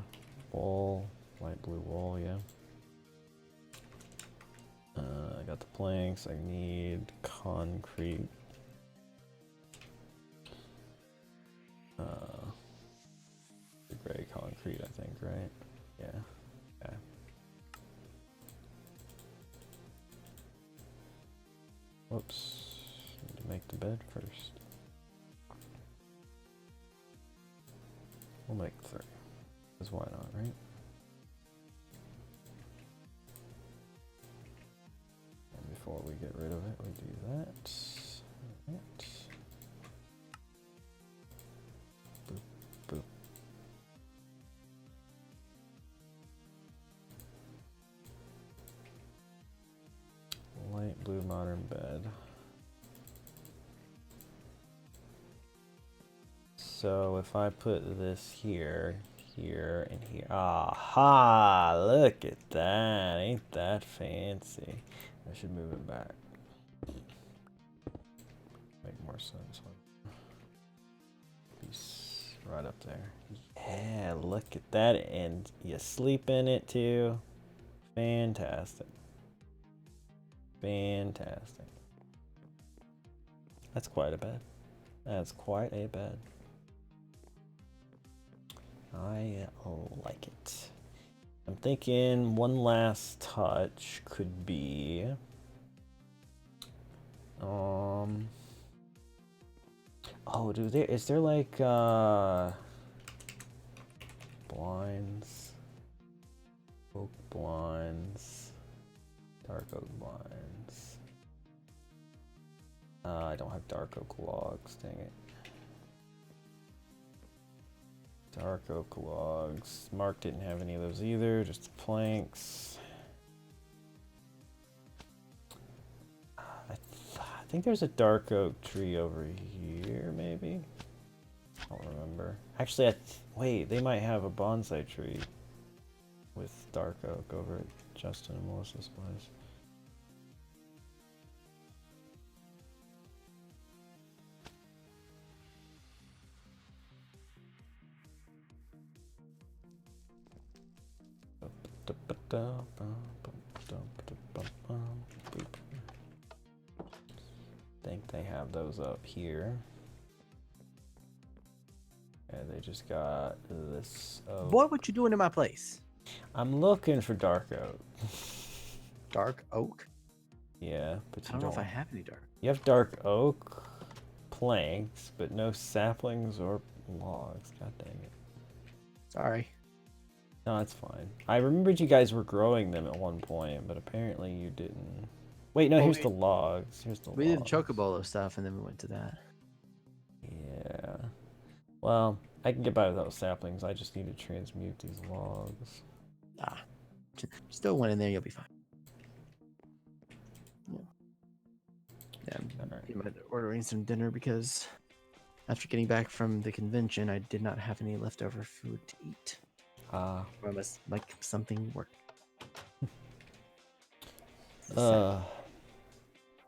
Wool, light blue wool, yeah. I got the planks, I need concrete. The gray concrete, I think, right? Yeah. Okay. Whoops. Need to make the bed first. We'll make 3. Because why not, right? And before we get rid of it, we do that. Right. Boop, boop. Light blue modern bed. So if I put this here, here and here. Aha! Look at that. Ain't that fancy? I should move it back. Make more sense. Piece right up there. Yeah, look at that. And you sleep in it too. Fantastic. Fantastic. That's quite a bed. That's quite a bed. I like it. I'm thinking one last touch could be oh, dude, is there like blinds, oak blinds, dark oak blinds? I don't have dark oak logs, dang it. Dark oak logs. Mark didn't have any of those either, just the planks. I think there's a dark oak tree over here, maybe? I don't remember. Actually, wait, they might have a bonsai tree with dark oak over at Justin and Melissa's place. Think they have those up here. And they just got this. Oh. Boy, what you doing in my place? I'm looking for dark oak. Dark oak? Yeah, but I don't know if I have any dark. You have dark oak planks, but no saplings or logs. God dang it. Sorry. No, it's fine. I remembered you guys were growing them at one point, but apparently you didn't. Wait, no, here's the logs. Here's the We logs. did the Chocobolo stuff, and then we went to that. Yeah. Well, I can get by without saplings. I just need to transmute these logs. Ah. Still one in there, you'll be fine. Yeah. I'm ordering some dinner because after getting back from the convention, I did not have any leftover food to eat. I must make something work.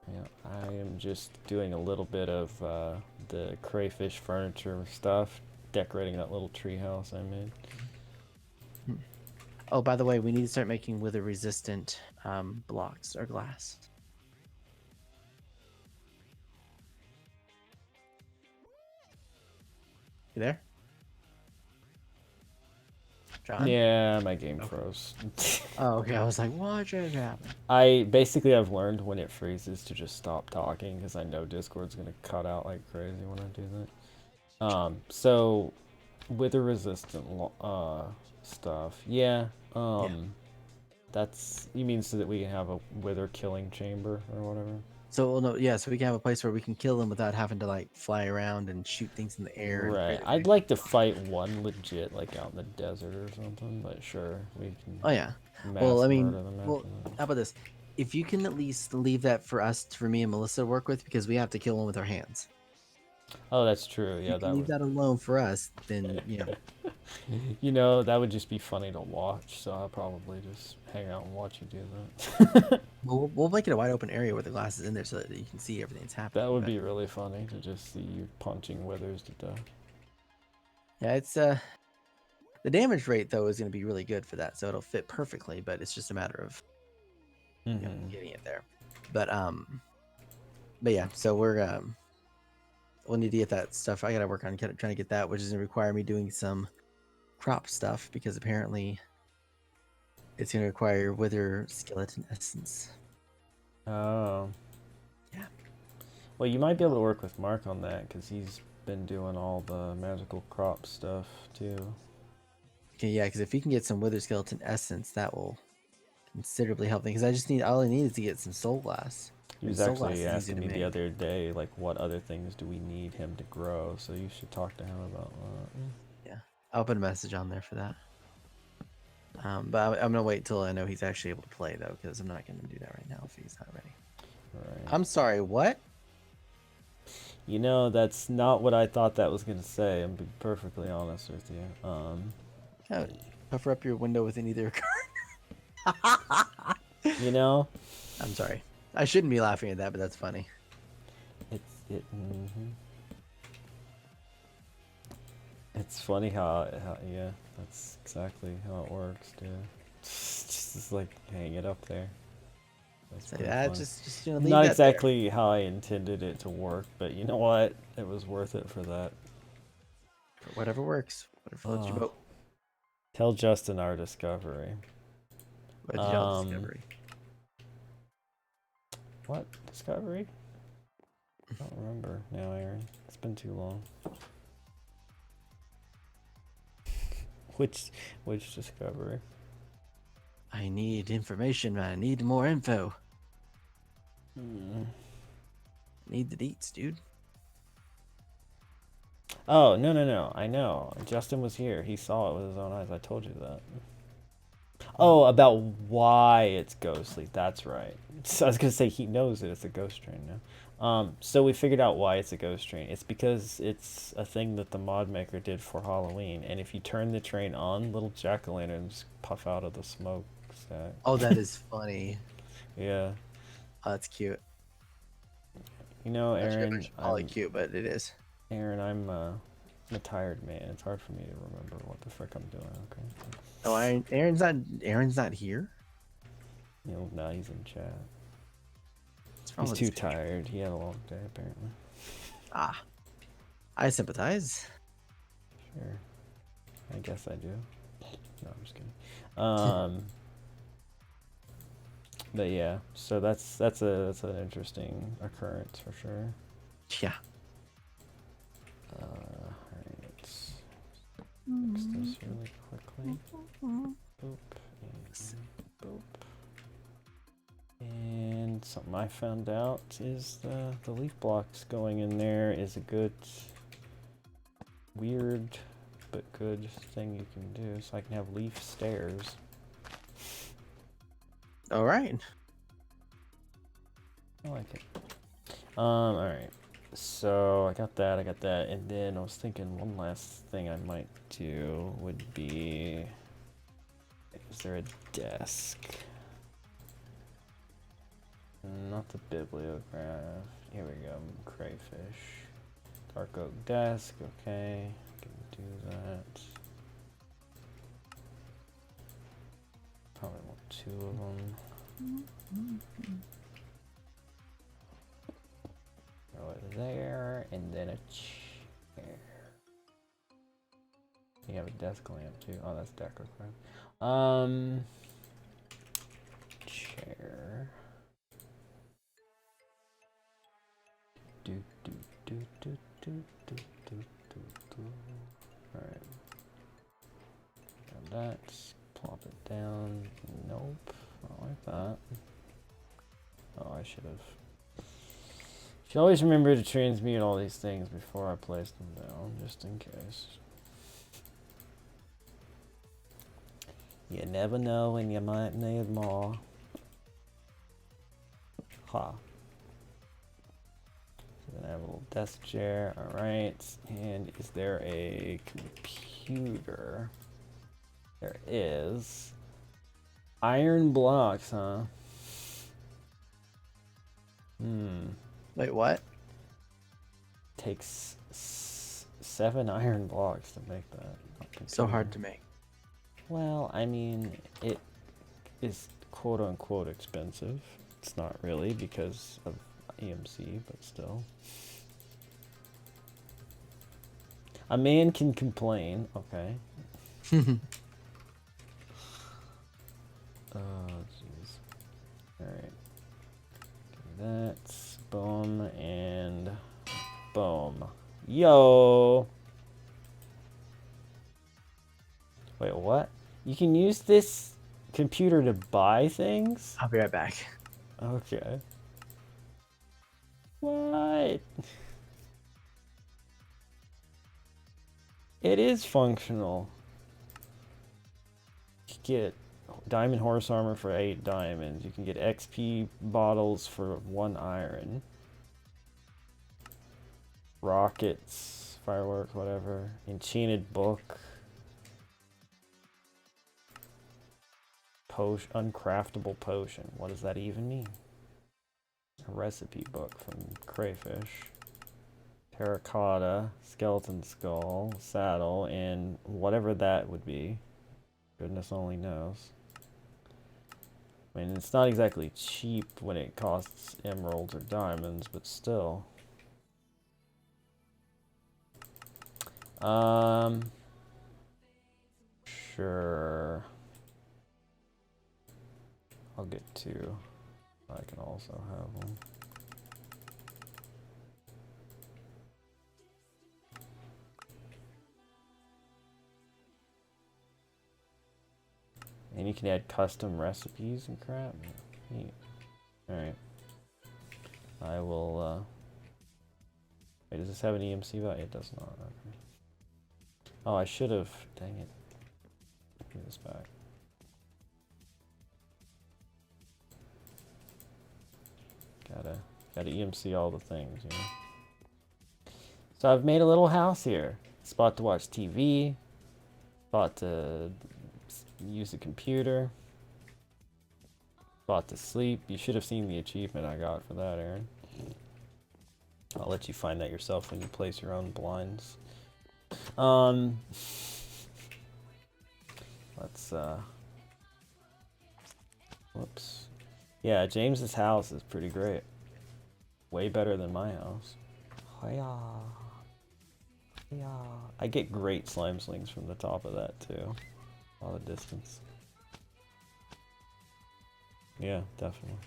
Yeah, I am just doing a little bit of the crayfish furniture stuff, decorating that little tree house I made. Oh, by the way, we need to start making wither-resistant blocks or glass. You there? John? Yeah, my game froze. Oh, okay. I was like, what just happened? I've learned when it freezes to just stop talking because I know Discord's gonna cut out like crazy when I do that. So wither resistant stuff. Yeah. That's, you mean so that we can have a wither killing chamber or whatever? So, no, yeah, so we can have a place where we can kill them without having to like fly around and shoot things in the air. Right. I'd like to fight one legit, like out in the desert or something, but sure, we can. Oh yeah. Well, I mean, how about this? If you can at least leave that for me and Melissa to work with, because we have to kill one with our hands. Oh, that's true. Yeah, that leave that alone for us, then you know, that would just be funny to watch. So I'll probably just hang out and watch you do that. We'll make it a wide open area where the glass is in there so that you can see everything that's happening. That would be really funny to just see you punching withers to death. Yeah, it's the damage rate though is going to be really good for that, so it'll fit perfectly. But it's just a matter of getting it there. But yeah, so we'll need to get that stuff. I gotta work on trying to get that, which is gonna require me doing some crop stuff because apparently it's gonna require wither skeleton essence. Oh. Yeah. Well, you might be able to work with Mark on that because he's been doing all the magical crop stuff too. Okay, yeah, because if you can get some wither skeleton essence, that will considerably help me. Because all I need is to get some soul glass. He was actually asking me the other day, like, what other things do we need him to grow? So you should talk to him about that. Yeah, I'll put a message on there for that. But I'm gonna wait till I know he's actually able to play though, because I'm not gonna do that right now if he's not ready. Right. I'm sorry. What? You know, that's not what I thought that was gonna say. I'm being perfectly honest with you. Oh, cover up your window with either card. You know, I'm sorry. I shouldn't be laughing at that, but that's funny. It's funny how yeah, that's exactly how it works, dude. Just like hang it up there. That's So pretty yeah, fun. just leave Not that there. exactly how I intended it to work, but you know what? It was worth it for that. For whatever works. Whatever floats your Oh. boat. Tell Justin our discovery. What did y'all discovery? What discovery? I don't remember now, Aaron. It's been too long. Which discovery? I need information. I need more info. Need the deets, dude. Oh, no. I know. Justin was here. He saw it with his own eyes. I told you that. Oh, about why it's ghostly. That's right. So I was going to say he knows that it's a ghost train now. So we figured out why it's a ghost train. It's because it's a thing that the mod maker did for Halloween. And if you turn the train on, little jack-o'-lanterns puff out of the smoke stack. Oh, that is funny. Yeah. Oh, that's cute. You know, Aaron, Probably cute, but it is. Aaron, I'm a tired man. It's hard for me to remember what the frick I'm doing. Okay. Oh, Aaron's not here. You know, now he's in chat. What's wrong He's with too this picture? tired. He had a long day, apparently. Ah, I sympathize. Sure. I guess I do. No, I'm just kidding. But yeah, so that's an interesting occurrence for sure. Yeah. Alright, let's fix this really quickly. Boop and boop. And something I found out is the leaf blocks going in there is a good, weird, but good thing you can do. So I can have leaf stairs. All right. I like it. Alright. So I got that, and then I was thinking one last thing I might do would be, is there a desk? Not the bibliograph. Here we go, crayfish. Dark oak desk, okay. Can do that. Probably want 2 of them. Throw it there, and then a chair. You have a desk lamp too. Oh, that's decorative. Chair. Alright. Grab that. Plop it down. Nope. I don't like that. Oh, I should have. Should always remember to transmute all these things before I place them down, just in case. You never know when you might need more. Ha. So then I have a little desk chair, alright. And is there a computer? There is. Iron blocks, huh? Wait, what? Takes 7 iron blocks to make that. So hard to make. Well, I mean, it is quote unquote expensive. It's not really because of EMC, but still. A man can complain, okay. Oh, jeez. Alright. Do that. Boom and boom. Yo! Wait, what? You can use this computer to buy things? I'll be right back. Okay. What? It is functional. You can get diamond horse armor for 8 diamonds. You can get XP bottles for 1 iron. Rockets, fireworks, whatever. Enchanted book. Potion, uncraftable potion. What does that even mean? A recipe book from crayfish. Terracotta, skeleton skull, saddle, and whatever that would be. Goodness only knows. I mean, it's not exactly cheap when it costs emeralds or diamonds, but still. Sure. I'll get two. I can also have one. And you can add custom recipes and crap. Neat. Alright. I will, wait, does this have an EMC value? It does not. Okay. Oh, I should have. Dang it. Give this back. Gotta EMC all the things, you know. So I've made a little house here. Spot to watch TV. Spot to use the computer. Spot to sleep. You should have seen the achievement I got for that, Aaron. I'll let you find that yourself when you place your own blinds. Let's whoops. Yeah, James's house is pretty great. Way better than my house. Hiya. Hiya. I get great slime slings from the top of that too. All the distance. Yeah, definitely.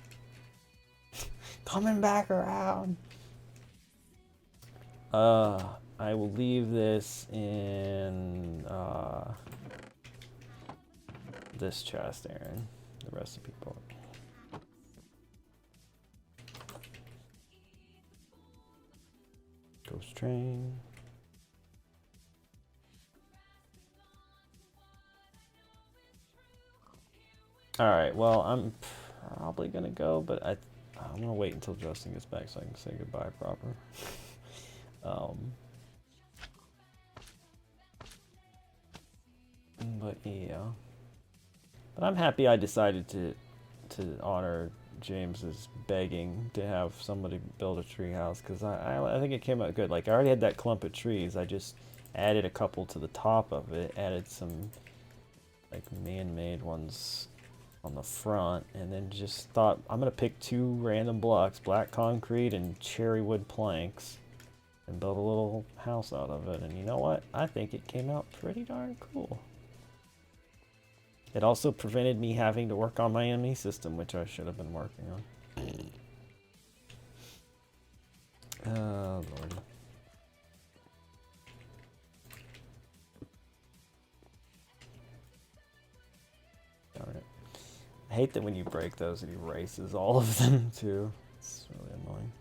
Coming back around. I will leave this in this chest, Aaron. The recipe book. Ghost train. Alright, well, I'm probably gonna go, but I'm gonna wait until Justin gets back so I can say goodbye proper. But yeah. But I'm happy I decided to honor James's begging to have somebody build a tree house, because I think it came out good. Like, I already had that clump of trees. I just added a couple to the top of it, added some like man-made ones on the front, and then just thought I'm gonna pick two random blocks, black concrete and cherry wood planks, and build a little house out of it. And you know what? I think it came out pretty darn cool. It also prevented me having to work on my enemy system, which I should have been working on. Oh, Lord. Darn it. I hate that when you break those, it erases all of them, too. It's really annoying.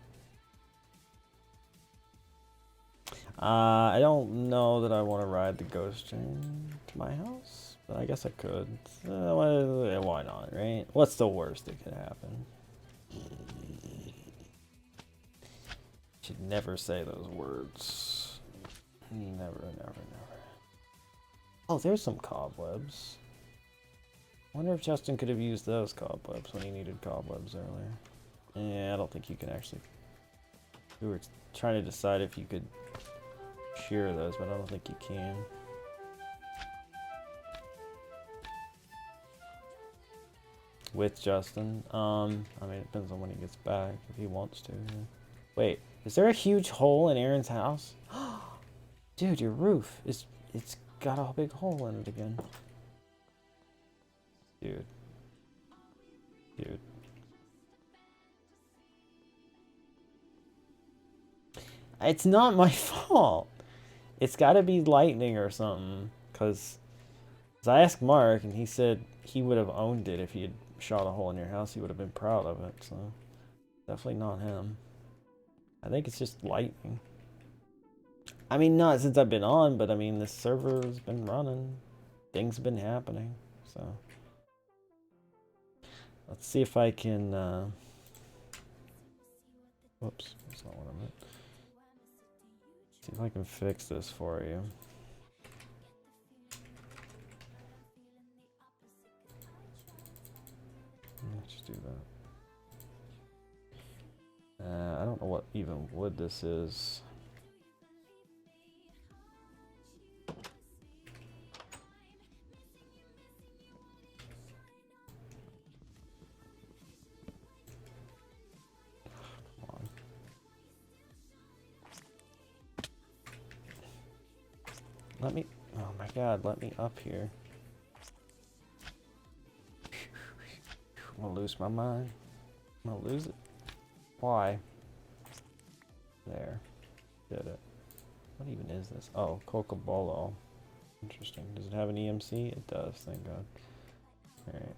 I don't know that I want to ride the ghost train to my house. But I guess I could. Why not, right? What's the worst that could happen? Should never say those words. Never, never, never. Oh, there's some cobwebs. I wonder if Justin could have used those cobwebs when he needed cobwebs earlier. Yeah, I don't think you can actually. We were trying to decide if you could shear those, but I don't think you can. With Justin. I mean, it depends on when he gets back, if he wants to. Yeah. Wait, is there a huge hole in Aaron's house? Dude, your roof it's got a big hole in it again. Dude. Dude. It's not my fault. It's got to be lightning or something, because I asked Mark and he said he would have owned it if he had shot a hole in your house. He would have been proud of it, so definitely not him. I think it's just lightning. I mean, not since I've been on, but I mean, this server's been running. Things have been happening, so let's see if I can whoops, that's not what I meant. See if I can fix this for you. I don't know what even wood this is. Come on. Let me, oh my god, let me up here. I'm gonna lose my mind. I'm gonna lose it. Why? There. Did it. What even is this? Oh, Cocobolo. Interesting. Does it have an EMC? It does, thank god. Alright.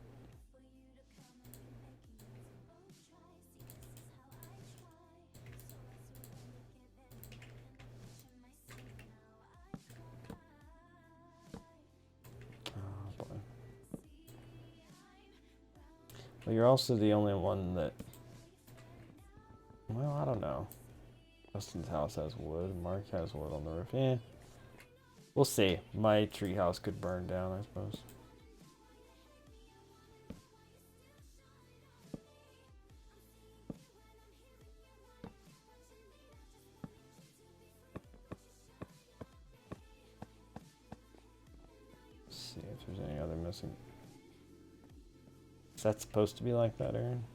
Oh boy. Well, you're also the only one that... Well, I don't know. Justin's house has wood. Mark has wood on the roof. Yeah. We'll see. My treehouse could burn down, I suppose. Let's see if there's any other missing. Is that supposed to be like that, Aaron?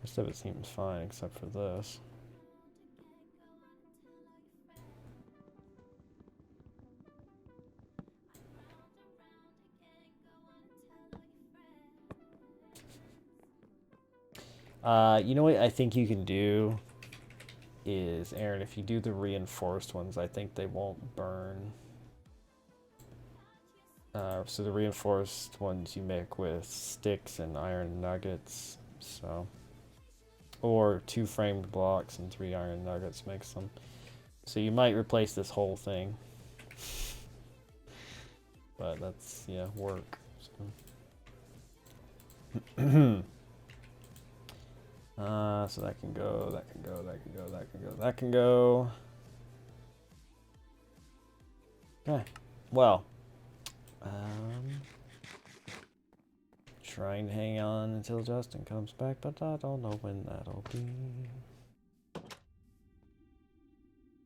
Rest of it seems fine except for this. You know what I think you can do is, Aaron, if you do the reinforced ones, I think they won't burn. So the reinforced ones you make with sticks and iron nuggets, so. Or 2 framed blocks and 3 iron nuggets makes them. So you might replace this whole thing. But that's, yeah, work. So. So that can go, that can go, that can go, that can go, that can go. Okay, well. Trying to hang on until Justin comes back, but I don't know when that'll be.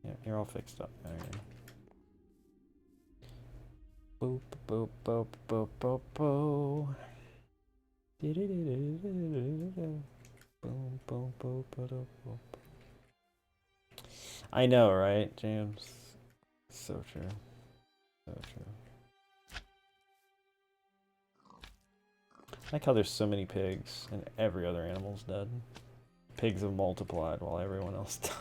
Yeah, you're all fixed up now. Boop, boop, boop, boop, boop, boop. Boom, boom, boop, boop, boop. I know, right, James? So true. So true. I like how there's so many pigs and every other animal's dead. Pigs have multiplied while everyone else died.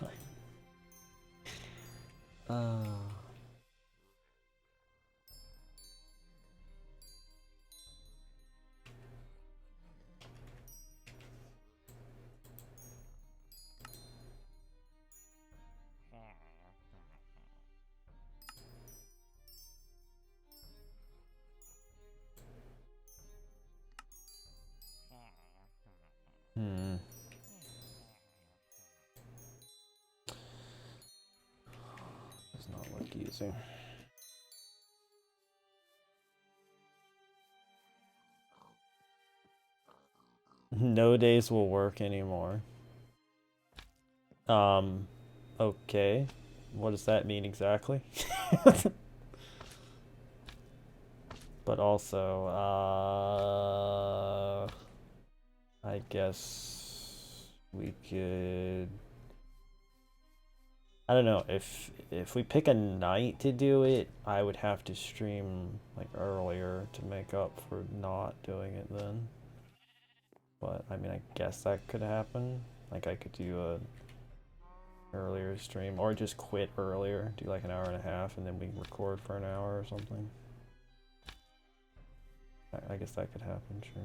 Does not look easy. No days will work anymore. Okay. What does that mean exactly? But also, I guess we could, I don't know, if we pick a night to do it, I would have to stream like earlier to make up for not doing it then. But I mean, I guess that could happen. Like I could do a earlier stream or just quit earlier, do like an hour and a half and then we record for an hour or something. I guess that could happen, sure.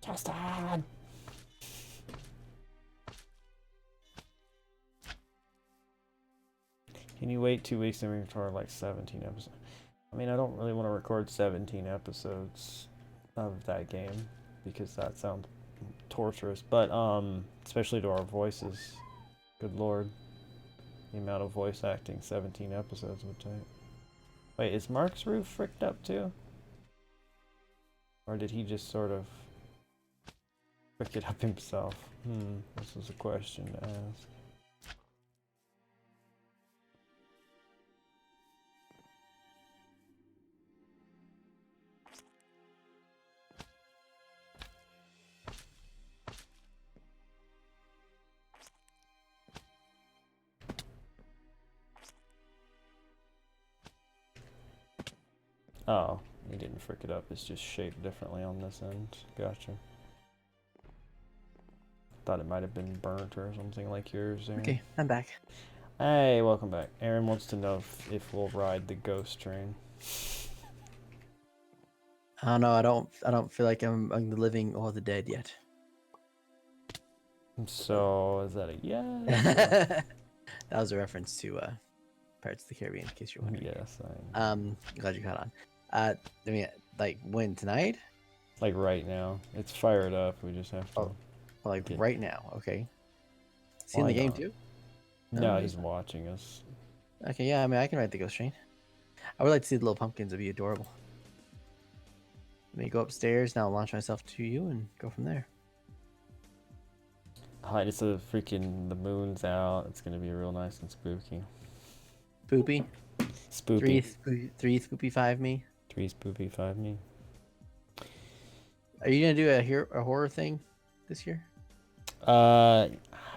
Justin! Can you wait 2 weeks and record like 17 episodes? I mean, I don't really want to record 17 episodes of that game because that sounds torturous, but especially to our voices. Good lord. the amount of voice acting 17 episodes would take. Wait, is Mark's roof fricked up too? Or did he just sort of frick it up himself? This is a question to ask. Oh, he didn't frick it up. It's just shaped differently on this end. Gotcha. Thought it might have been burnt or something like yours there. Okay, I'm back. Hey, welcome back. Aaron wants to know if we'll ride the ghost train. I don't know. I don't feel like I'm among the living or the dead yet. So is that a yes? That was a reference to Pirates of the Caribbean, in case you're wondering. Yes. Glad you caught on. I mean, like when tonight? Like right now. It's fired up. We just have to. Oh, well, like get... right now. Okay. Is he in Why the game not? too? No, he's watching us. Okay, yeah. I mean, I can ride the ghost train. I would like to see the little pumpkins. It'd be adorable. Let me go upstairs. Now I'll launch myself to you and go from there. Hi, it's a freaking, the moon's out. It's gonna be real nice and spooky. Spoopy. Spoopy. Three spoopy 5 me. 3 spoopy 5 me. Are you gonna do a horror thing this year?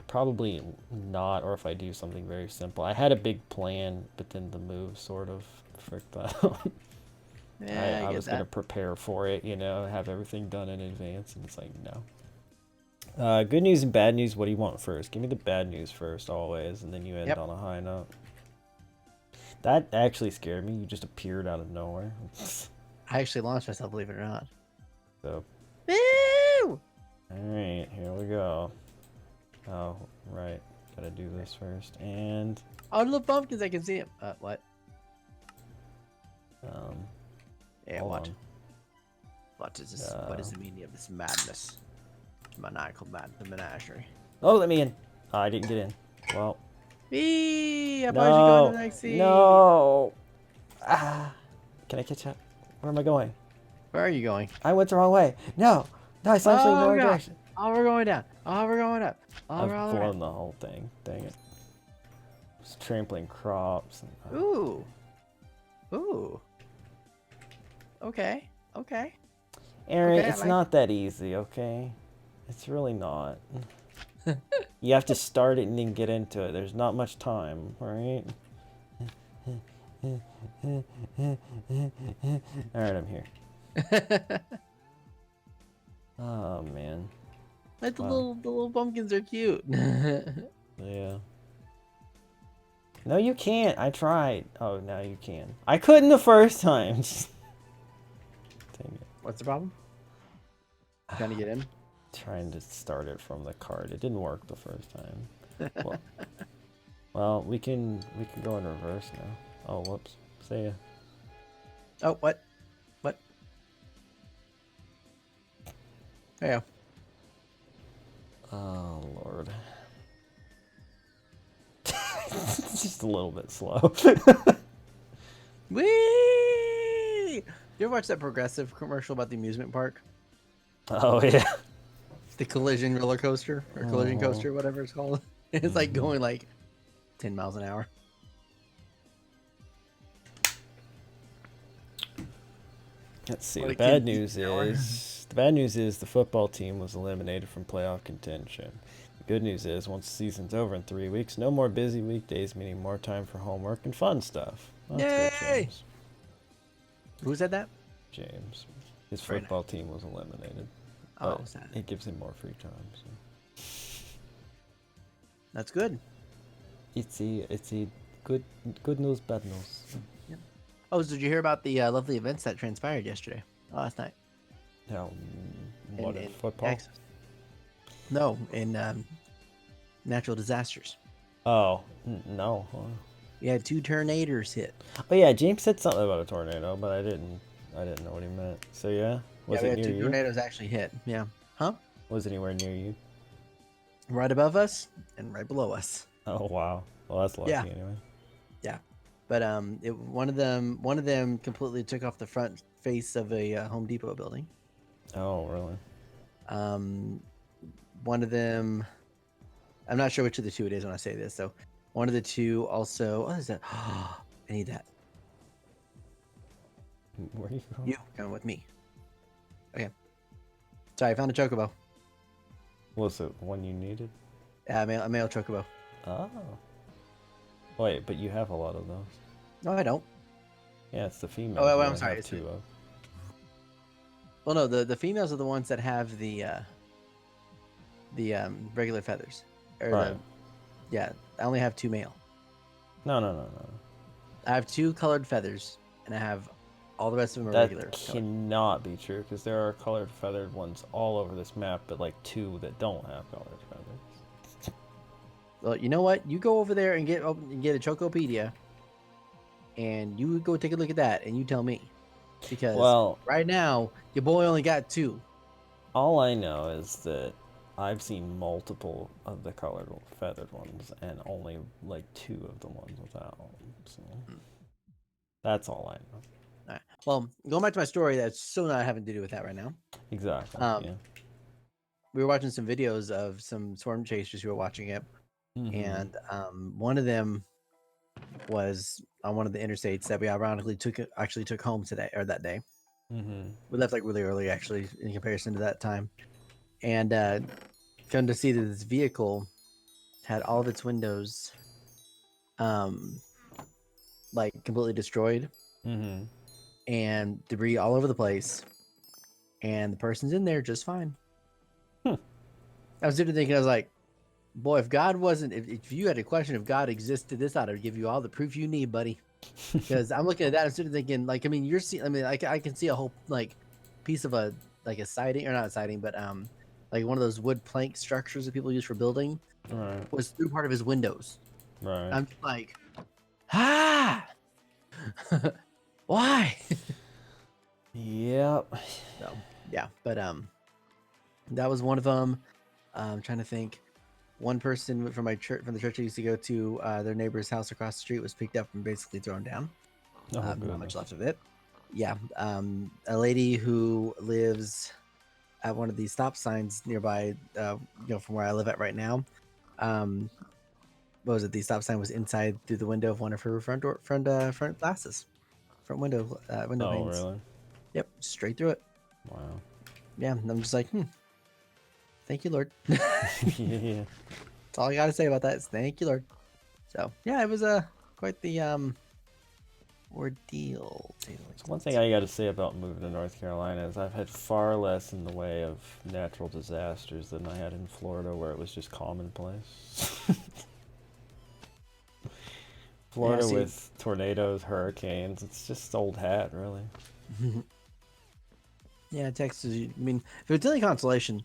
Probably not, or if I do something very simple. I had a big plan, but then the move sort of fricked out. Yeah, I was gonna prepare for it, you know, have everything done in advance, and it's like, no. Good news and bad news. What do you want first? Give me the bad news first, always, and then you end on a high note. That actually scared me. You just appeared out of nowhere. I actually launched myself, believe it or not. So. Woo! Alright, here we go. Oh, right. Gotta do this first. And. Oh, little pumpkins, I can see them. What? Yeah, hold what? on. What is this? What is the meaning of this madness? Maniacal menagerie. Oh, let me in. Oh, I didn't get in. Well. Eee, I No. you going to the next scene. No. Ah. Can I catch up? Where am I going? Where are you going? I went the wrong way. No. No, I slammed in the wrong God. direction. Oh, we're going down. Oh, we're going up. Oh, I've we're all blown around. the whole thing. Dang it. Just trampling crops. And, Ooh. Ooh. Okay. Okay. Aaron, Okay, it's not that easy, okay? It's really not. You have to start it and then get into it. There's not much time, alright? Alright, I'm here. Oh, man. Like the little pumpkins are cute. Yeah. No, you can't. I tried. Oh, now you can. I couldn't the first time. Dang it. What's the problem? Trying to get in? Trying to start it from the card. It didn't work the first time. Well, we can go in reverse now. Oh, whoops. See ya. Oh, what? What? There you go. Oh, Lord. It's just a little bit slow. Whee! You ever watch that Progressive commercial about the amusement park? Oh, yeah. The collision roller coaster or collision coaster, whatever it's called. It's like going like 10 miles an hour. Let's see. Or The like bad 10 news an hour. is the football team was eliminated from playoff contention. The good news is once the season's over in 3 weeks, no more busy weekdays, meaning more time for homework and fun stuff. Well, that's good, Yay! James. Who said that? James. His Very football team was eliminated. Oh, But sad. it gives him more free time. So. That's good. It's a good news, bad news. Oh, so did you hear about the lovely events that transpired yesterday? Last night. Now, what in in football? Texas. No, in natural disasters. Oh, no. Huh? We had 2 tornadoes hit. Oh yeah, James said something about a tornado, but I didn't know what he meant. So yeah, was we it had near 2 you? tornadoes actually hit. Yeah. Huh? Was it anywhere near you? Right above us and right below us. Oh wow. Well, that's lucky Yeah. anyway. But one of them completely took off the front face of a Home Depot building. Oh, really? One of them, I'm not sure which of the two it is when I say this. So one of the two also, what is that? I need that. Where are you going? You coming with me? Okay. Sorry, I found a chocobo. Was it one you needed? A male chocobo. Oh. Wait, but you have a lot of those. No, I don't. Yeah, it's the females. Oh, you I'm only sorry. have two of. Well, no, the females are the ones that have the regular feathers. Or Right. yeah, I only have 2 male. No. I have 2 colored feathers, and I have all the rest of them are That regular. cannot be true, because there are colored feathered ones all over this map, but like 2 that don't have colored feathers. Well, you know what? You go over there and get a Chocopedia, and you go take a look at that, and you tell me, because Well, right now your boy only got 2. all I know is that I've seen multiple of the colored feathered ones, and only like 2 of the ones without them. So that's all I know. All right. Well, going back to my story, that's still not having to do with that right now. Exactly. Yeah. We were watching some videos of some storm chasers who were watching it, and one of them was on one of the interstates that we ironically took home today or that day. We left like really early actually in comparison to that time, and come to see that this vehicle had all of its windows like completely destroyed and debris all over the place, and the person's in there just fine. I was sitting thinking, I was like, boy, if God wasn't, if you had a question if God existed, this ought to give you all the proof you need, buddy. Because I'm looking at that, I'm sitting thinking, like, I mean, you're seeing, I mean, I can see a whole like piece of a like a siding, or not a siding, but like one of those wood plank structures that people use for building was through part of his windows. Right. I'm just like, why? Yep. So yeah, but that was one of them. I'm trying to think. One person from my church, from the church I used to go to, their neighbor's house across the street was picked up and basically thrown down. Not much left of it. Yeah, a lady who lives at one of these stop signs nearby, from where I live at right now. What was it? The stop sign was inside through the window of one of her front glasses, front window panes. Really? Yep, straight through it. Wow. Yeah, and I'm just like, thank you, Lord. Yeah. That's all I got to say about that is thank you, Lord. So yeah, it was quite the ordeal. One thing I got to say about moving to North Carolina is I've had far less in the way of natural disasters than I had in Florida, where it was just commonplace. Florida with tornadoes, hurricanes, it's just old hat, really. Yeah, Texas. I mean, if it's any consolation,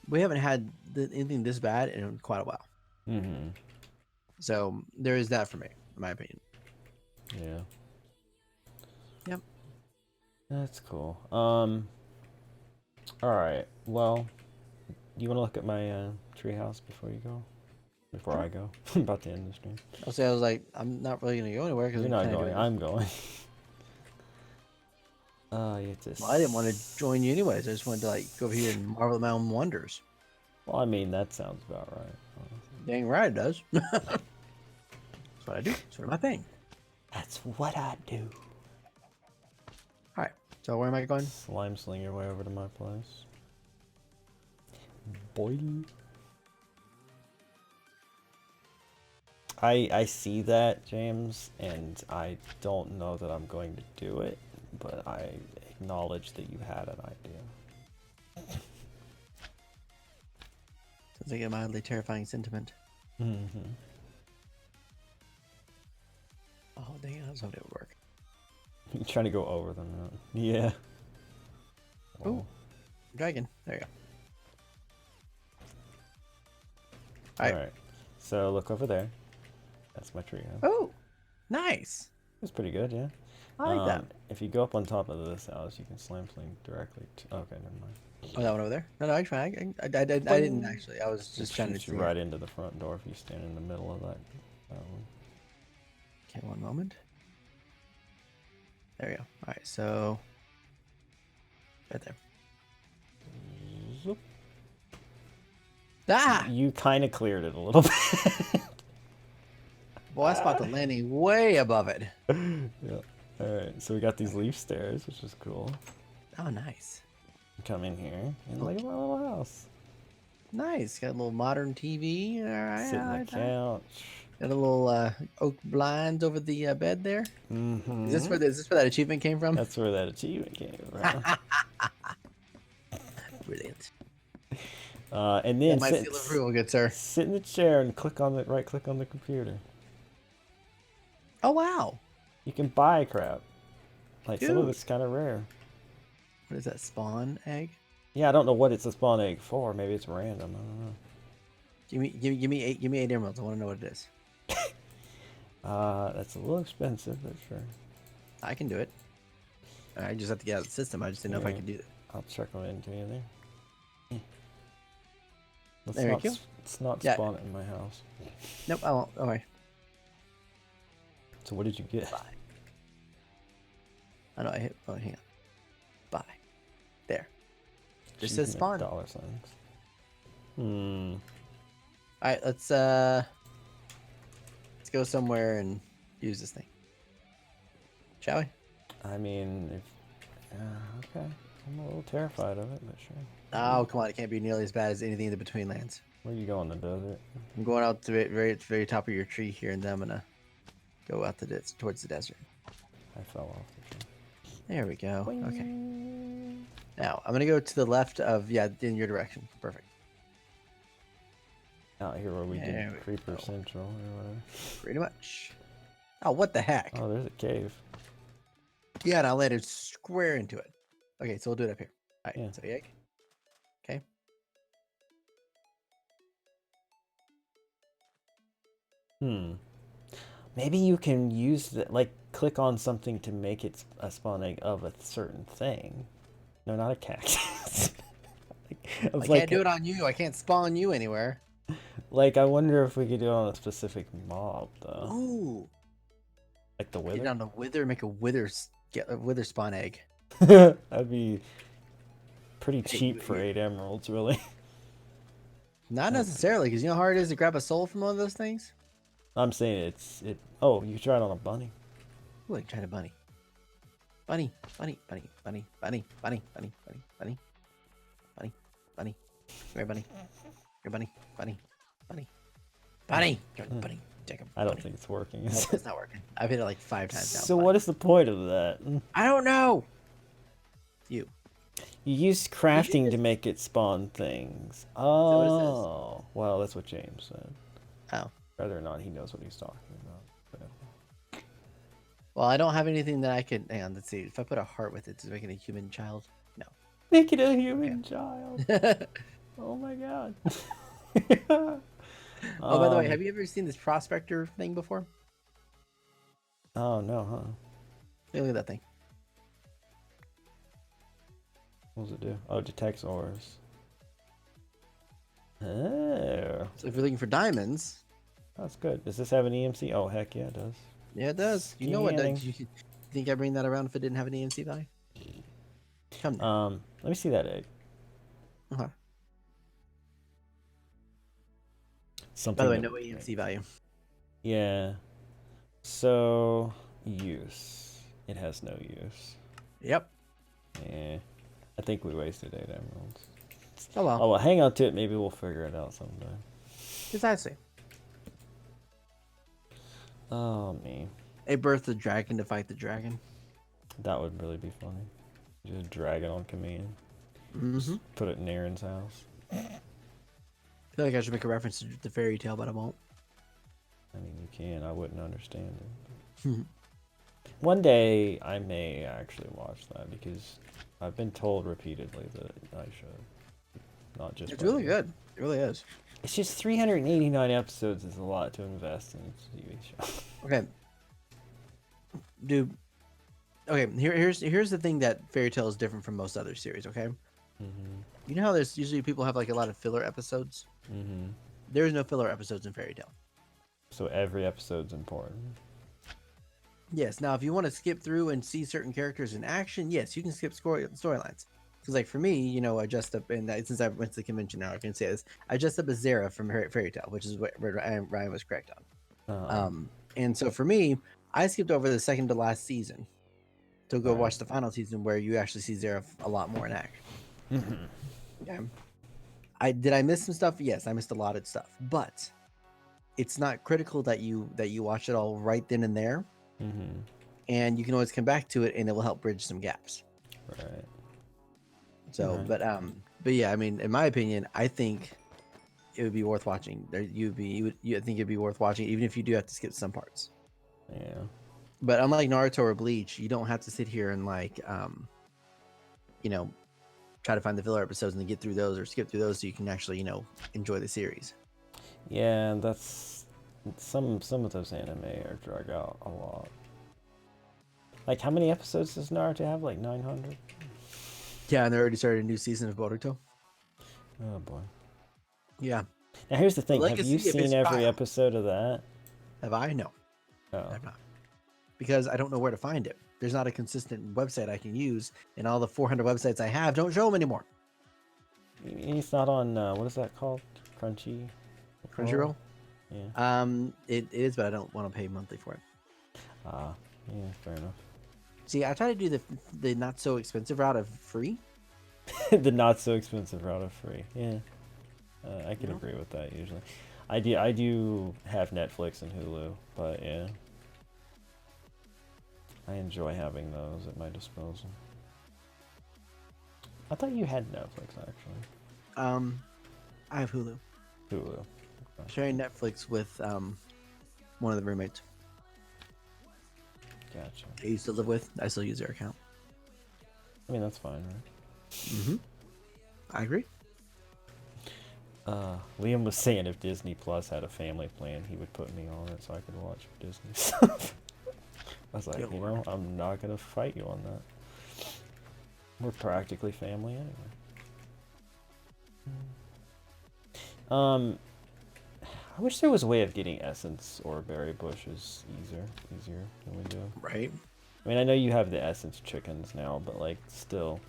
we haven't had anything this bad in quite a while. So there is that for me, in my opinion. Yeah. Yep. That's cool. All right. Well, do you want to look at my treehouse before you go? Before I go? I'm about to end the stream. I was like, I'm not really gonna go anywhere because you're not going. I'm going. You just... Well, I didn't want to join you anyways. I just wanted to like go over here and marvel at my own wonders. Well, I mean, that sounds about right. Honestly. Dang right it does. That's what I do. It's sort of my thing. That's what I do. All right. So where am I going? Slime sling your way over to my place. Boy. I see that, James, and I don't know that I'm going to do it, but I acknowledge that you had an idea. Sounds like a mildly terrifying sentiment. Oh, dang it. I was hoping it would work. You're trying to go over them, huh? Yeah. Oh, dragon. There you go. All right. So look over there. That's my tree house. Oh, nice. It's pretty good, yeah. I like that. If you go up on top of this house, you can slam sling directly to... Okay, never mind. Oh, that one over there? No, actually, I didn't actually. I was just trying to shoot you right into the front door if you stand in the middle of that one. Okay, one moment. There we go. All right, so right there. Zoop. Ah! You kind of cleared it a little bit. Boy, I spot the landing way above it. Yeah. All right, so we got these leaf stairs, which is cool. Oh, nice. Come in here and look at my little house. Nice. Got a little modern TV. All right. Sit all on the right. couch. Got a little oak blinds over the bed there. Mm-hmm. Is this where that achievement came from? That's where that achievement came from. Brilliant. And then My seal of approval, good sir. sit in the chair and right click on the computer. Oh wow. You can buy crap. Like some of Dude. it's kind of rare. What is that? Spawn egg? Yeah, I don't know what it's a spawn egg for. Maybe it's random. I don't know. Give me 8 emeralds. I want to know what it is. That's a little expensive, but sure. I can do it. I just have to get out of the system. I just didn't know if I could do it. I'll check on it into you there. There you go. Let's not Yeah. spawn it in my house. Nope, I won't. Don't worry. So what did you get? Bye. I know I hit. Oh, hang on. Bye. There. Just says spawn. Dollar signs. All right, let's go somewhere and use this thing. Shall we? I mean, if okay. I'm a little terrified of it, but sure. Oh, come on! It can't be nearly as bad as anything in the between lands. Where you going? The desert? I'm going out to the very top of your tree here, and then I'm gonna go out towards the desert. I fell off the tree. There we go. Okay. Now I'm gonna go to the left of in your direction. Perfect. Out here where we There did we Creeper go. Central or whatever. Pretty much. Oh, what the heck? Oh, there's a cave. Yeah, and I landed square into it. Okay, so we'll do it up here. All right, Yeah. so egg. Okay. Maybe you can use click on something to make it a spawn egg of a certain thing. No, not a cactus. I can't do it on you. I can't spawn you anywhere. Like, I wonder if we could do it on a specific mob, though. Ooh. Like the Get wither? on the wither, make get a wither spawn egg. That'd be pretty cheap for 8 emeralds, really. Not necessarily, because you know how hard it is to grab a soul from one of those things? I'm saying oh, you can try it on a bunny. Ooh, I can try the bunny. Bunny, bunny, bunny, bunny, bunny, bunny, bunny, bunny, bunny, bunny, bunny. Come here, bunny. Here, bunny, bunny, bunny, bunny. Come here, bunny. Jacob. I don't think it's working. Nope, it's not working. I've hit it like 5 times now. So what is the point of that? I don't know. You. You use crafting to make it spawn things. what it says? Oh, well, that's what James said. Oh. Whether or not he knows what he's talking about. But... Well, I don't have anything that I could. Hang on, let's see. If I put a heart with it, does it make it a human child? No. Make it a human child. Oh my god. Oh, by the way, have you ever seen this prospector thing before? Oh no, huh? Hey, look at that thing. What does it do? Oh, it detects ores. Oh, So if you're looking for diamonds, that's good. Does this have an EMC? Oh, heck yeah, it does. yeah, it does. You know what? Scanning. You think I bring that around if it didn't have an EMC value? Come now. Let me see that egg. Okay. Something. By the way, that- no EMC value. Yeah. So use. It has no use. Yep. Yeah. I think we wasted 8 emeralds. Oh well. Oh well, hang on to it. Maybe we'll figure it out someday. Precisely. Oh me. A birth the dragon to fight the dragon. That would really be funny. Just drag it on command. Mm-hmm. Put it in Aaron's house. I feel like I should make a reference to the fairy tale, but I won't. I mean, you can. I wouldn't understand it. One day, I may actually watch that because I've been told repeatedly that I should. Not just. It's by really you. good. It really is. It's just 389 episodes is a lot to invest in a TV show. Okay. Dude. Okay, here's the thing that Fairy Tail is different from most other series, okay? You know how there's usually people have like a lot of filler episodes? There's no filler episodes in Fairy Tail. So every episode's important. Yes. Now, if you want to skip through and see certain characters in action, yes, you can skip storylines. Because, like for me, I dressed up, and since I went to the convention now, I can say this: I dressed up as Zara from Fairy Tale, which is what Ryan was correct on. And so for me, I skipped over the second to last season to go watch the final season, where you actually see Zara a lot more in action. Okay. I miss some stuff? Yes, I missed a lot of stuff, but it's not critical that you watch it all right then and there. And you can always come back to it, and it will help bridge some gaps. Right. So, but yeah, I mean, in my opinion, I think it would be worth watching. I think it'd be worth watching, even if you do have to skip some parts. Yeah. But unlike Naruto or Bleach, you don't have to sit here and try to find the filler episodes and then get through those or skip through those so you can actually, enjoy the series. Yeah, that's some of those anime are drag out a lot. Like, how many episodes does Naruto have? Like 900? Yeah, and they already started a new season of Boruto. Oh boy. Yeah. Now here's the thing: have you Legacy of seen his every child. episode of that? Have I? No, Oh. I've not. Because I don't know where to find it. There's not a consistent website I can use, and all the 400 websites I have don't show them anymore. It's not on what is that called? Crunchyroll? Yeah. It is, but I don't want to pay monthly for it. Yeah, fair enough. See, I try to do the not so expensive route of free. The not so expensive route of free. Yeah. I can agree with that usually. I do have Netflix and Hulu, but yeah. I enjoy having those at my disposal. I thought you had Netflix actually. I have Hulu. Hulu. Okay. Sharing Netflix with one of the roommates Gotcha. I used to live with. I still use their account. I mean, that's fine, right? Mm-hmm. I agree. Liam was saying if Disney Plus had a family plan, he would put me on it so I could watch Disney stuff. I was like, I'm not gonna fight you on that. We're practically family anyway. I wish there was a way of getting essence or berry bushes easier than we do. Right. I mean, I know you have the essence chickens now, but like, still,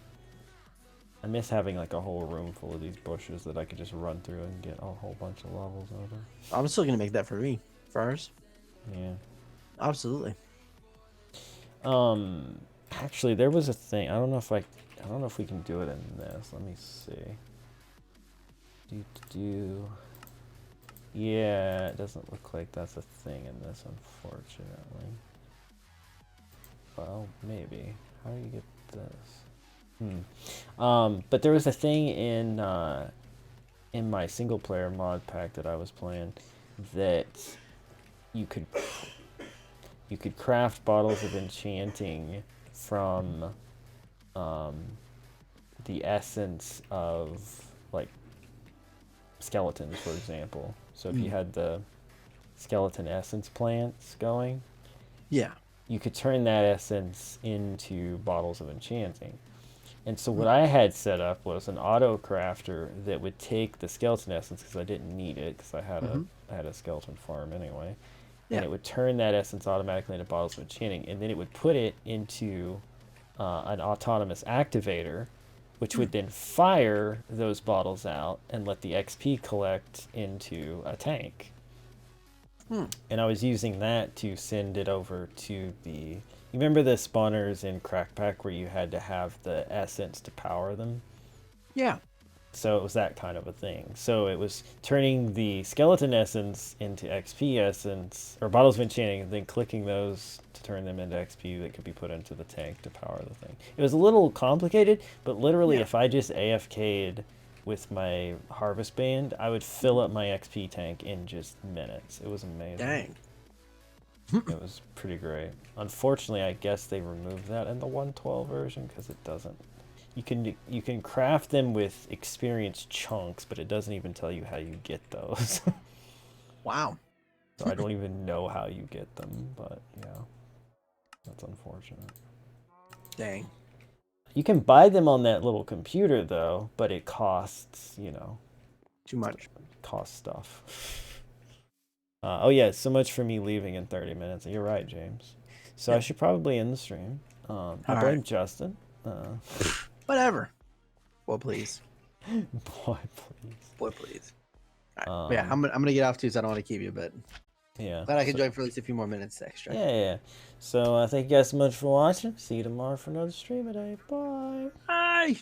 I miss having like a whole room full of these bushes that I could just run through and get a whole bunch of levels over. I'm still gonna make that for me, for ours. Yeah. Absolutely. Actually, there was a thing. I don't know if we can do it in this. Let me see. Yeah, it doesn't look like that's a thing in this, unfortunately. Well, maybe. How do you get this? But there was a thing in my single player mod pack that I was playing that you could craft bottles of enchanting from the essence of like skeletons, for example. So if you had the skeleton essence plants going, yeah, you could turn that essence into bottles of enchanting. And so what I had set up was an auto crafter that would take the skeleton essence, because I didn't need it because I had a skeleton farm anyway. Yeah. And it would turn that essence automatically into bottles of enchanting, and then it would put it into an autonomous activator, which would then fire those bottles out and let the XP collect into a tank. And I was using that to send it over to the... You remember the spawners in Crack Pack where you had to have the essence to power them? Yeah. So it was that kind of a thing. So it was turning the skeleton essence into XP essence, or bottles of enchanting, and then clicking those to turn them into XP that could be put into the tank to power the thing. It was a little complicated, but literally if I just AFK'd with my harvest band, I would fill up my XP tank in just minutes. It was amazing. Dang. It was pretty great. Unfortunately, I guess they removed that in the 1.12 version because it doesn't... You can craft them with experience chunks, but it doesn't even tell you how you get those. Wow. So I don't even know how you get them, but yeah, that's unfortunate. Dang. You can buy them on that little computer though, but it costs, Too much. Costs stuff. Oh yeah, so much for me leaving in 30 minutes. You're right, James. So Yeah. I should probably end the stream. I All blame right. Justin. Whatever. Boy, please. Boy, please. Boy, please. All right. Yeah, I'm gonna get off too, so I don't want to keep you, but Yeah. glad I could join for at least a few more minutes extra. Yeah. So thank you guys so much for watching. See you tomorrow for another stream today. Bye. Bye.